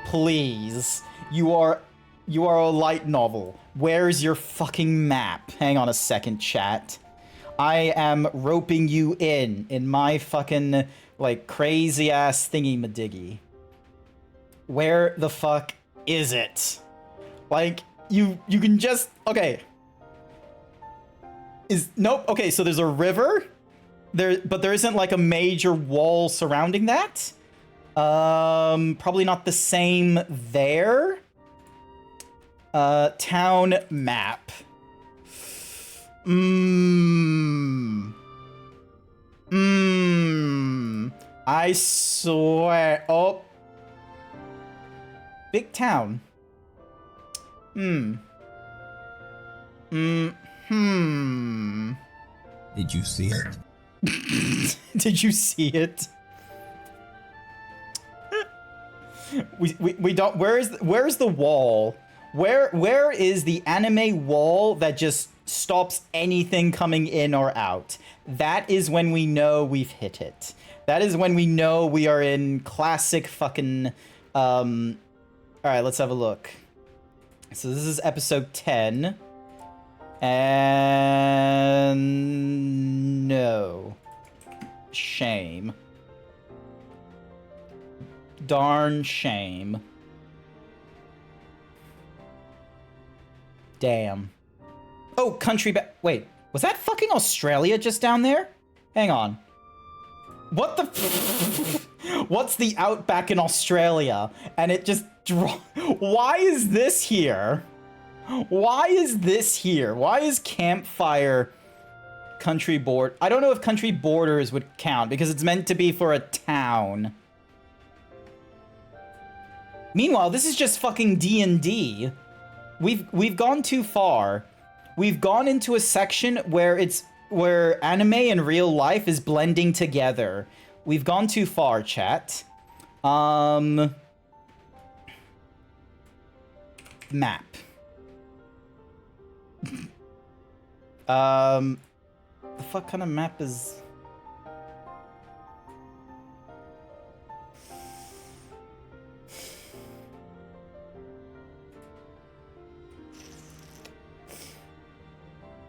Please. You are a light novel. Where's your fucking map? Hang on a second, chat. I am roping you in my fucking, like, crazy-ass thingy-madiggy. Where the fuck is it? Like, you can just... Okay. Nope. Okay, so there's a river. But there isn't, like, a major wall surrounding that. Probably not the same there. Town map. I swear. Oh. Big town. Did you see it? Did you see it? we don't. Where's the wall? Where is the anime wall that just stops anything coming in or out? That is when we know we've hit it. That is when we know we are in classic fucking... Alright, let's have a look. So this is episode 10. And... no. Shame. Darn shame. Damn. Oh, country back. Wait, was that fucking Australia just down there? Hang on. What the? What's the outback in Australia? And it just why is this here? Why is this here? Why is campfire country board? I don't know if country borders would count because it's meant to be for a town. Meanwhile, this is just fucking D&D. We've gone too far. We've gone into a section where anime and real life is blending together. We've gone too far, chat. Map. The fuck kind of map is...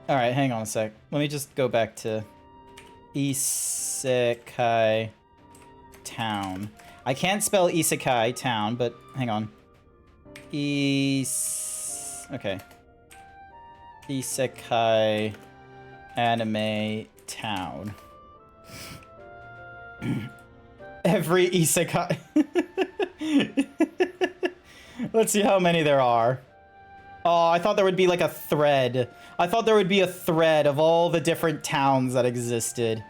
Alright, hang on a sec. Let me just go back to Isekai Town. I can't spell Isekai Town, but hang on. Okay. Isekai Anime Town. Every Isekai... Let's see how many there are. Oh, I thought there would be like a thread. I thought there would be a thread of all the different towns that existed.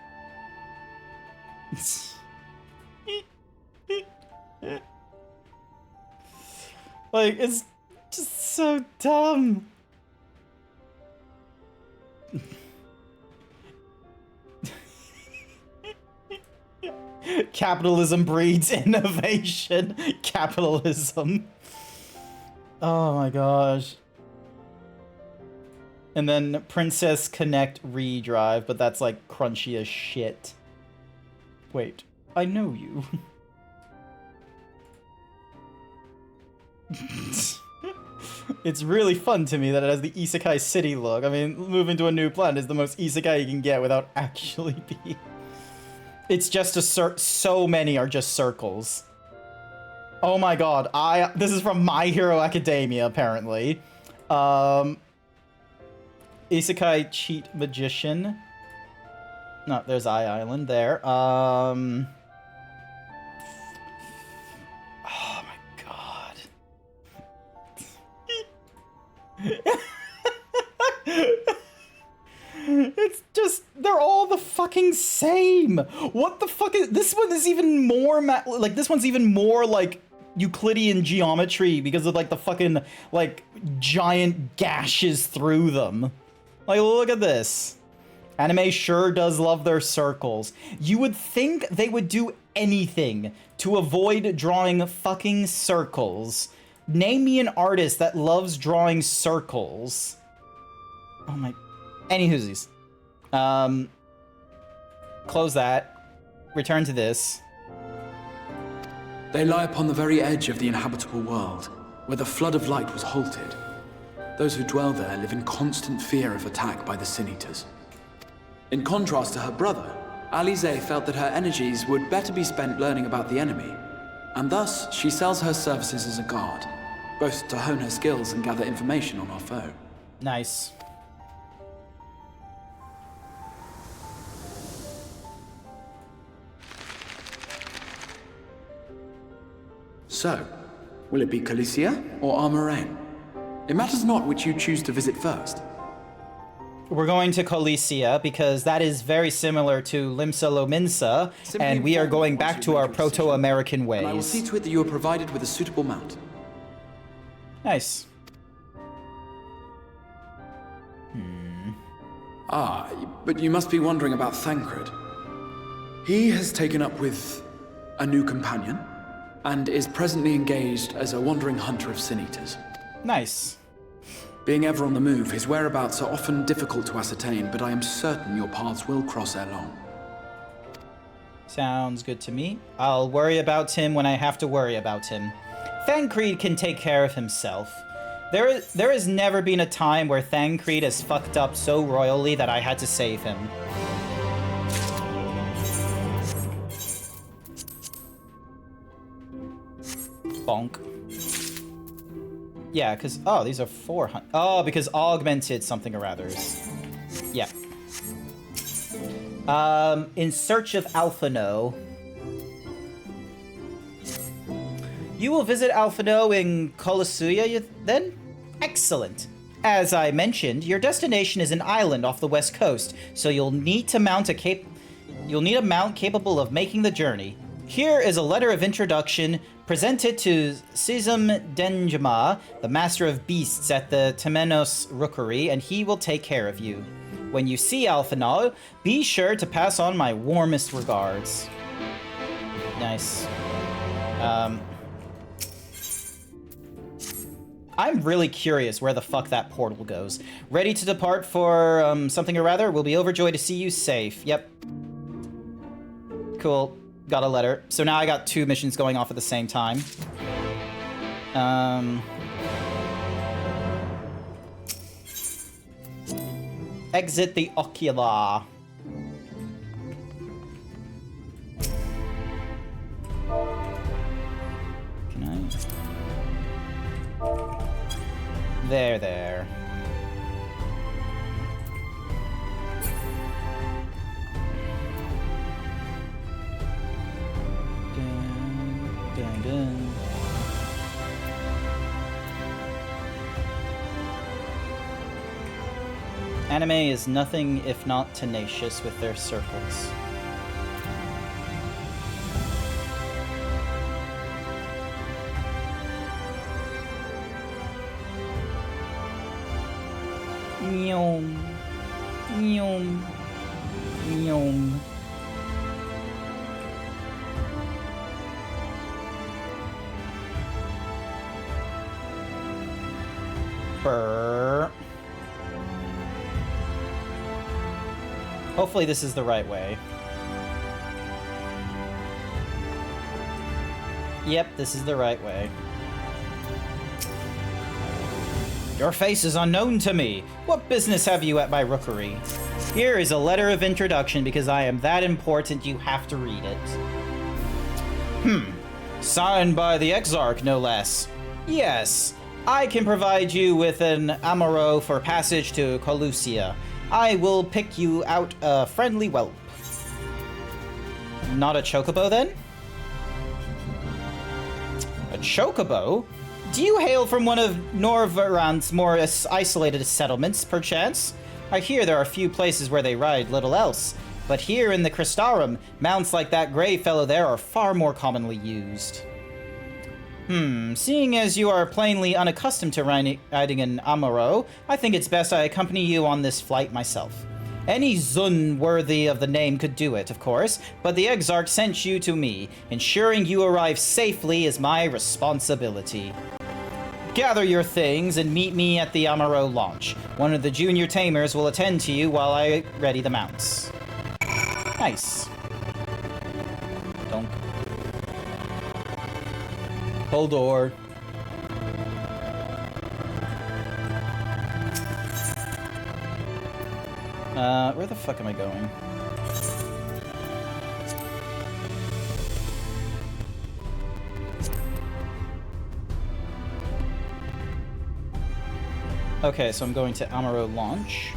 Like, it's just so dumb. Capitalism breeds innovation. Capitalism. Oh my gosh. And then Princess Connect Redrive, but that's like crunchy as shit. Wait, I know you. It's really fun to me that it has the Isekai City look. I mean, moving to a new planet is the most Isekai you can get without actually being... It's just a so many are just circles. Oh my god, this is from My Hero Academia, apparently. Isekai Cheat Magician. No, there's Island there. Oh my god. It's just, they're all the fucking same. What the fuck is, this one is even more, this one's even more like Euclidean geometry because of like the fucking like giant gashes through them. Like, look at this. Anime sure does love their circles. You would think they would do anything to avoid drawing fucking circles. Name me an artist that loves drawing circles. Oh my... Anywhoosies. Close that. Return to this. They lie upon the very edge of the inhabitable world, where the flood of light was halted. Those who dwell there live in constant fear of attack by the Sin Eaters. In contrast to her brother, Alize felt that her energies would better be spent learning about the enemy, and thus she sells her services as a guard, both to hone her skills and gather information on our foe. Nice. So, will it be Calicia or Armoraine? It matters not which you choose to visit first. We're going to Colicia because that is very similar to Limsa Lominsa, and we are going back to our Proto-American ways. And I will see to it that you are provided with a suitable mount. Nice. Ah, but you must be wondering about Thancred. He has taken up with a new companion, and is presently engaged as a wandering hunter of Sin Eaters. Nice. Being ever on the move, his whereabouts are often difficult to ascertain, but I am certain your paths will cross ere long. Sounds good to me. I'll worry about him when I have to worry about him. Thancred can take care of himself. There has never been a time where Thancred has fucked up so royally that I had to save him. Bonk. Yeah, because... Oh, these are 400... Oh, because augmented something or others. Yeah. In search of Alphino. You will visit Alphino in Colicia then? Excellent. As I mentioned, your destination is an island off the west coast, so you'll need to mount a mount capable of making the journey. Here is a letter of introduction presented to Sizum Denjama, the master of beasts at the Temenos Rookery, and he will take care of you. When you see Alphanal, be sure to pass on my warmest regards. Nice. I'm really curious where the fuck that portal goes. Ready to depart for something or other? We'll be overjoyed to see you safe. Yep. Cool. Got a letter. So now I got 2 missions going off at the same time. Exit the Ocula. Can I? There. Dun. Anime is nothing if not tenacious with their circles. Nyom. Nyom. Nyom. Brr. Hopefully this is the right way. Yep, this is the right way. Your face is unknown to me. What business have you at my rookery? Here is a letter of introduction because I am that important you have to read it. Signed by the Exarch, no less. Yes, I can provide you with an amaro for passage to Colusia. I will pick you out a friendly whelp. Not a chocobo, then? A chocobo? Do you hail from one of Norvarant's more isolated settlements, perchance? I hear there are a few places where they ride little else, but here in the Cristarum, mounts like that gray fellow there are far more commonly used. Seeing as you are plainly unaccustomed to riding an Amaro, I think it's best I accompany you on this flight myself. Any Zun worthy of the name could do it, of course, but the Exarch sent you to me. Ensuring you arrive safely is my responsibility. Gather your things and meet me at the Amaro launch. One of the junior tamers will attend to you while I ready the mounts. Nice. Donk. Hold door. Where the fuck am I going? Okay, so I'm going to Amaro launch.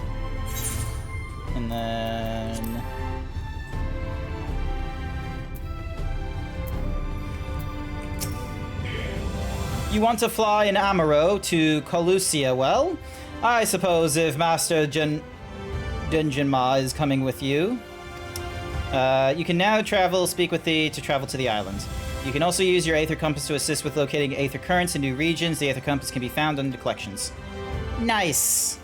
And then... You want to fly an Amaro to Colusia, well? I suppose if Master Dungeonma is coming with you. You can now speak with thee to travel to the island. You can also use your Aether Compass to assist with locating Aether Currents in new regions. The Aether Compass can be found under collections. Nice!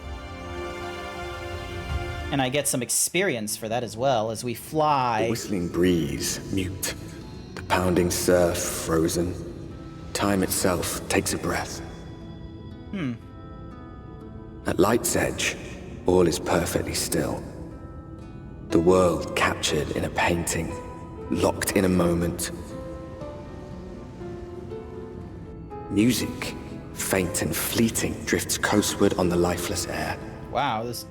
And I get some experience for that as well, as we fly. The whistling breeze, mute. The pounding surf, frozen. Time itself takes a breath. At light's edge, all is perfectly still. The world captured in a painting, locked in a moment. Music, faint and fleeting, drifts coastward on the lifeless air. Wow, this...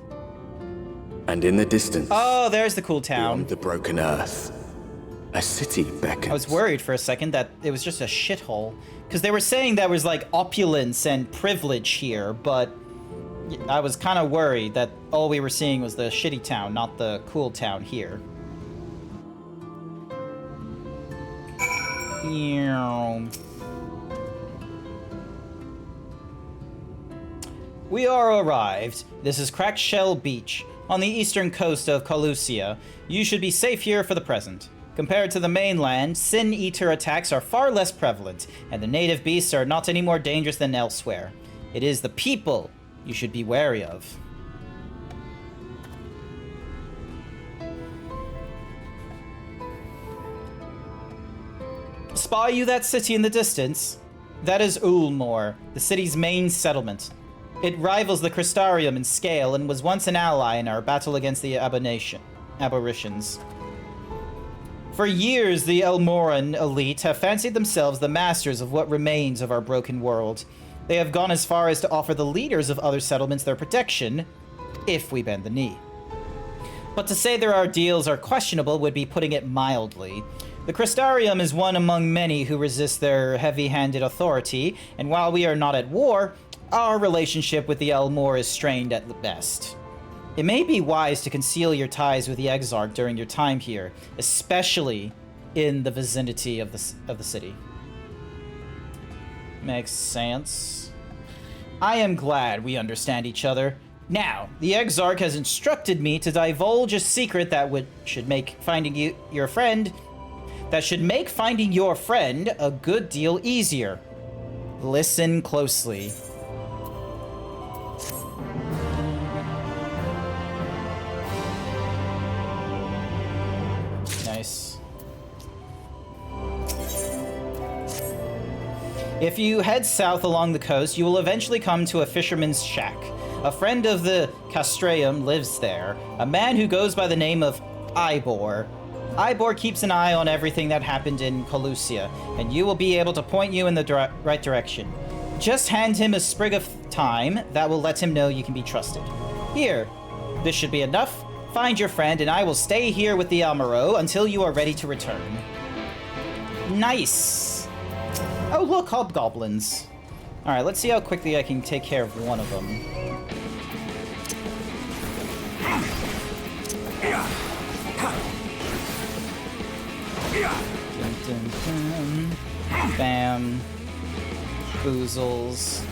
And in the distance... Oh, there's the cool town. Beyond the broken earth, a city beckons. I was worried for a second that it was just a shithole. Because they were saying there was, like, opulence and privilege here, but I was kind of worried that all we were seeing was the shitty town, not the cool town here. We are arrived. This is Crackshell Beach, on the eastern coast of Colusia. You should be safe here for the present. Compared to the mainland, Sin Eater attacks are far less prevalent, and the native beasts are not any more dangerous than elsewhere. It is the people you should be wary of. Spy you that city in the distance? That is Ulmor, the city's main settlement. It rivals the Crystarium in scale and was once an ally in our battle against the Aberrations. For years, the Elmoran elite have fancied themselves the masters of what remains of our broken world. They have gone as far as to offer the leaders of other settlements their protection, if we bend the knee. But to say their ideals are questionable would be putting it mildly. The Crystarium is one among many who resist their heavy-handed authority, and while we are not at war, our relationship with the Elmore is strained at the best. It may be wise to conceal your ties with the Exarch during your time here, especially in the vicinity of the city. Makes sense. I am glad we understand each other. Now, the Exarch has instructed me to divulge a secret that should make finding your friend a good deal easier. Listen closely. Nice. If you head south along the coast, you will eventually come to a fisherman's shack. A friend of the Castraium lives there, a man who goes by the name of Ivor. Ivor keeps an eye on everything that happened in Colusia, and you will be able to point you in the right direction. Just hand him a sprig of thyme that will let him know you can be trusted. Here, this should be enough. Find your friend, and I will stay here with the Amaro until you are ready to return. Nice! Oh, look, hobgoblins. Alright, let's see how quickly I can take care of one of them. Dun, dun, dun. Bam. Boozles.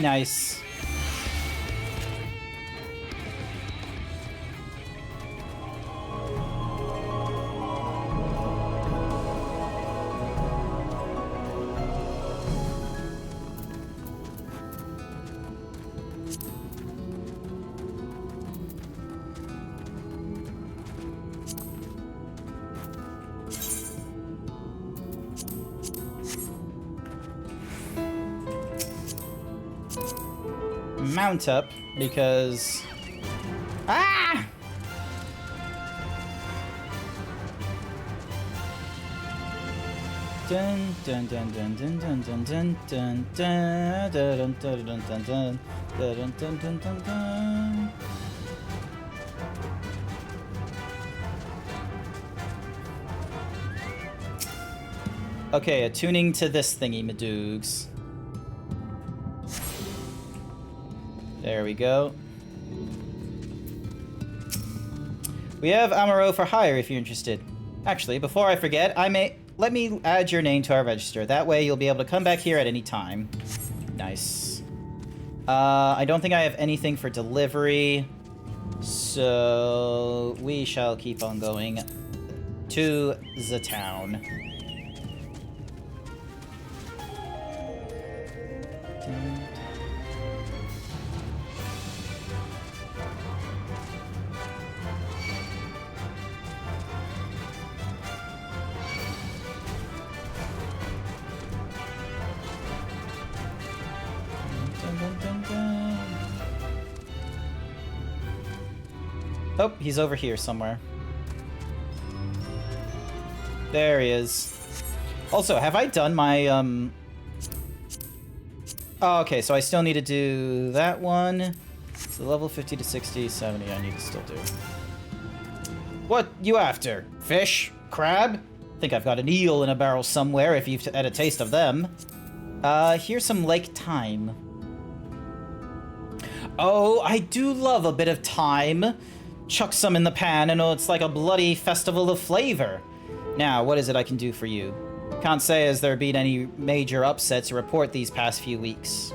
Nice. Mount up because ah! Dun dun dun dun dun dun dun dun dun dun dun dun dun dun dun dun dun dun dun dun. Okay, attuning to this thingy madoogs. There we go. We have Amaro for hire if you're interested. Actually, before I forget, let me add your name to our register. That way you'll be able to come back here at any time. Nice. I don't think I have anything for delivery, so we shall keep on going to the town. Oh, he's over here somewhere. There he is. Also, have I done my, Oh, okay, so I still need to do that one. So level 50 to 60, 70 I need to still do. What you after? Fish? Crab? Think I've got an eel in a barrel somewhere if you've had a taste of them. Here's some lake thyme. Oh, I do love a bit of thyme. Chuck some in the pan and it's like a bloody festival of flavor. Now, what is it I can do for you? Can't say as there been any major upsets to report these past few weeks.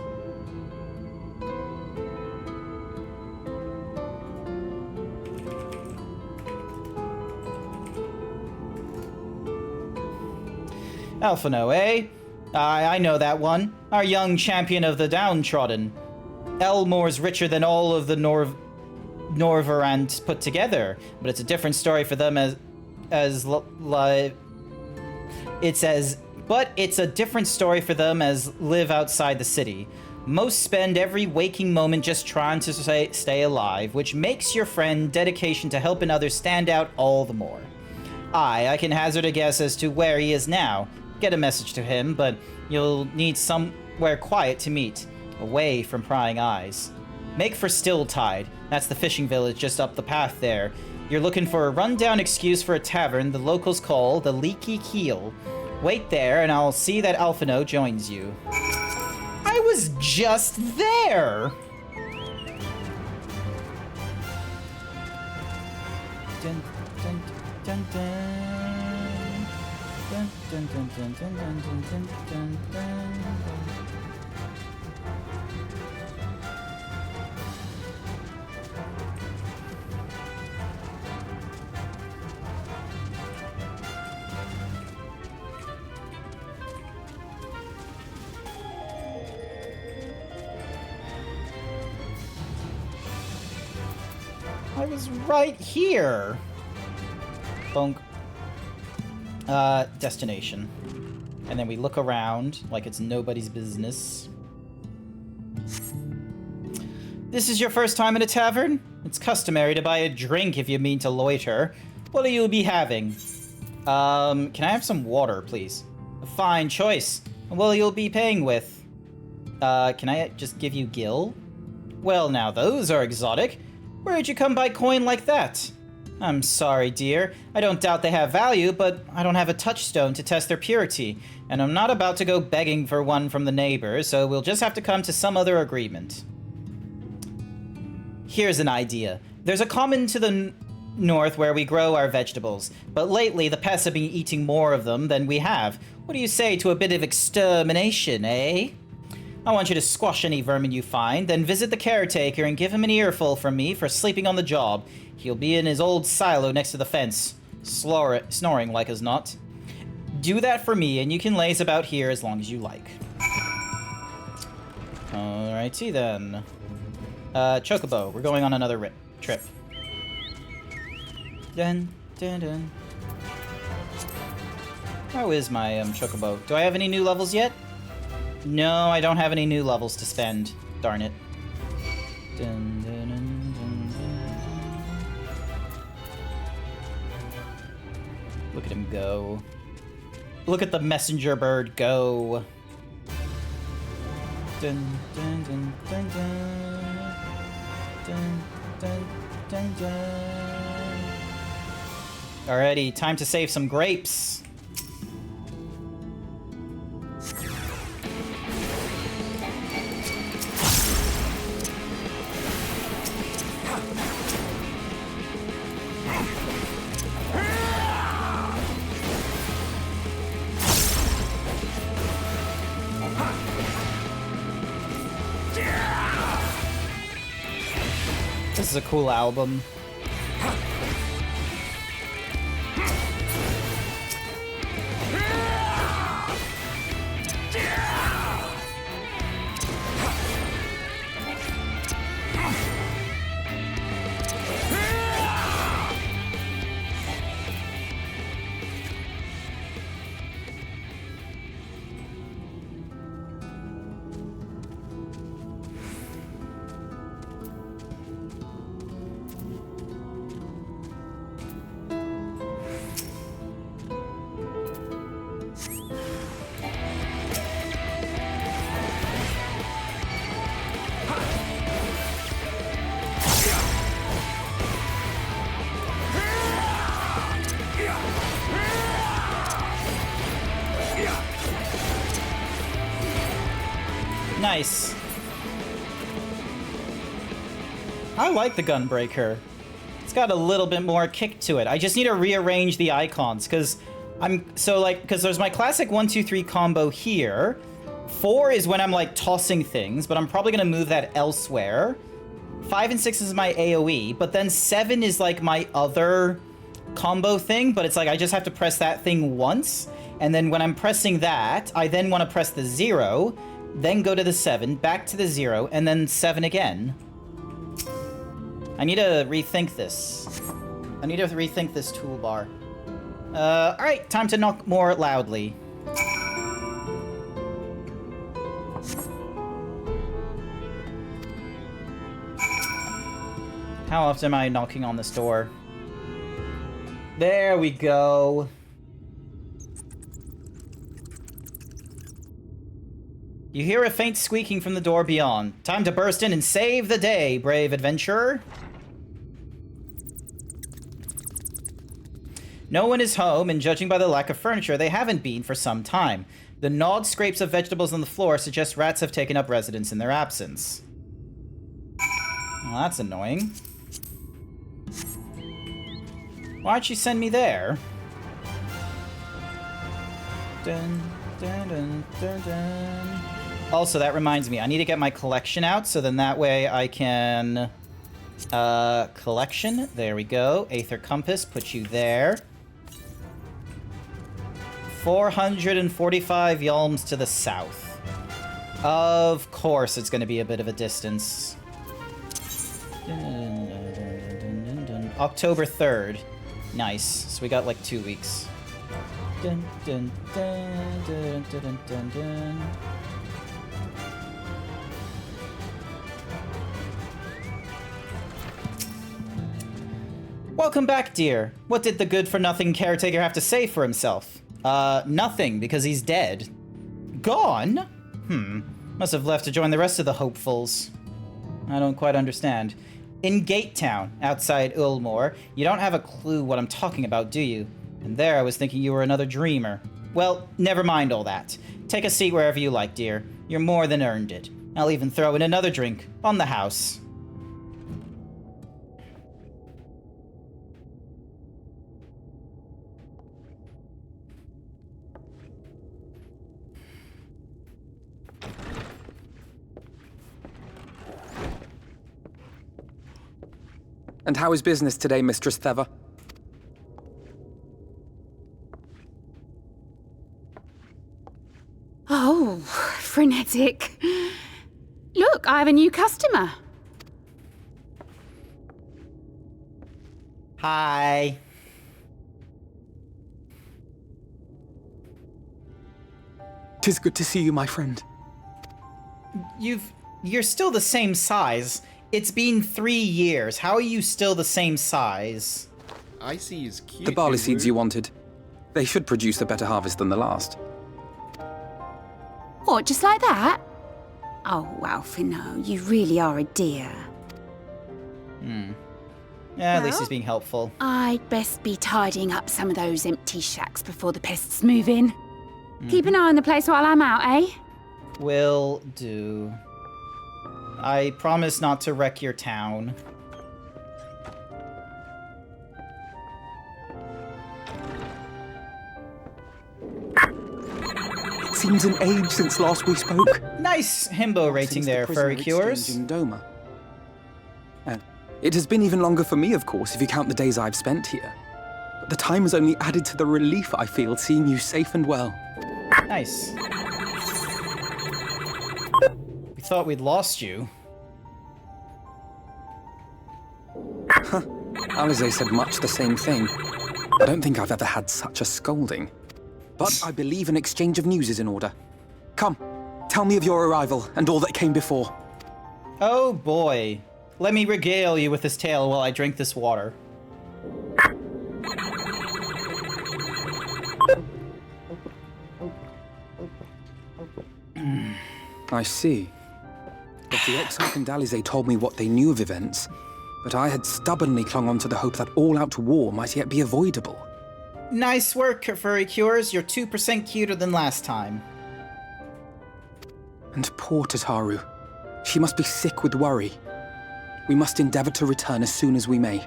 Alphino, eh? I know that one. Our young champion of the downtrodden. Elmore's richer than all of the Norvarand put together, but it's a different story for them it's a different story for them as live outside the city. Most spend every waking moment just trying to stay alive, which makes your friend dedication to helping others stand out all the more. I can hazard a guess as to where he is now. Get a message to him, but you'll need somewhere quiet to meet, away from prying eyes. Make for Stilltide. That's the fishing village just up the path there. You're looking for a rundown excuse for a tavern the locals call the Leaky Keel. Wait there, and I'll see that Alphino joins you. I was just there! Dun, dun, dun, dun. Dun, dun, dun, dun, dun, dun, dun, dun, dun, dun. I was right here. Bonk. Destination. And then we look around like it's nobody's business. This is your first time in a tavern? It's customary to buy a drink if you mean to loiter. What will you be having? Can I have some water, please? A fine choice. And what you'll be paying with? Can I just give you gil? Well, now those are exotic. Where'd you come by coin like that? I'm sorry, dear. I don't doubt they have value, but I don't have a touchstone to test their purity, and I'm not about to go begging for one from the neighbors, so we'll just have to come to some other agreement. Here's an idea. There's a common to the north where we grow our vegetables, but lately the pests have been eating more of them than we have. What do you say to a bit of extermination, eh? I want you to squash any vermin you find, then visit the caretaker and give him an earful from me for sleeping on the job. He'll be in his old silo next to the fence, snoring like as not. Do that for me, and you can laze about here as long as you like. Alrighty then. Chocobo, we're going on another trip. Dun, dun, dun. How is my Chocobo? Do I have any new levels yet? No, I don't have any new levels to spend. Darn it. Dun, dun, dun, dun, dun. Look at him go. Look at the messenger bird go. Dun, dun, dun, dun, dun. Dun, dun, dun, dun. Alrighty, time to save some grapes. This is a cool album. Nice. I like the Gunbreaker. It's got a little bit more kick to it. I just need to rearrange the icons, because So like, because there's my classic 1, 2, 3 combo here. 4 is when I'm like tossing things, but I'm probably gonna move that elsewhere. 5 and 6 is my AoE, but then 7 is like my other combo thing, but it's like I just have to press that thing once, and then when I'm pressing that, I then want to press the 0, then go to the 7, back to the 0, and then 7 again. I need to rethink this. I need to rethink this toolbar. Alright, time to knock more loudly. How often am I knocking on this door? There we go. You hear a faint squeaking from the door beyond. Time to burst in and save the day, brave adventurer. No one is home, and judging by the lack of furniture, they haven't been for some time. The gnawed scrapes of vegetables on the floor suggest rats have taken up residence in their absence. Well, that's annoying. Why'd she send me there? Dun, dun, dun, dun, dun. Also, that reminds me, I need to get my collection out, so then that way I can... collection. There we go. Aether Compass, put you there. 445 yalms to the south. Of course, it's going to be a bit of a distance. October 3rd. Nice. So we got like 2 weeks. Dun, dun, dun, dun, dun, dun, dun, dun. Welcome back, dear. What did the good-for-nothing caretaker have to say for himself? Nothing, because he's dead. Gone? Must have left to join the rest of the hopefuls. I don't quite understand. In Gate Town, outside Ulmore, you don't have a clue what I'm talking about, do you? And there I was thinking you were another dreamer. Well, never mind all that. Take a seat wherever you like, dear. You're more than earned it. I'll even throw in another drink, on the house. And how is business today, Mistress Theva? Oh, frenetic. Look, I have a new customer. Hi. Tis good to see you, my friend. You're still the same size. It's been 3 years. How are you still the same size? Icy is cute. The barley seeds you wanted. They should produce a better harvest than the last. What, just like that? Oh, Alfino, you really are a dear. Yeah, at least he's being helpful. I'd best be tidying up some of those empty shacks before the pests move in. Keep an eye on the place while I'm out, eh? Will do. I promise not to wreck your town. It seems an age since last we spoke. Nice himbo rating there, Furry Cures. In Doma. It has been even longer for me, of course, if you count the days I've spent here. But the time has only added to the relief I feel seeing you safe and well. Nice. We thought we'd lost you. Alize said much the same thing. I don't think I've ever had such a scolding. But I believe an exchange of news is in order. Come, tell me of your arrival and all that came before. Oh boy. Let me regale you with this tale while I drink this water. I see. But the Exarch and Alize told me what they knew of events, but I had stubbornly clung on to the hope that all-out war might yet be avoidable. Nice work, Furry Cures. You're 2% cuter than last time. And poor Tataru. She must be sick with worry. We must endeavor to return as soon as we may.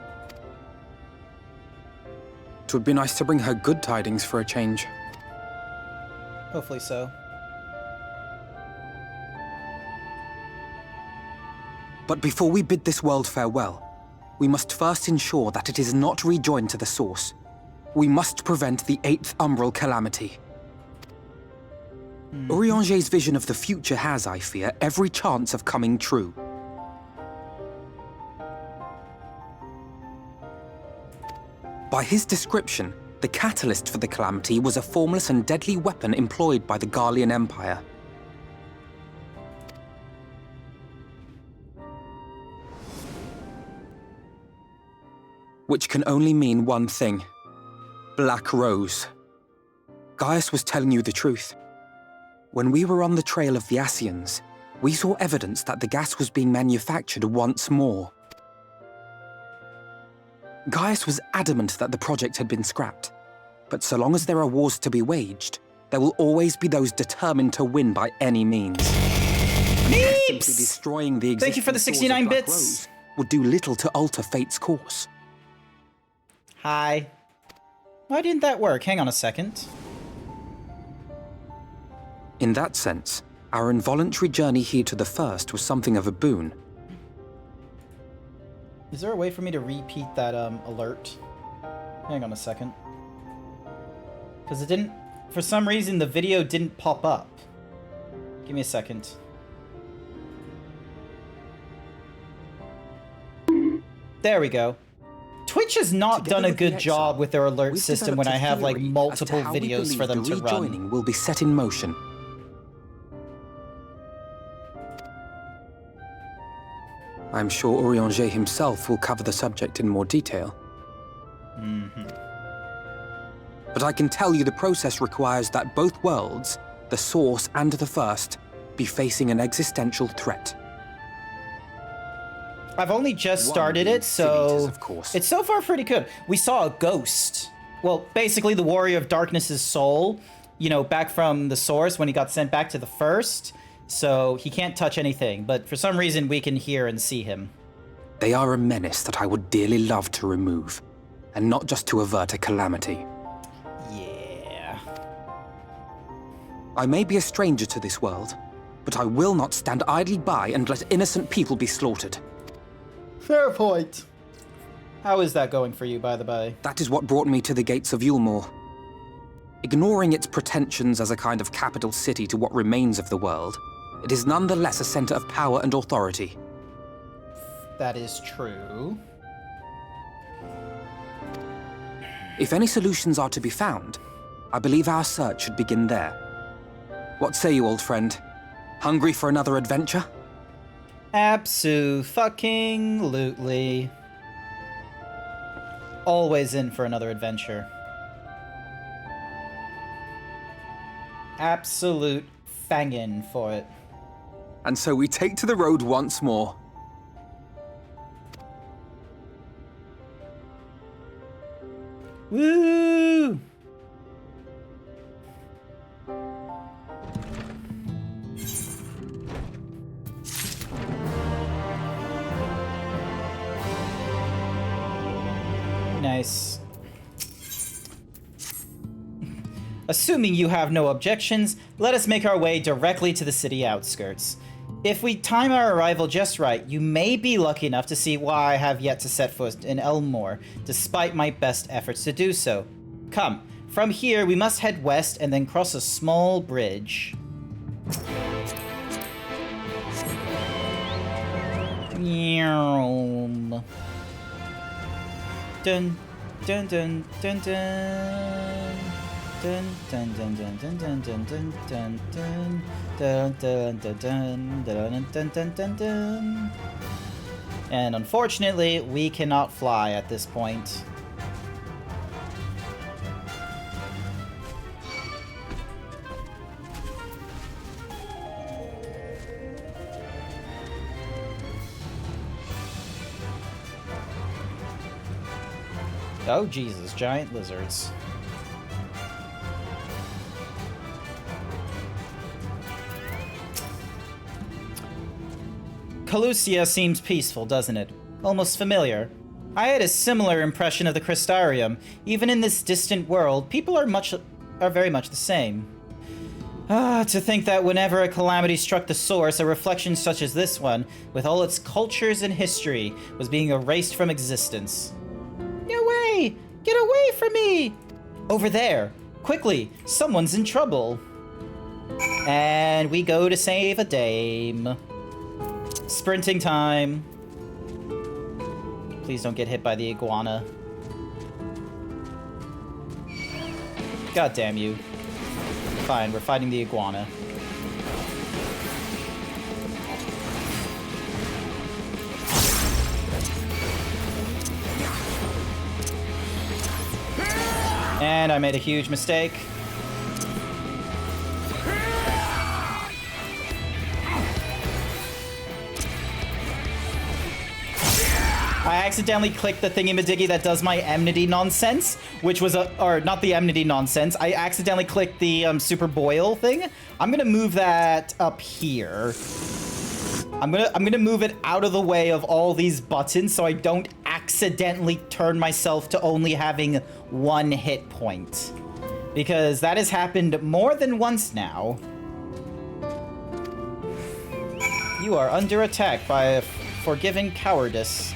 It would be nice to bring her good tidings for a change. Hopefully so. But before we bid this world farewell, we must first ensure that it is not rejoined to the source. We must prevent the 8th Umbral calamity. Urianger's vision of the future has, I fear, every chance of coming true. By his description, the catalyst for the calamity was a formless and deadly weapon employed by the Garlean Empire. Which can only mean one thing. Black Rose. Gaius was telling you the truth. When we were on the trail of the Ascians, we saw evidence that the gas was being manufactured once more. Gaius was adamant that the project had been scrapped. But so long as there are wars to be waged, there will always be those determined to win by any means. Simply destroying the Thank you for the existing 69 stores of Black bits. Rose would do little to alter fate's course. Hi. Why didn't that work? Hang on a second. In that sense, our involuntary journey here to the First was something of a boon. Is there a way for me to repeat that alert? Hang on a second. Because it didn't... For some reason, the video didn't pop up. Give me a second. There we go. Twitch has not done a good job with their alert system when I have like multiple videos for them to run. Rejoining will be set in motion. I'm sure Urianger himself will cover the subject in more detail. But I can tell you the process requires that both worlds, the Source and the First, be facing an existential threat. I've only just started it, so it's so far pretty good. We saw a ghost. Well, basically the Warrior of Darkness's soul, you know, back from the Source when he got sent back to the First. So he can't touch anything, but for some reason we can hear and see him. They are a menace that I would dearly love to remove, and not just to avert a calamity. Yeah. I may be a stranger to this world, but I will not stand idly by and let innocent people be slaughtered. Fair point. How is that going for you, by the by? That is what brought me to the gates of Yulmore. Ignoring its pretensions as a kind of capital city to what remains of the world, it is nonetheless a center of power and authority. That is true. If any solutions are to be found, I believe our search should begin there. What say you, old friend? Hungry for another adventure? Abso-fucking-lutely. Always in for another adventure. Absolute fangin' for it. And so we take to the road once more. Woo! Nice. Assuming you have no objections, let us make our way directly to the city outskirts. If we time our arrival just right, you may be lucky enough to see why I have yet to set foot in Elmore, despite my best efforts to do so. Come, from here we must head west and then cross a small bridge. Dun dun dun dun dun. Dun dun dun dun dun dun dun dun dun dun dun dun dun dun dun dun dun dun. And unfortunately, we cannot fly at this point. Oh Jesus, giant lizards. Calusia seems peaceful, doesn't it? Almost familiar. I had a similar impression of the Crystarium. Even in this distant world, people are very much the same. To think that whenever a calamity struck the source, a reflection such as this one, with all its cultures and history, was being erased from existence. Get away! Get away from me! Over there! Quickly! Someone's in trouble! And we go to save a dame. Sprinting time. Please don't get hit by the iguana. God damn you. Fine, we're fighting the iguana. And I made a huge mistake. I accidentally clicked the thingy-majiggy that does my enmity nonsense, which was or not the enmity nonsense. I accidentally clicked the super boil thing. I'm gonna move that up here. I'm gonna move it out of the way of all these buttons so I don't accidentally turn myself to only having 1 hit point. Because that has happened more than once now. You are under attack by a forgiving cowardice.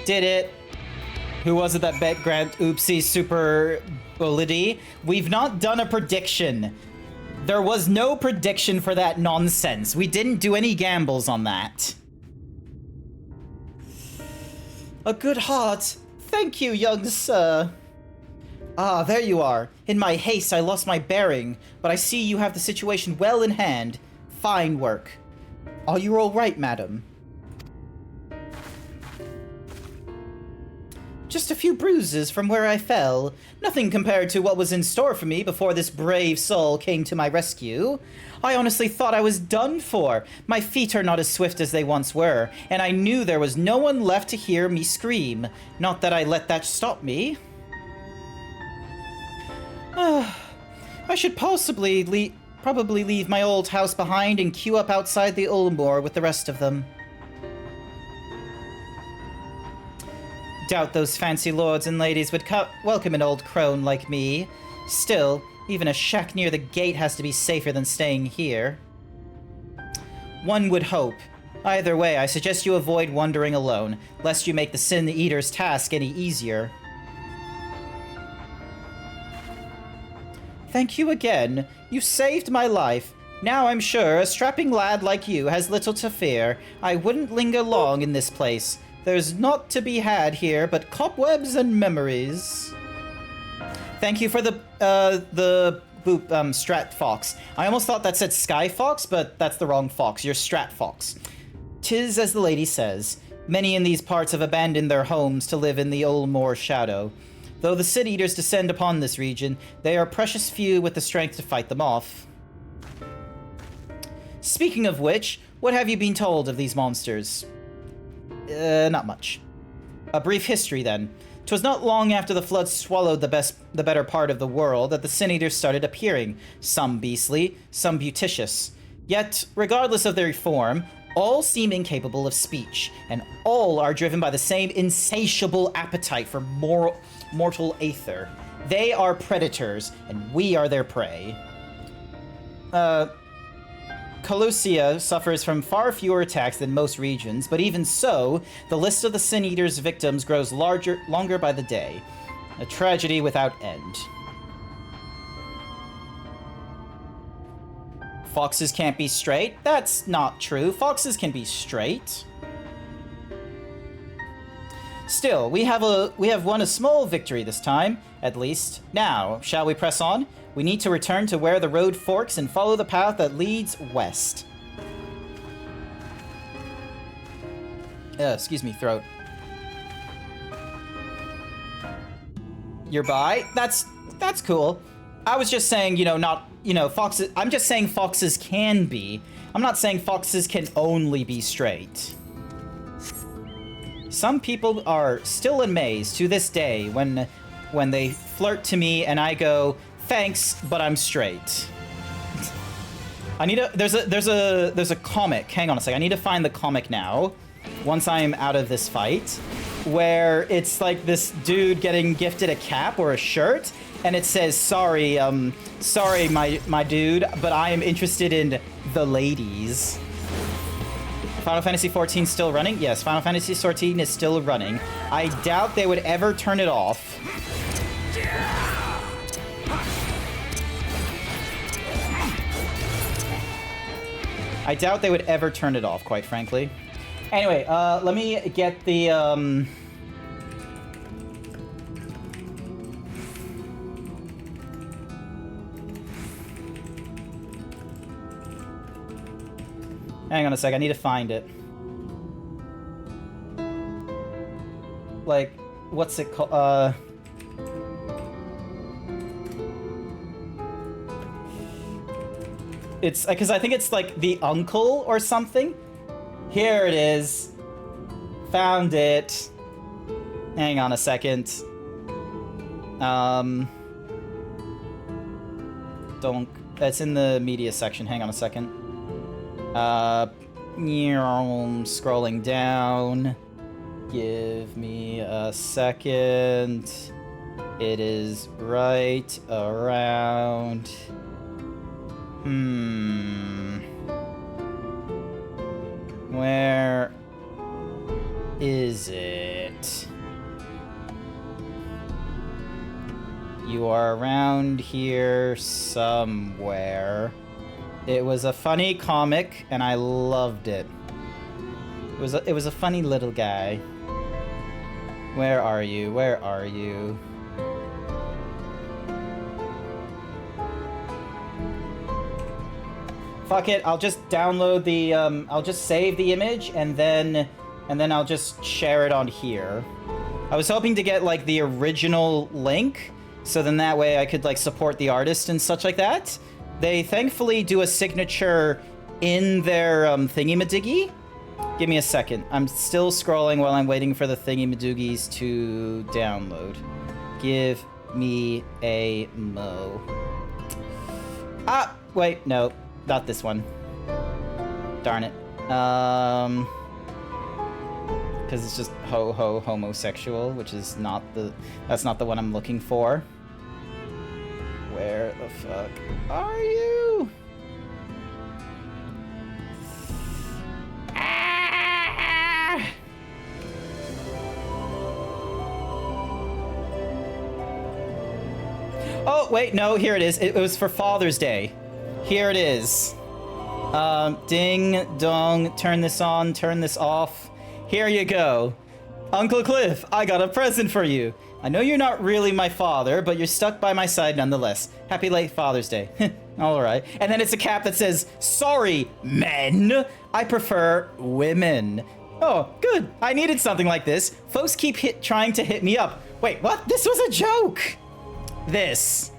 Did it. Who was it that bet Grant Oopsie Super Ability? We've not done a prediction. There was no prediction for that nonsense. We didn't do any gambles on that. A good heart. Thank you, young sir. Ah, there you are. In my haste, I lost my bearing, but I see you have the situation well in hand. Fine work. Are you all right, madam? Just a few bruises from where I fell. Nothing compared to what was in store for me before this brave soul came to my rescue. I honestly thought I was done for. My feet are not as swift as they once were, and I knew there was no one left to hear me scream. Not that I let that stop me. I should probably leave my old house behind and queue up outside the Ulmor with the rest of them. Doubt those fancy lords and ladies would welcome an old crone like me. Still, even a shack near the gate has to be safer than staying here. One would hope. Either way, I suggest you avoid wandering alone, lest you make the Sin Eater's task any easier. Thank you again. You saved my life. Now I'm sure a strapping lad like you has little to fear. I wouldn't linger long in this place. There's naught to be had here but cobwebs and memories. Thank you for the Strat Fox. I almost thought that said Sky Fox, but that's the wrong fox. You're Strat Fox. 'Tis as the lady says. Many in these parts have abandoned their homes to live in the Ulmor shadow. Though the Sin Eaters descend upon this region, they are precious few with the strength to fight them off. Speaking of which, what have you been told of these monsters? Not much. A brief history, then. 'Twas not long after the flood swallowed the better part of the world that the Sin Eaters started appearing, some beastly, some beauticious. Yet, regardless of their form, all seem incapable of speech, and all are driven by the same insatiable appetite for mortal aether. They are predators, and we are their prey. Colossia suffers from far fewer attacks than most regions, but even so, the list of the Sin Eater's victims grows longer by the day. A tragedy without end. Foxes can't be straight? That's not true. Foxes can be straight. Still, we have won a small victory this time, at least. Now, shall we press on? We need to return to where the road forks and follow the path that leads west. Excuse me, throat. You're by? That's cool. I was just saying, foxes. I'm just saying foxes can be. I'm not saying foxes can only be straight. Some people are still amazed to this day when they flirt to me and I go, "Thanks, but I'm straight." There's a comic. Hang on a sec. I need to find the comic now. Once I'm out of this fight, where it's like this dude getting gifted a cap or a shirt, and it says, "Sorry, my dude, but I am interested in the ladies." Final Fantasy XIV still running? Yes, Final Fantasy XIV is still running. I doubt they would ever turn it off. I doubt they would ever turn it off, quite frankly. Anyway, let me get the, Hang on a sec, I need to find it. Like, what's it called? It's, because I think it's like the uncle or something. Here it is. Found it. Hang on a second. That's in the media section. Hang on a second. Scrolling down. Give me a second. It is right around. Where is it? You are around here somewhere. It was a funny comic, and I loved it. It was a funny little guy. Where are you? Where are you? Fuck it, I'll just download the, I'll just save the image, and then I'll just share it on here. I was hoping to get, like, the original link, so then that way I could, like, support the artist and such like that. They thankfully do a signature in their thingy-madiggy. Give me a second. I'm still scrolling while I'm waiting for the thingy-madoogies to download. Give me a mo. Ah, wait, no, not this one. Darn it. Because it's just homosexual, which is not that's not the one I'm looking for. Where the fuck are you? Ah! Oh, wait, no, here it is. It was for Father's Day. Here it is. Ding dong, turn this on, turn this off. Here you go. Uncle Cliff, I got a present for you. I know you're not really my father, but you're stuck by my side nonetheless. Happy late Father's Day. All right. And then it's a cap that says, "Sorry, men. I prefer women." Oh, good. I needed something like this. Folks keep trying to hit me up. Wait, what? This was a joke. This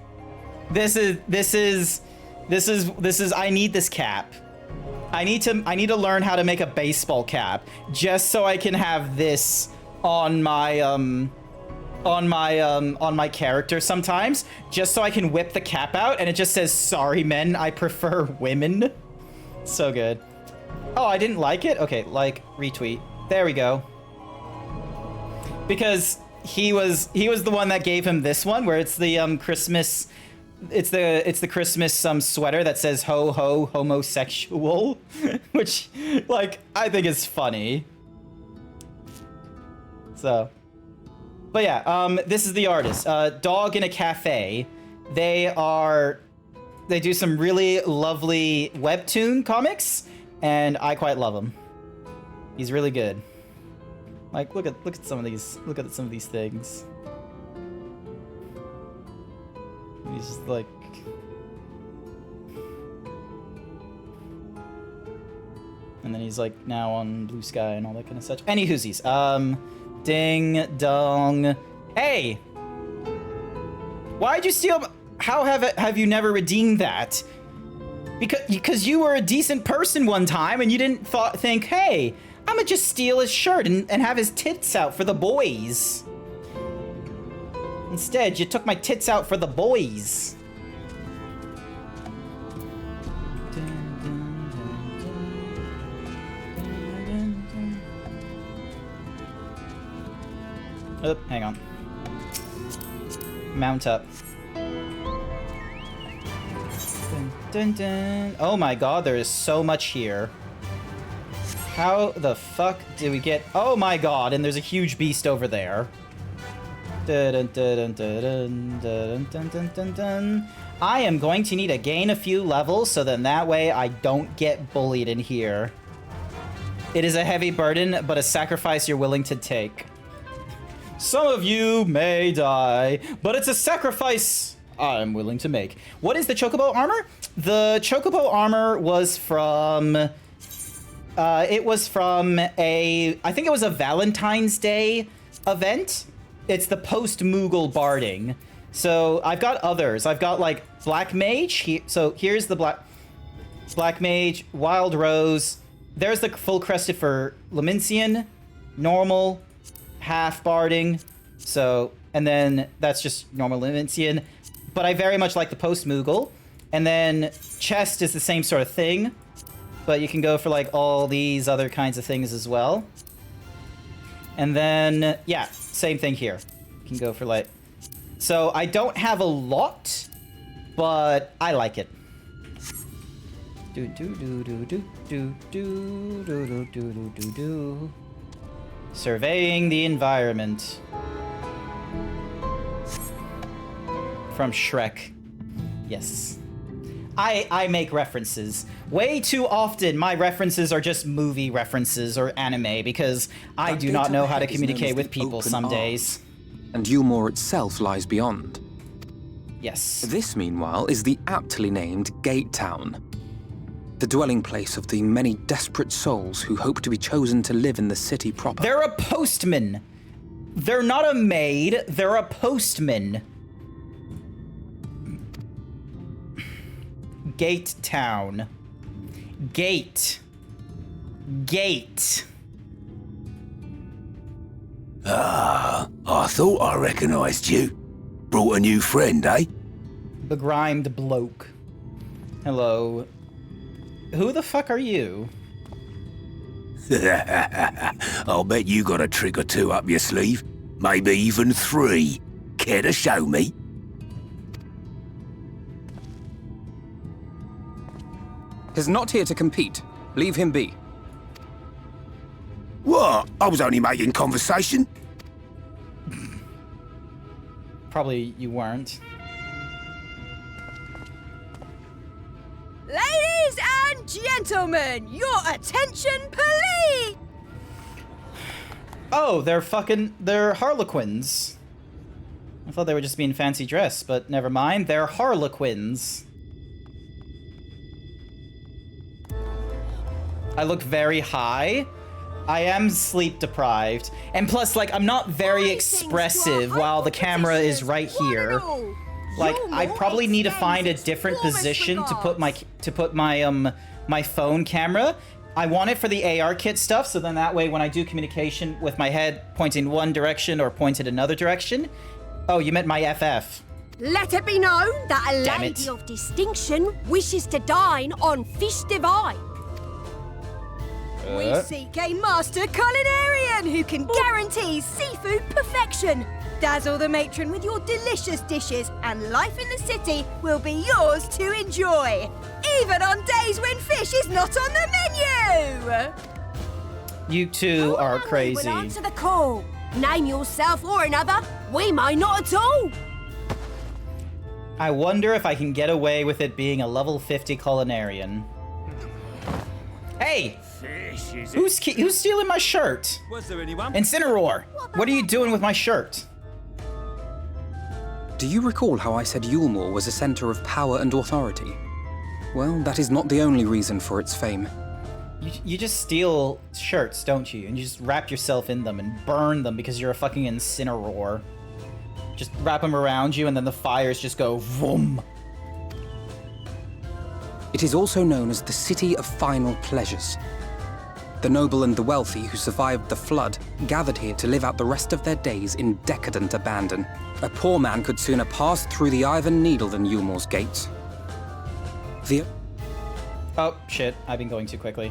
is, I need this cap. I need to learn how to make a baseball cap just so I can have this on my, on my character sometimes, just so I can whip the cap out and it just says, "Sorry, men, I prefer women." So good. Oh, I didn't like it? Okay, like, retweet. There we go. Because he was the one that gave him this one, where it's the Christmas, it's the Christmas sweater that says "ho ho homosexual," which, like, I think is funny. So, but yeah, this is the artist, Dog in a Cafe. They do some really lovely webtoon comics, and I quite love him. He's really good. Like, look at some of these. Look at some of these things. He's like. And then he's like now on Blue Sky and all that kind of such. Any whoosies. Ding dong. Hey! Why'd you steal? How have you never redeemed that? Because you were a decent person one time and you didn't think, hey, I'm gonna just steal his shirt and have his tits out for the boys. Instead, you took my tits out for the boys. Oh, hang on. Mount up. Dun, dun, dun. Oh my god, there is so much here. How the fuck did we get... Oh my god, and there's a huge beast over there. Dun, dun, dun, dun, dun, dun, dun, dun, dun. I am going to need to gain a few levels so then that way I don't get bullied in here. It is a heavy burden, but a sacrifice you're willing to take. Some of you may die, but it's a sacrifice I'm willing to make. What is the Chocobo armor? The Chocobo armor was from... it was from a... I think it was a Valentine's Day event. It's the post-Moogle barding. So I've got others. I've got like Black Mage. So here's the Black Mage, Wild Rose. There's the full crested for Lamincian, normal, half barding. So, and then that's just normal Lamincian. But I very much like the post-Moogle. And then chest is the same sort of thing. But you can go for like all these other kinds of things as well. And then, yeah, same thing here. You can go for like... So I don't have a lot, but I like it. Do do do do do do do do do do do do. Surveying the environment. From Shrek. Yes. I make references. Way too often, my references are just movie references or anime because I do not know how to communicate with people some days. And Yulmore itself lies beyond. Yes. This, meanwhile, is the aptly named Gate Town. The dwelling place of the many desperate souls who hope to be chosen to live in the city proper. They're a postman. They're not a maid, they're a postman. Gate Town. Gate. Gate. Ah, I thought I recognized you. Brought a new friend, eh? Begrimed bloke. Hello. Who the fuck are you? I'll bet you got a trick or two up your sleeve. Maybe even 3. Care to show me? He's not here to compete. Leave him be. What? I was only making conversation. Probably you weren't. Ladies and gentlemen, your attention, please! Oh, they're Harlequins. I thought they were just being fancy dress, but never mind. They're Harlequins. I look very high. I am sleep deprived. And plus, like, I'm not very expressive while the camera is right here. Like, I probably need to find a different position to put my phone camera. I want it for the AR kit stuff, so then that way when I do communication with my head pointing one direction or pointed another direction. Oh, you meant my FF. Let it be known that a lady of distinction wishes to dine on fish divine. We seek a master culinarian who can guarantee seafood perfection. Dazzle the matron with your delicious dishes, and life in the city will be yours to enjoy, even on days when fish is not on the menu. You two are crazy. Will answer the call. Name yourself or another. We might not at all. I wonder if I can get away with it being a level 50 culinarian. Hey! This is Who's stealing my shirt? Was there anyone? Incineroar, what are you doing with my shirt? Do you recall how I said Yulmore was a center of power and authority? Well, that is not the only reason for its fame. You just steal shirts, don't you? And you just wrap yourself in them and burn them because you're a fucking Incineroar. Just wrap them around you and then the fires just go vroom. It is also known as the City of Final Pleasures. The noble and the wealthy who survived the flood gathered here to live out the rest of their days in decadent abandon. A poor man could sooner pass through the Iron Needle than Yulmore's gates. Oh, shit. I've been going too quickly.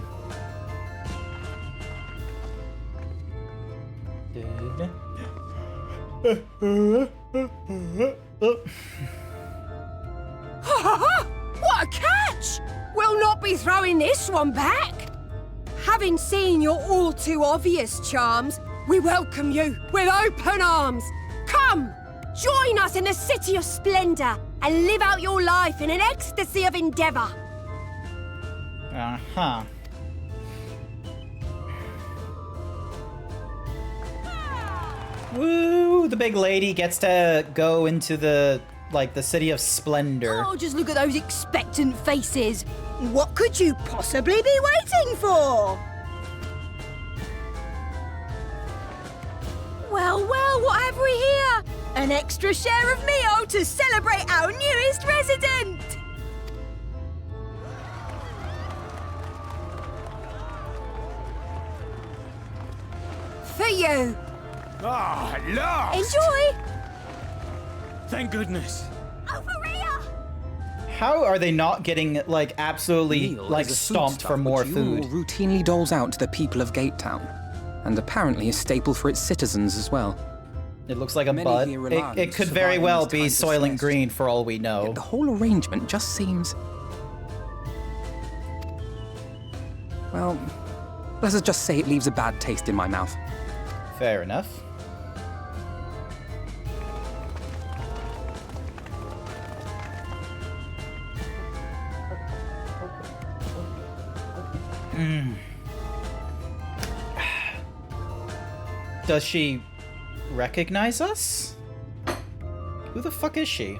What a catch! We'll not be throwing this one back. Having seen your all too obvious charms, we welcome you with open arms. Come, join us in the City of Splendor and live out your life in an ecstasy of endeavor. Uh-huh. Woo! The big lady gets to go into the City of Splendor. Oh, just look at those expectant faces. What could you possibly be waiting for? Well, what have we here? An extra share of meal to celebrate our newest resident. For you. Ah, lost! Enjoy! Thank goodness. Over here! How are they not getting, absolutely, Meal is a stomped foodstuff for more which food? Yulmore routinely doles out to the people of Gatetown, and apparently a staple for its citizens as well. It looks like a Many bud. here rely It on could very surviving well these be times of Soylent scarcity. Green for all we know. Yet the whole arrangement just seems... Well, let us just say it leaves a bad taste in my mouth. Fair enough. Does she recognize us? Who the fuck is she?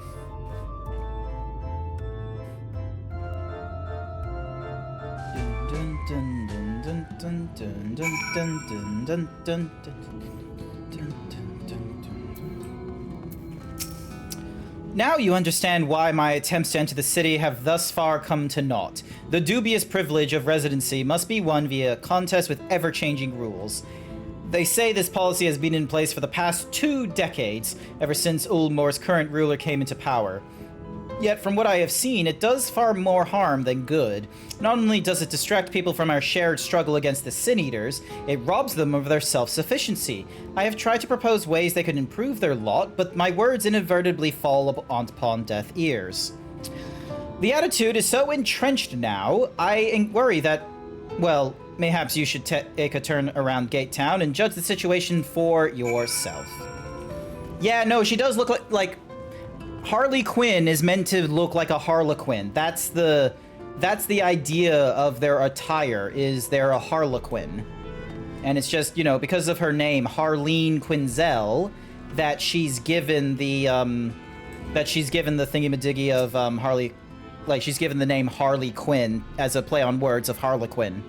Now you understand why my attempts to enter the city have thus far come to naught. The dubious privilege of residency must be won via contest with ever-changing rules. They say this policy has been in place for the past 2 decades, ever since Ulmore's current ruler came into power. Yet, from what I have seen, it does far more harm than good. Not only does it distract people from our shared struggle against the Sin Eaters, it robs them of their self-sufficiency. I have tried to propose ways they could improve their lot, but my words inadvertently fall upon deaf ears. The attitude is so entrenched now, I worry that, well, mayhaps you should take a turn around Gatetown and judge the situation for yourself. Yeah, no, she does look like Harley Quinn is meant to look like a Harlequin. That's the idea of their attire, is they're a Harlequin. And it's just, you know, because of her name, Harleen Quinzel, that she's given the thingamadiggy of Harley, like she's given the name Harley Quinn as a play on words of Harlequin.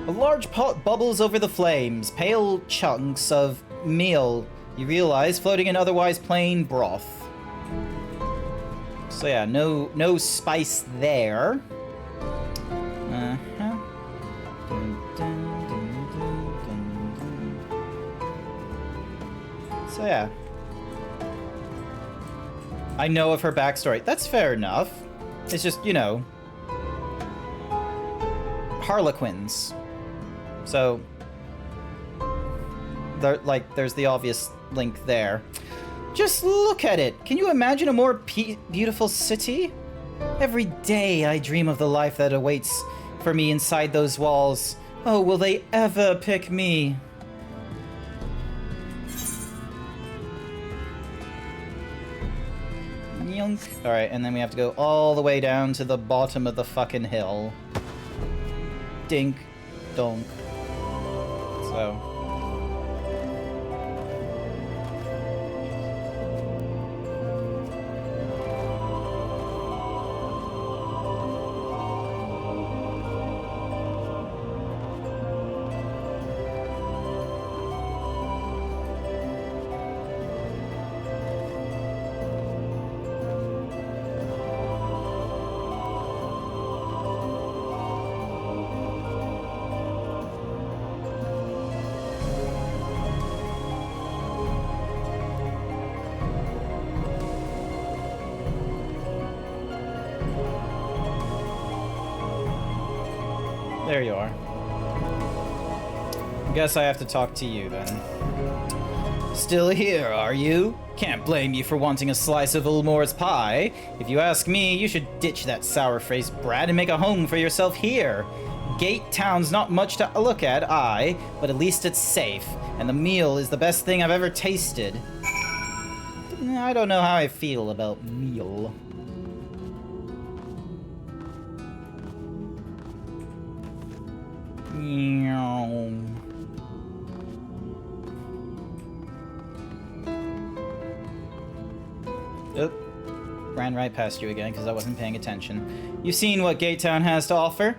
A large pot bubbles over the flames, pale chunks of meal, you realize, floating in otherwise plain broth. So yeah, no spice there. Uh-huh. Dun, dun, dun, dun, dun, dun. So yeah. I know of her backstory. That's fair enough. It's just, you know, Harlequins. So, there's the obvious link there. Just look at it. Can you imagine a more beautiful city? Every day I dream of the life that awaits for me inside those walls. Oh, will they ever pick me? Alright, and then we have to go all the way down to the bottom of the fucking hill. dink donk. So. There you are. Guess I have to talk to you then. Still here, are you? Can't blame you for wanting a slice of Ulmore's pie. If you ask me, you should ditch that sour-faced brat and make a home for yourself here. Gate Town's not much to look at, aye, but at least it's safe, and the meal is the best thing I've ever tasted. I don't know how I feel about meal. Oop. Ran right past you again because I wasn't paying attention. You've seen what Gate Town has to offer?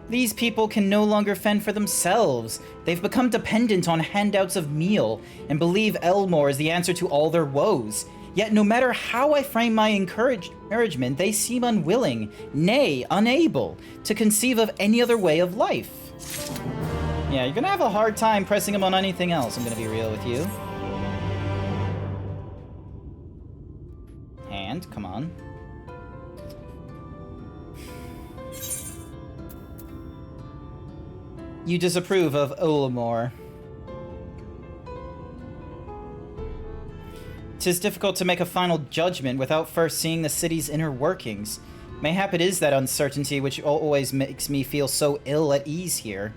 These people can no longer fend for themselves. They've become dependent on handouts of meal and believe Elmore is the answer to all their woes. Yet no matter how I frame my encouragement, they seem unwilling, nay, unable, to conceive of any other way of life. Yeah, you're gonna have a hard time pressing them on anything else, I'm gonna be real with you. And, come on. You disapprove of Ulmore. 'Tis difficult to make a final judgment without first seeing the city's inner workings. Mayhap it is that uncertainty which always makes me feel so ill at ease here.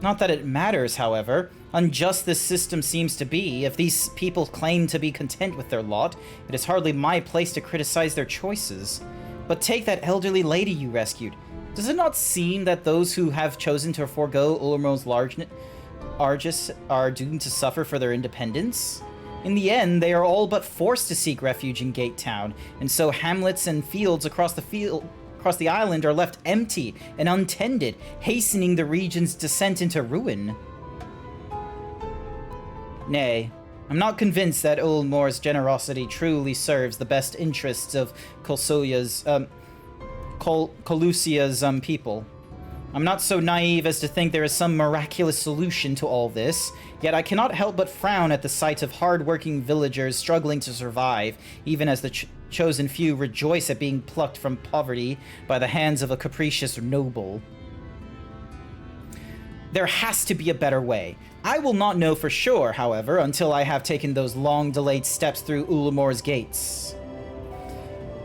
Not that it matters, however. Unjust this system seems to be. If these people claim to be content with their lot, it is hardly my place to criticize their choices. But take that elderly lady you rescued. Does it not seem that those who have chosen to forego Ulmore's largeness are doomed to suffer for their independence? In the end, they are all but forced to seek refuge in Gate Town, and so hamlets and fields across the island are left empty and untended, hastening the region's descent into ruin. Nay, I'm not convinced that Ulmore's generosity truly serves the best interests of Colusia's people. I'm not so naive as to think there is some miraculous solution to all this, yet I cannot help but frown at the sight of hard-working villagers struggling to survive, even as the chosen few rejoice at being plucked from poverty by the hands of a capricious noble. There has to be a better way. I will not know for sure, however, until I have taken those long-delayed steps through Ulmore's gates.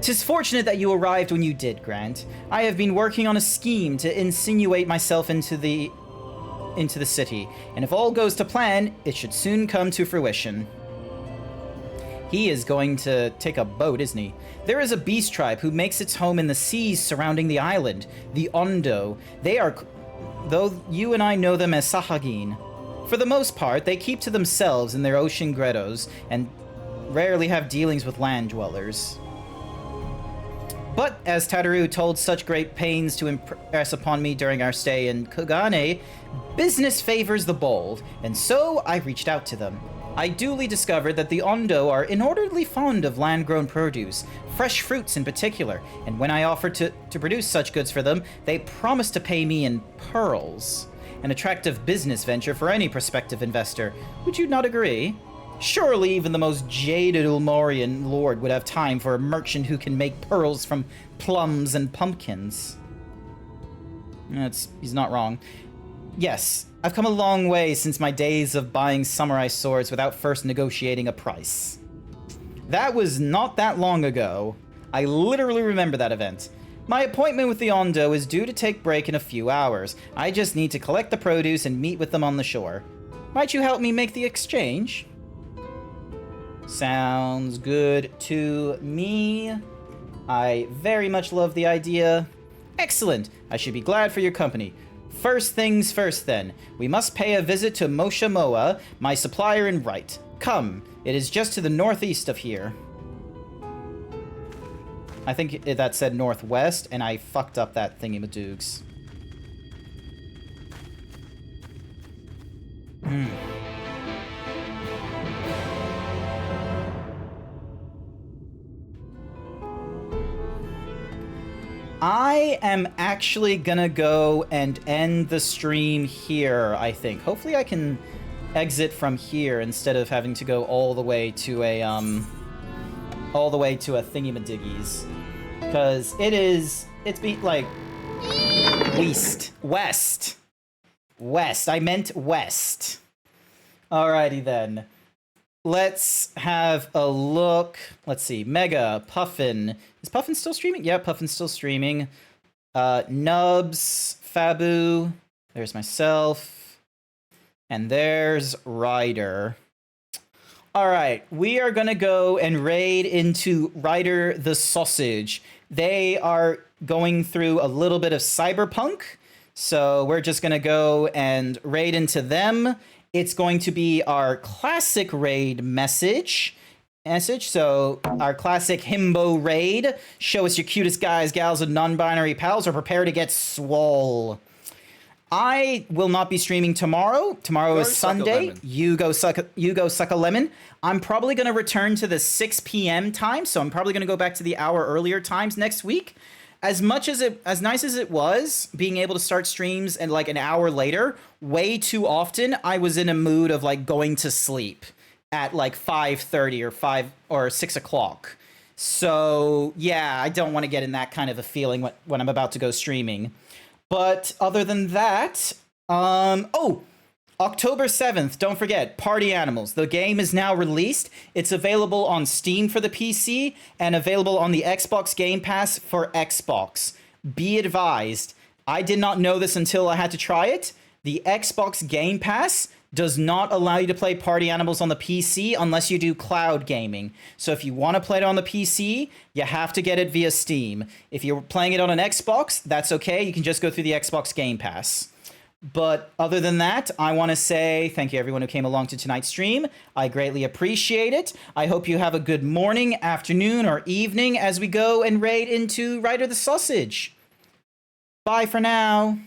'Tis fortunate that you arrived when you did, Grant. I have been working on a scheme to insinuate myself into the city, and if all goes to plan, it should soon come to fruition. He is going to take a boat, isn't he? There is a beast tribe who makes its home in the seas surrounding the island, the Ondo. Though you and I know them as Sahagin. For the most part, they keep to themselves in their ocean grottos and rarely have dealings with land dwellers. But, as Tataru told such great pains to impress upon me during our stay in Kugane, business favors the bold, and so I reached out to them. I duly discovered that the Ondo are inordinately fond of land-grown produce, fresh fruits in particular, and when I offered to produce such goods for them, they promised to pay me in pearls. An attractive business venture for any prospective investor. Would you not agree? Surely even the most jaded Ulmorian lord would have time for a merchant who can make pearls from plums and pumpkins. He's not wrong. Yes, I've come a long way since my days of buying samurai swords without first negotiating a price. That was not that long ago. I literally remember that event. My appointment with the Ondo is due to take break in a few hours. I just need to collect the produce and meet with them on the shore. Might you help me make the exchange? Sounds good to me. I very much love the idea. Excellent. I should be glad for your company. First things first, then. We must pay a visit to Moshe Moa, my supplier in Right. Come. It is just to the northeast of here. I think that said northwest, and I fucked up that thingy-madoogs. I am actually gonna go and end the stream here, I think. Hopefully I can exit from here instead of having to go all the way to a thingy-madiggies. Because it's been, like, west. I meant west. Alrighty then. Let's have a look. Let's see. Mega, Puffin. Is Puffin still streaming? Yeah, Puffin's still streaming. Nubs, Fabu. There's myself. And there's Ryder. Alright, we are gonna go and raid into Ryder the Sausage. They are going through a little bit of cyberpunk. So we're just gonna go and raid into them. It's going to be our classic raid message. So our classic himbo raid. Show us your cutest guys, gals, and non-binary pals, or prepare to get swole. I will not be streaming tomorrow. Tomorrow is Sunday. You go suck a lemon. I'm probably going to return to the 6 p.m. time, so I'm probably going to go back to the hour earlier times next week. As nice as it was being able to start streams and like an hour later, way too often I was in a mood of like going to sleep at like 5:30 or 6 o'clock. So yeah, I don't want to get in that kind of a feeling when I'm about to go streaming. But other than that, October 7th, don't forget, Party Animals. The game is now released. It's available on Steam for the PC and available on the Xbox Game Pass for Xbox. Be advised, I did not know this until I had to try it. The Xbox Game Pass does not allow you to play Party Animals on the PC unless you do cloud gaming. So if you want to play it on the PC, you have to get it via Steam. If you're playing it on an Xbox, that's okay. You can just go through the Xbox Game Pass. But other than that, I want to say thank you everyone who came along to tonight's stream. I greatly appreciate it. I hope you have a good morning, afternoon, or evening as we go and raid into Ryder the Sausage. Bye for now.